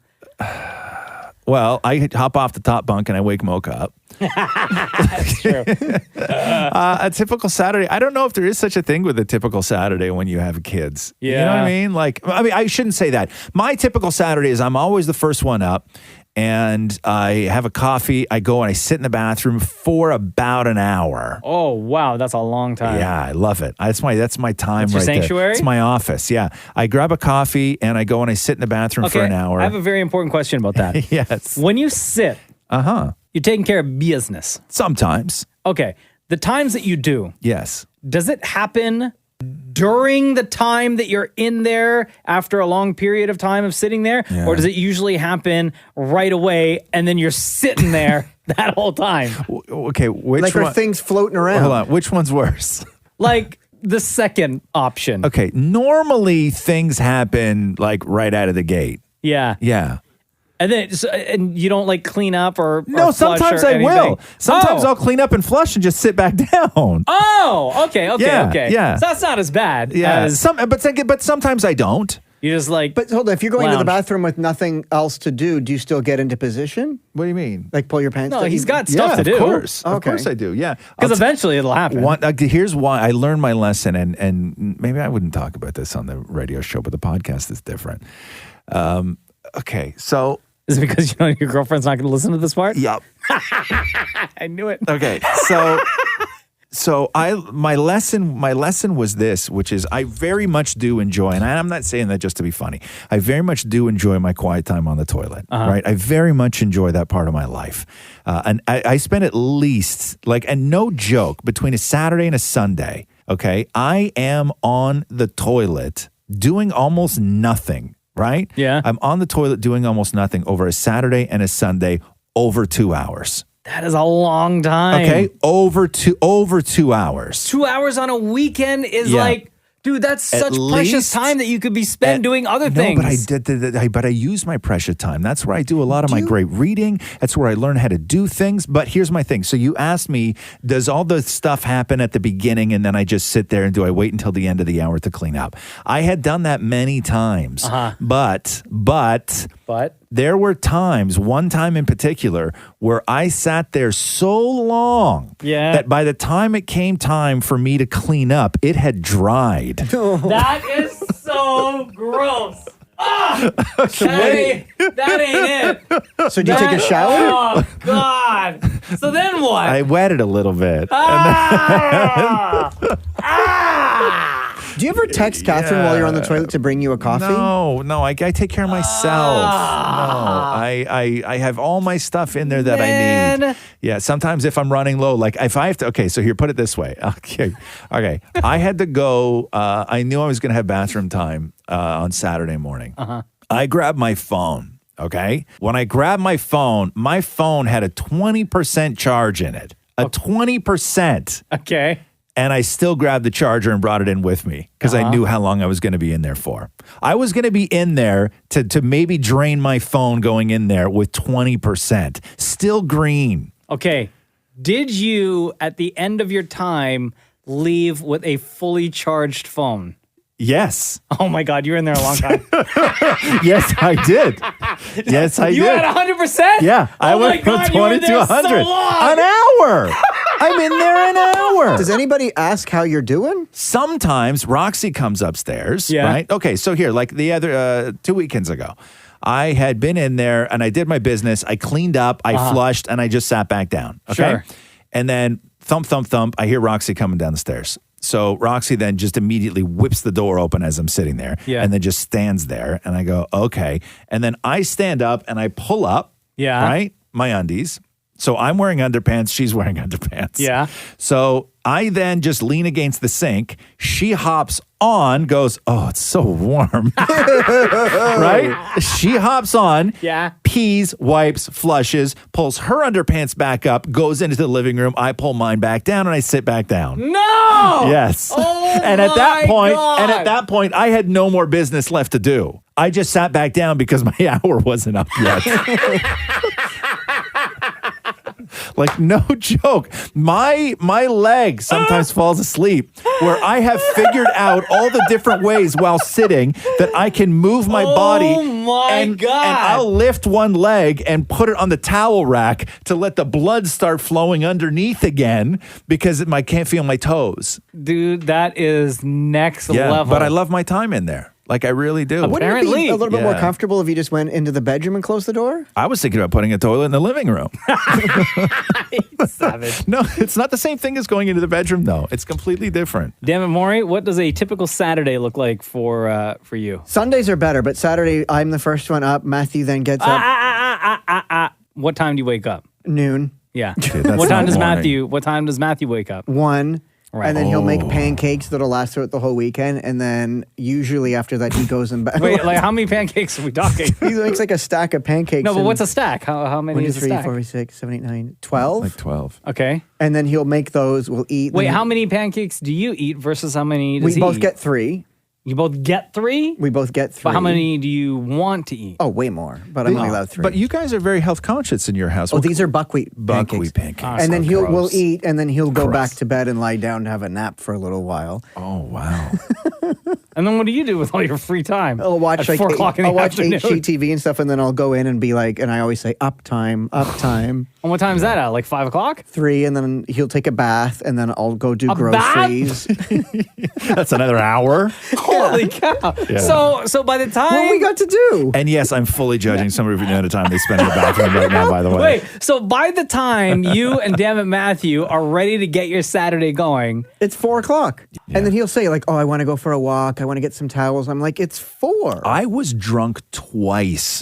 Well, I hop off the top bunk and I wake Mocha up. That's true. A typical Saturday. I don't know if there is such a thing with a typical Saturday when you have kids. Yeah. You know what I mean? I shouldn't say that. My typical Saturday is I'm always the first one up, and I have a coffee. I go and I sit in the bathroom for about an hour. Oh, wow. That's a long time. Yeah, I love it. That's my time. That's your right there. sanctuary? It's my office. Yeah, I grab a coffee and I go and I sit in the bathroom for an hour. I have a very important question about that. Yes. When you sit, you're taking care of business. Sometimes. Okay. The times that you do, Yes. does it happen during the time that you're in there after a long period of time of sitting there? Yeah. Or does it usually happen right away and then you're sitting there that whole time? Okay, which Like, one? are things floating around? Hold on. Which one's worse? Like the second option. Okay, normally things happen right out of the gate. Yeah. Yeah. And then and you don't clean up or No, flush sometimes or I anything? will. Sometimes Oh. I'll clean up and flush and just sit back down. Oh, okay. Yeah. So that's not as bad Yeah. as But sometimes I don't. you just But hold on, if you're going to the lounge. bathroom with nothing else to do you still get into position? What do you mean? Like pull your pants No, down? he's got stuff to do. Of course. Of Okay. course I do. Yeah. Because I'll t- eventually it'll happen. Here's why I learned my lesson, and maybe I wouldn't talk about this on the radio show, but the podcast is different. Okay, so Is it because you know your girlfriend's not going to listen to this part? Yep. I knew it. Okay, so my lesson was this, which is I very much do enjoy, and I'm not saying that just to be funny. I very much do enjoy my quiet time on the toilet, right? I very much enjoy that part of my life, and I spend at least and no joke, between a Saturday and a Sunday. Okay, I am on the toilet doing almost nothing. Right? Yeah. I'm on the toilet doing almost nothing over a Saturday and a Sunday, over 2 hours. That is a long time. Okay, over 2 hours. 2 hours on a weekend is dude, that's such precious time that you could be spent doing other things. But I use my precious time. That's where I do a lot of my great reading. That's where I learn how to do things. But here's my thing. So you asked me, does all the stuff happen at the beginning and then I just sit there, and do I wait until the end of the hour to clean up? I had done that many times. But there were times, one time in particular, where I sat there so long that by the time it came time for me to clean up, it had dried. That is so gross. That ain't it. So did you take a shower? Oh, God. So then what? I wet it a little bit. Do you ever text Catherine while you're on the toilet to bring you a coffee? No, I take care of myself. I have all my stuff in there that I need. Yeah, sometimes if I'm running low, if I have to, okay, so here, put it this way. Okay. I had to go, I knew I was going to have bathroom time on Saturday morning. I grabbed my phone, okay? When I grabbed my phone had a 20% charge in it. 20%. Okay. And I still grabbed the charger and brought it in with me because I knew how long I was going to be in there for. I was going to be in there to maybe drain my phone going in there with 20%. Still green. Okay. Did you, at the end of your time, leave with a fully charged phone? Yes. Oh my God, you were in there a long time. Yes, I did. Yes, I did. You had 100%? Yeah. I went from 20 to 100. An hour. I'm in there an hour. Does anybody ask how you're doing? Sometimes Roxy comes upstairs, right? Okay, so here, the other 2 weekends ago, I had been in there and I did my business. I cleaned up, I flushed, and I just sat back down. Okay. Sure. And then thump, thump, thump, I hear Roxy coming down the stairs. So Roxy then just immediately whips the door open as I'm sitting there and then just stands there. And I go, okay. And then I stand up and I pull up, right? My undies. So I'm wearing underpants. She's wearing underpants. Yeah. So I then just lean against the sink. She hops on, goes, oh, it's so warm. Right? She hops on, pees, wipes, flushes, pulls her underpants back up, goes into the living room. I pull mine back down and I sit back down. No! Yes. Oh, and at that God. point, I had no more business left to do. I just sat back down because my hour wasn't up yet. No joke. My leg sometimes falls asleep where I have figured out all the different ways while sitting that I can move my body. Oh my God. And I'll lift one leg and put it on the towel rack to let the blood start flowing underneath again because I can't feel my toes. Dude, that is next level. But I love my time in there. I really do. Wouldn't it be a little bit more comfortable if you just went into the bedroom and closed the door? I was thinking about putting a toilet in the living room. Savage. No, it's not the same thing as going into the bedroom, though. It's completely different. Damn it, Maurie, what does a typical Saturday look like for you? Sundays are better, but Saturday, I'm the first one up. Matthew then gets up. What time do you wake up? Noon. Yeah. Okay, that's What time not morning. What time does Matthew wake up? 1. Right. And then he'll make pancakes that'll last throughout the whole weekend. And then usually after that, he goes and back. Wait, how many pancakes are we talking? He makes a stack of pancakes. No, but what's a stack? How many 1, 2, is a 3, stack? 4, 5, 6, 7, 8, 9, 12. 12. Okay. And then he'll make those. We'll eat. Wait, how many pancakes do you eat versus how many does we he both eat? get 3. You both get 3? We both get 3. But how many do you want to eat? Oh, way more. But I'm only allowed 3. But you guys are very health conscious in your house. Oh, these are buckwheat pancakes. And then we'll eat, and then he'll go back to bed and lie down to have a nap for a little while. Oh, wow. And then what do you do with all your free time? I'll watch at 4 o'clock in the I'll watch afternoon? HGTV and stuff, and then I'll go in and be like, and I always say, up time, up time. And what time is that at? Like 5 o'clock? 3, and then he'll take a bath, and then I'll go do A groceries. That's another hour. Holy cow. Yeah. So by the time... What we got to do? And yes, I'm fully judging somebody for the amount of time they spend in the bathroom right now, by the way. Wait, so by the time you and Damn It Matthew are ready to get your Saturday going... It's 4 o'clock. And then he'll say, like, oh, I want to go for a walk. I want to get some towels. I'm like, it's 4. I was drunk twice.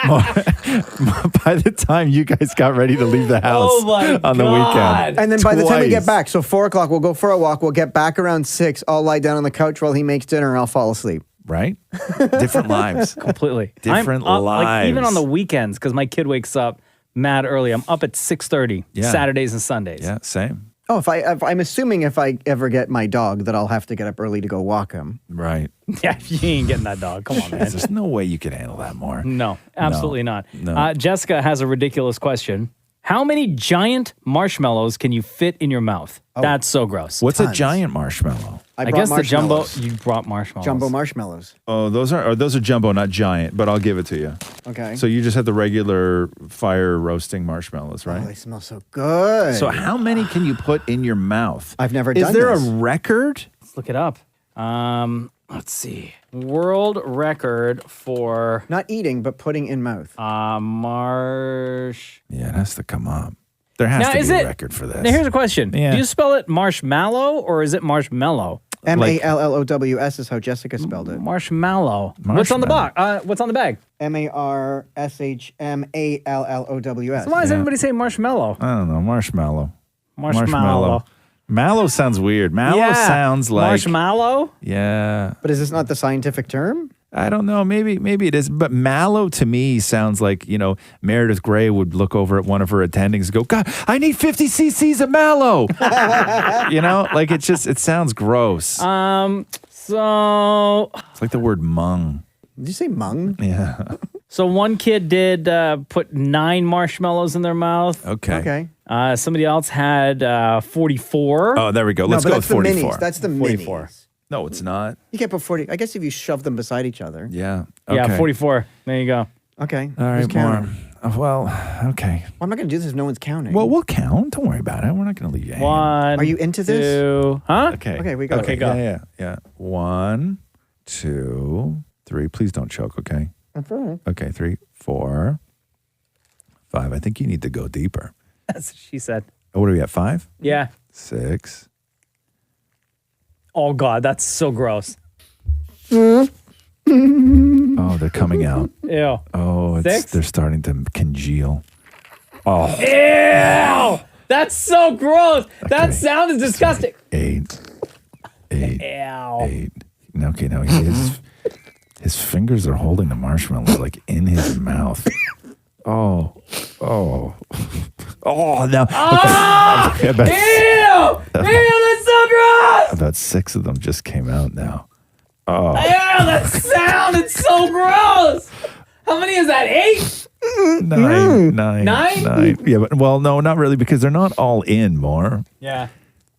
By the time you guys got ready to leave the house on the weekend. And then by the time we get back, so 4 o'clock, we'll go for a walk. We'll get back around 6. I'll lie down on the couch while he makes dinner and I'll fall asleep. Right? Different lives. Completely. Different I'm up, lives. Like, even on the weekends, because my kid wakes up mad early. I'm up at 6:30 Saturdays and Sundays. Yeah, same. Oh, I'm assuming if I ever get my dog that I'll have to get up early to go walk him. Right. Yeah, you ain't getting that dog. Come on, man. There's no way you could handle that more. No, absolutely not. No. Jessica has a ridiculous question. How many giant marshmallows can you fit in your mouth? That's so gross. What's a giant marshmallow? I guess the jumbo. You brought marshmallows. Jumbo marshmallows. Oh, those are jumbo, not giant, but I'll give it to you. Okay. So you just have the regular fire roasting marshmallows, right? Oh, they smell so good. So how many can you put in your mouth? I've never done Is there this. a record? Let's look it up. Let's see. World record for not eating, but putting in mouth. Marsh. Yeah, it has to come up. There has to be a record for this. Now here's a question. Yeah. Do you spell it marshmallow or is it marshmallow? MALLOWS is how Jessica spelled it. Marshmallow. What's on the box? What's on the bag? MARSHMALLOWS. So why does everybody say marshmallow? I don't know. Marshmallow. Marshmallow. Mallow sounds weird. Mallow sounds like marshmallow. Yeah. But is this not the scientific term? I don't know. Maybe it is. But mallow to me sounds like, Meredith Grey would look over at one of her attendings and go, God, I need 50 cc's of mallow. Like it sounds gross. So it's like the word mung. Did you say mung? Yeah. So one kid did put 9 marshmallows in their mouth. Okay. Somebody else had 44. Oh, there we go. Let's go with 44. That's the 44. minis. No, it's not. You can't put 40. I guess if you shove them beside each other. Yeah. Yeah, Okay. 44. There you go. Okay. All right, who's counting? more. Well, okay. Well, I'm not going to do this if no one's counting. Well, we'll count. Don't worry about it. We're not going to leave you hanging. 1. Are you into this? 2. Huh? Okay. Okay, we got Okay, it. go. Yeah. 1, 2, 3. Please don't choke, okay? That's all right. Okay, 3, 4, 5. I think you need to go deeper. That's what she said. Oh, what are we at? 5? Yeah. 6. Oh, God. That's so gross. Oh, they're coming out. Ew. Oh, 6? they're starting to congeal. Oh. Ew. That's so gross. That sound is disgusting. 8. Ew. Okay, no, his fingers are holding the marshmallow like in his mouth. Oh, now. Oh! Okay, Ew! That's so gross! about 6 of them just came out now. Oh. Ew, that sound is so gross. How many is that? 8? 9. 9? Yeah, but no, not really, because they're not all in more. Yeah.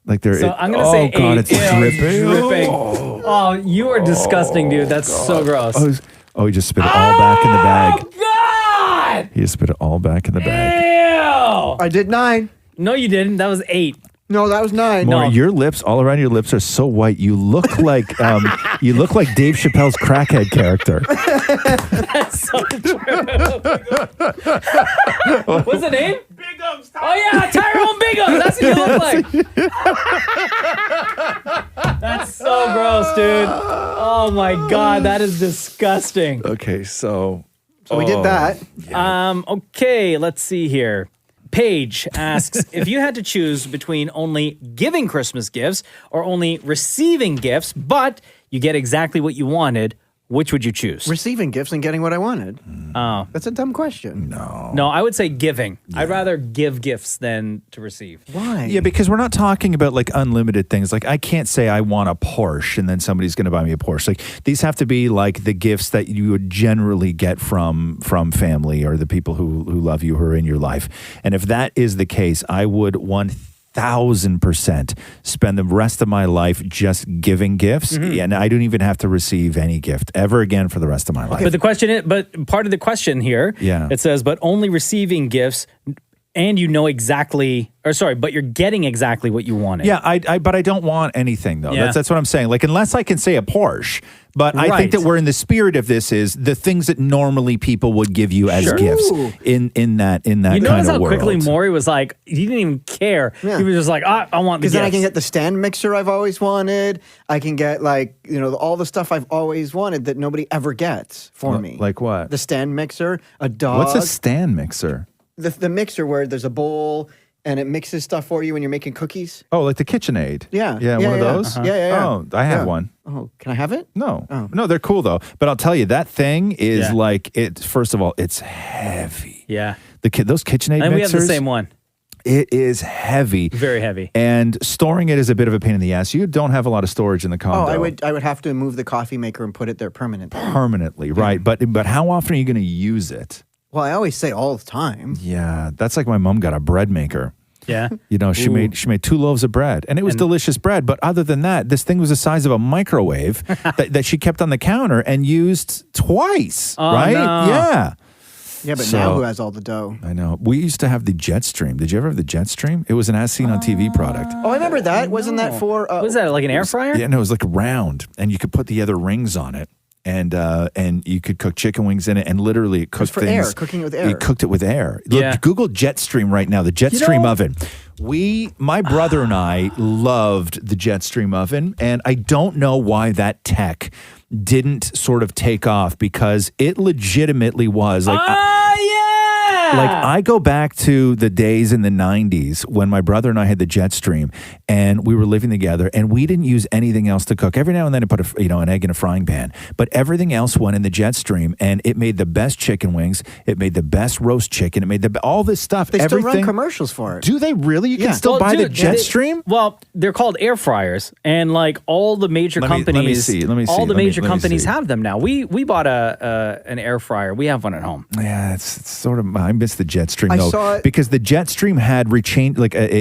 Like they're. So I'm gonna say 8. God, it's dripping. Dripping. Oh, you are disgusting, dude. That's so gross. Oh, he just spit it all back in the bag. Oh, God! He just spit it all back in the bag. Ew! I did 9. No, you didn't. That was 8. No, that was 9. Maury, your lips, all around your lips, are so white. You look like Dave Chappelle's crackhead character. That's so true. What's the name? Bigums. Oh yeah, Tyrone Bigums. That's what you look like. That's so gross, dude. Oh my God, that is disgusting. Okay, so we did that. Okay, let's see here. Paige asks, if you had to choose between only giving Christmas gifts or only receiving gifts, but you get exactly what you wanted, which would you choose? Receiving gifts and getting what I wanted. Oh. That's a dumb question. No, I would say giving. Yeah. I'd rather give gifts than to receive. Why? Yeah, because we're not talking about like unlimited things. Like I can't say I want a Porsche and then somebody's going to buy me a Porsche. Like these have to be like the gifts that you would generally get from family or the people who love you, who are in your life. And if that is the case, I would 1000% 1,000% spend the rest of my life just giving gifts, and I don't even have to receive any gift ever again for the rest of my life. But the question is, but part of the question here, it says, but only receiving gifts, and you know exactly, but you're getting exactly what you wanted. Yeah, but I don't want anything though. Yeah. That's what I'm saying. Like, unless I can say a Porsche, but I think that we're in the spirit of this is the things that normally people would give you as gifts in that You kind notice of how world. quickly Maurie was like, he didn't even care. Yeah. He was just like, I want the Because then I gifts. can get the stand mixer I've always wanted. I can get all the stuff I've always wanted that nobody ever gets for me. Like what? The stand mixer, a dog. What's a stand mixer? The mixer where there's a bowl and it mixes stuff for you when you're making cookies. Oh, like the KitchenAid. Yeah. Yeah, one of those? Yeah. Oh, I have one. Oh, can I have it? No. Oh. No, they're cool though. But I'll tell you, that thing is first of all, it's heavy. Yeah. Those KitchenAid And mixers. we have the same one. It is heavy. Very heavy. And storing it is a bit of a pain in the ass. You don't have a lot of storage in the condo. Oh, I would have to move the coffee maker and put it there permanently. Permanently, right. But how often are you going to use it? Well, I always say all the time. Yeah, that's like my mom got a bread maker. Yeah. You know, she made 2 loaves of bread, and it was delicious bread. But other than that, this thing was the size of a microwave that she kept on the counter and used twice. Right? No. Yeah. Yeah, but now who has all the dough? I know. We used to have the Jetstream. Did you ever have the Jetstream? It was an as seen on TV product. Oh, I remember that. Wasn't that for? Was that like an air fryer? Yeah, no, it was like round, and you could put the other rings on it. And you could cook chicken wings in it, and literally it cooked for things. air, cooking it with air. You cooked it with air. Yeah. Look, Google Jetstream right now. The Jetstream oven. My brother and I loved the Jetstream oven, and I don't know why that tech didn't sort of take off, because it legitimately was like. Like, I go back to the days in the 90s when my brother and I had the Jetstream, and we were living together, and we didn't use anything else to cook. Every now and then I put an egg in a frying pan, but everything else went in the Jetstream, and it made the best chicken wings. It made the best roast chicken. It made all this stuff. They still run commercials for it. Do they really? You can still buy the Jetstream? Well, they're called air fryers, and like all the major companies, all the major companies have them now. We bought an air fryer. We have one at home. Yeah, it's sort of. I miss the Jetstream I though, saw it- because the Jetstream had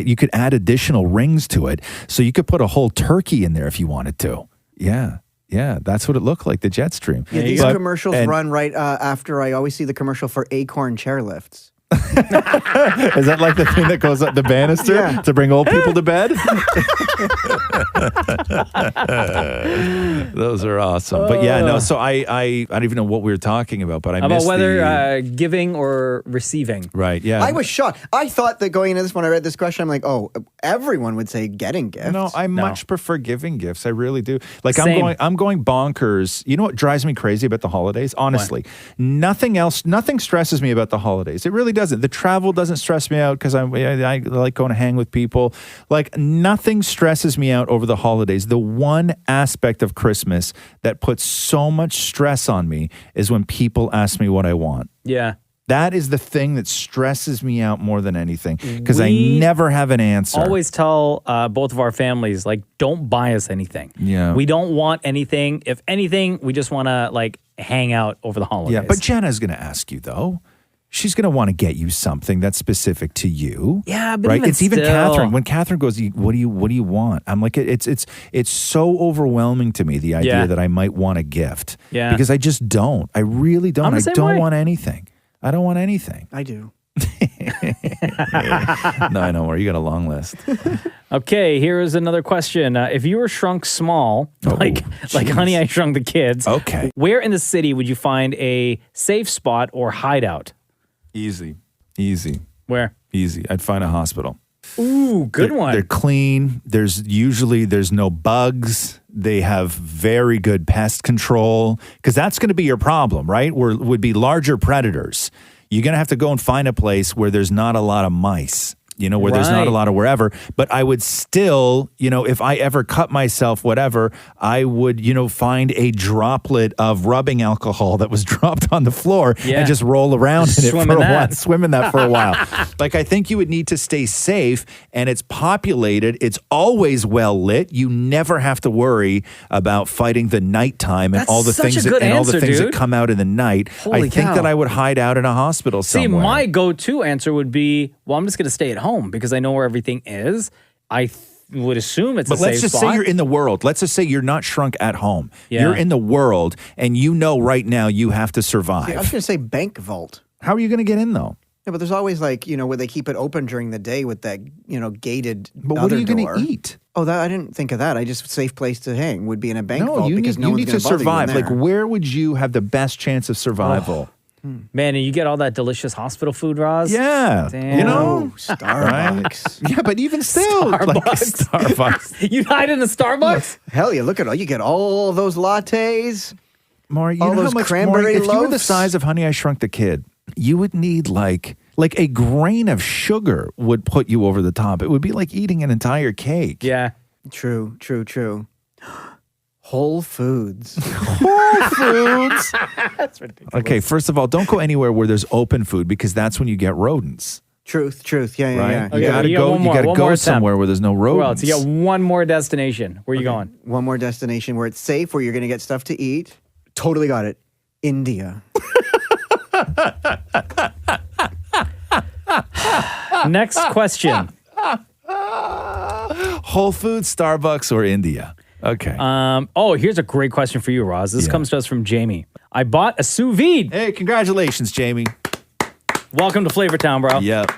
you could add additional rings to it, so you could put a whole turkey in there if you wanted to. Yeah, that's what it looked like, the Jetstream. Yeah, these commercials run right after I always see the commercial for Acorn chairlifts. Is that like the thing that goes up the banister to bring old people to bed? Those are awesome. But yeah, no. So I don't even know what we were talking about, but I About missed whether giving or receiving. Right. Yeah. I was shocked. I thought that going into this, when I read this question, I'm like, oh, everyone would say getting gifts. No, I much prefer giving gifts. I really do. Like Same. I'm going bonkers. You know what drives me crazy about the holidays? Honestly, nothing stresses me about the holidays. It really doesn't. The travel doesn't stress me out because I like going to hang with people. Like, nothing stresses me out over the holidays. The one aspect of Christmas that puts so much stress on me is when people ask me what I want. Yeah. That is the thing that stresses me out more than anything, because I We never have an answer. Always tell both of our families, like, don't buy us anything. Yeah. We don't want anything. If anything, we just want to like hang out over the holidays. Yeah, but Jenna's going to ask you though. She's going to want to get you something that's specific to you. Yeah, but right. even It's even still. Catherine. When Catherine goes, "What do you want?" I'm like, it's so overwhelming to me, the idea that I might want a gift. Yeah. because I just don't. I really don't. I'm the I same don't way. want anything. I don't want anything. I do. No, I know where you got a long list. Okay, here is another question. If you were shrunk small, like Honey, I Shrunk the Kids, okay, where in the city would you find a safe spot or hideout? Easy. Where? Easy. I'd find a hospital. Ooh, good one. They're clean. There's no bugs. They have very good pest control, because that's going to be your problem, right? Would be larger predators. You're going to have to go and find a place where there's not a lot of mice. Where there's not a lot of wherever. But I would still, if I ever cut myself, whatever, I would, find a droplet of rubbing alcohol that was dropped on the floor and just roll around in it for a while. Swim in that for a while. Like, I think you would need to stay safe, and it's populated. It's always well lit. You never have to worry about fighting the nighttime and That's all the such things a good and all the answer, things dude. that come out in the night. Holy I think cow. that I would hide out in a hospital See, somewhere. my go-to answer would be, well, I'm just going to stay at home because I know where everything is. I would assume it's But a let's safe just spot. say you're in the world. Let's just say you're not shrunk at home. Yeah. You're in the world, and you know right now you have to survive. I was going to say bank vault. How are you going to get in, though? Yeah, but there's always like, where they keep it open during the day with that, gated But what other are you going door. to eat? Oh, I didn't think of that. I just safe place to hang would be in a bank No, vault you because need, no you one's need going to bother you in survive. there. Like, where would you have the best chance of survival? Man, and you get all that delicious hospital food, Roz. Yeah. Damn. You know? Starbucks. Yeah, but even still. Like Starbucks. You hide in a Starbucks? Hell yeah, look at all. You get all those lattes. Maury, you all know those how much cranberry Maury, if you were the loaves? size of Honey, I Shrunk the Kid, you would need like a grain of sugar would put you over the top. It would be like eating an entire cake. Yeah. True. Whole Foods. Whole Foods. That's ridiculous. Okay, first of all, don't go anywhere where there's open food because that's when you get rodents. Truth. Yeah, Right? yeah. You gotta go. You gotta go somewhere where there's no rodents. Where else? You got one more destination. Where are you going? One more destination where it's safe, where you're going to get stuff to eat. Totally got it. India. Next question. Whole Foods, Starbucks, or India? Okay. Here's a great question for you, Roz. This comes to us from Jamie. I bought a sous vide. Hey, congratulations, Jamie. Welcome to Flavor Town, bro. Yep.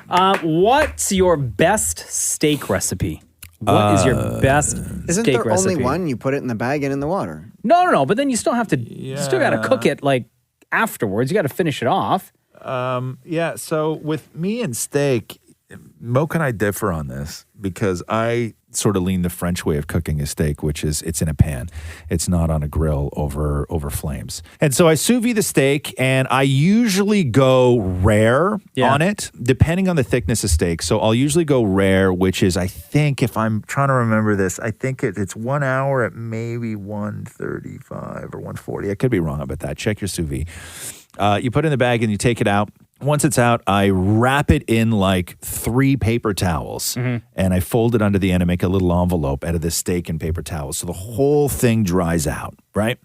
What's your best steak recipe? What is your best Isn't steak there recipe? only one? You put it in the bag and in the water. No. But then you still have to. You still got to cook it like afterwards. You got to finish it off. Yeah, so with me and steak, Mocha and I differ on this because I sort of lean the French way of cooking a steak, which is it's in a pan. It's not on a grill over flames. And so I sous vide the steak, and I usually go rare on it, depending on the thickness of steak. So I'll usually go rare, which is, I think, if I'm trying to remember this, I think it's 1 hour at maybe 135 or 140. I could be wrong about that. Check your sous vide. You put it in the bag and you take it out. Once it's out, I wrap it in like 3 paper towels and I fold it under the end and make a little envelope out of this steak and paper towels. So the whole thing dries out, right?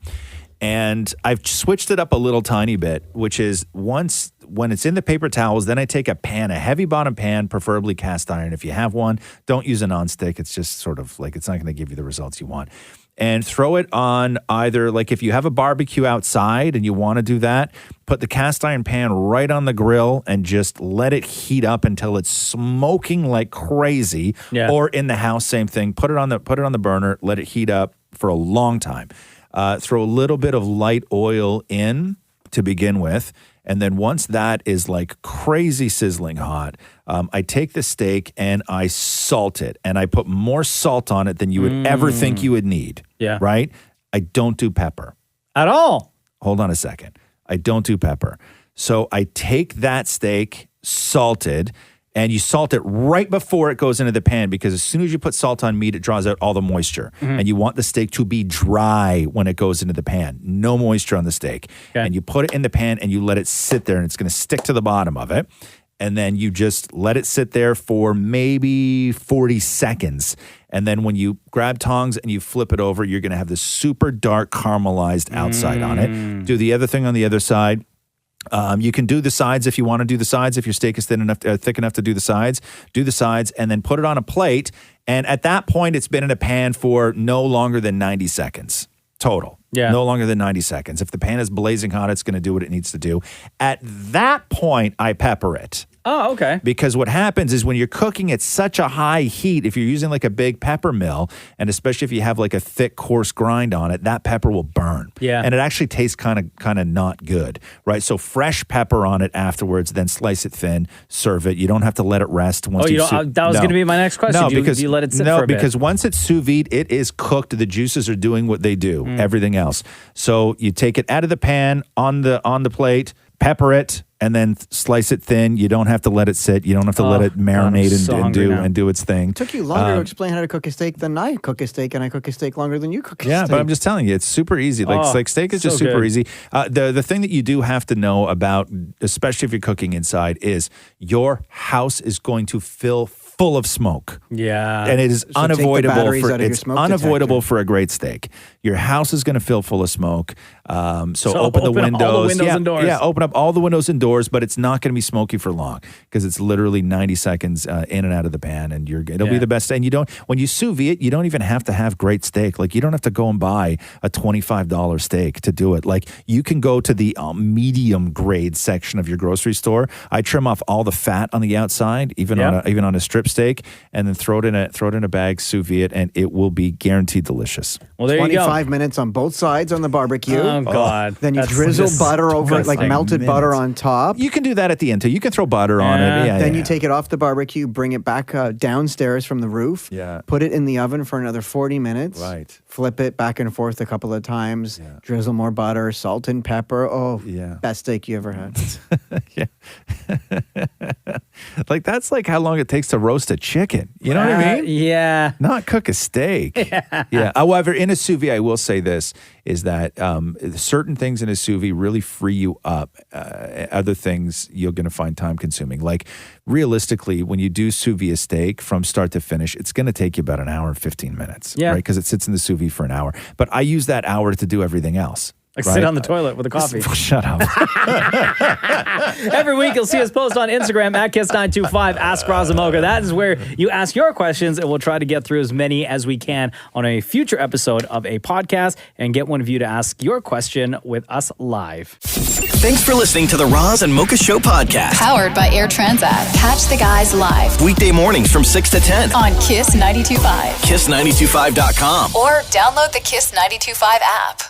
And I've switched it up a little tiny bit, which is when it's in the paper towels, then I take a pan, a heavy bottom pan, preferably cast iron. If you have one, don't use a nonstick. It's just sort of like, it's not going to give you the results you want. And throw it on either, like if you have a barbecue outside and you want to do that, put the cast iron pan right on the grill and just let it heat up until it's smoking like crazy. Yeah. Or in the house, same thing. Put it on the burner, let it heat up for a long time. Throw a little bit of light oil in to begin with. And then once that is like crazy sizzling hot, I take the steak and I salt it. And I put more salt on it than you would ever think you would need. Yeah. Right? I don't do pepper. At all. Hold on a second. I don't do pepper. So I take that steak, salted, and you salt it right before it goes into the pan because as soon as you put salt on meat, it draws out all the moisture. And you want the steak to be dry when it goes into the pan. No moisture on the steak. Okay. And you put it in the pan and you let it sit there and it's going to stick to the bottom of it. And then you just let it sit there for maybe 40 seconds. And then when you grab tongs and you flip it over, you're going to have this super dark caramelized outside on it. Do the other thing on the other side. You can do the sides if you want to do the sides. If your steak is thick enough to do the sides, and then put it on a plate. And at that point, it's been in a pan for no longer than 90 seconds total. Yeah. No longer than 90 seconds. If the pan is blazing hot, it's going to do what it needs to do. At that point, I pepper it. Oh, okay. Because what happens is when you're cooking at such a high heat, if you're using like a big pepper mill, and especially if you have like a thick, coarse grind on it, that pepper will burn. Yeah. And it actually tastes kind of not good, right? So fresh pepper on it afterwards, then slice it thin, serve it. You don't have to let it rest. Once that was going to be my next question. No, do because you let it sit for a bit? because once it's sous vide, it is cooked. The juices are doing what they do. Everything else. So you take it out of the pan on the plate, pepper it, and then slice it thin. You don't have to let it sit. You don't have to let it marinate and do its thing. It took you longer to explain how to cook a steak than I cook a steak, and I cook a steak longer than you cook a steak. Yeah, but I'm just telling you, it's super easy. Like steak is just so super good. easy. The thing that you do have to know about, especially if you're cooking inside, is your house is going to fill full of smoke. Yeah. And it is So take the unavoidable batteries for out of your it's smoke unavoidable detector. for a great steak. Your house is going to fill full of smoke. So So open the open windows. all the windows yeah, and doors. Yeah, open up all the windows and doors, but it's not going to be smoky for long because it's literally 90 seconds in and out of the pan, and it'll be the best. And when you sous vide it, you don't even have to have great steak. Like you don't have to go and buy a $25 steak to do it. Like you can go to the medium grade section of your grocery store. I trim off all the fat on the outside, even on a strip steak, and then throw it in a bag, sous vide it, and it will be guaranteed delicious. Well, there you go. 25 minutes on both sides on the barbecue. Oh, God. Then you That's drizzle just butter over it, like disgusting. melted butter on top. You can do that at the end too. You can throw butter on it. Yeah, Then you take it off the barbecue, bring it back downstairs from the roof. Yeah. Put it in the oven for another 40 minutes. Right. Flip it back and forth a couple of times. Drizzle more butter, salt and pepper. Oh, best steak you ever had. Like that's like how long it takes to roast a chicken. You know what I mean? Yeah. Not cook a steak. Yeah. However, in a sous vide, I will say this is that certain things in a sous vide really free you up. Other things you're going to find time consuming. Like realistically, when you do sous vide a steak from start to finish, it's going to take you about an hour and 15 minutes. Yeah. Right? Because it sits in the sous vide for an hour. But I use that hour to do everything else. Like right? sit on the toilet with a coffee. Shut up. Every week you'll see us post on Instagram at Kiss925, Ask Roz and Mocha. That is where you ask your questions, and we'll try to get through as many as we can on a future episode of a podcast and get one of you to ask your question with us live. Thanks for listening to the Roz and Mocha Show podcast. Powered by Air Transat. Catch the guys live Weekday mornings from 6 to 10 on Kiss 92.5. Kiss925.com. Or download the Kiss 92.5 app.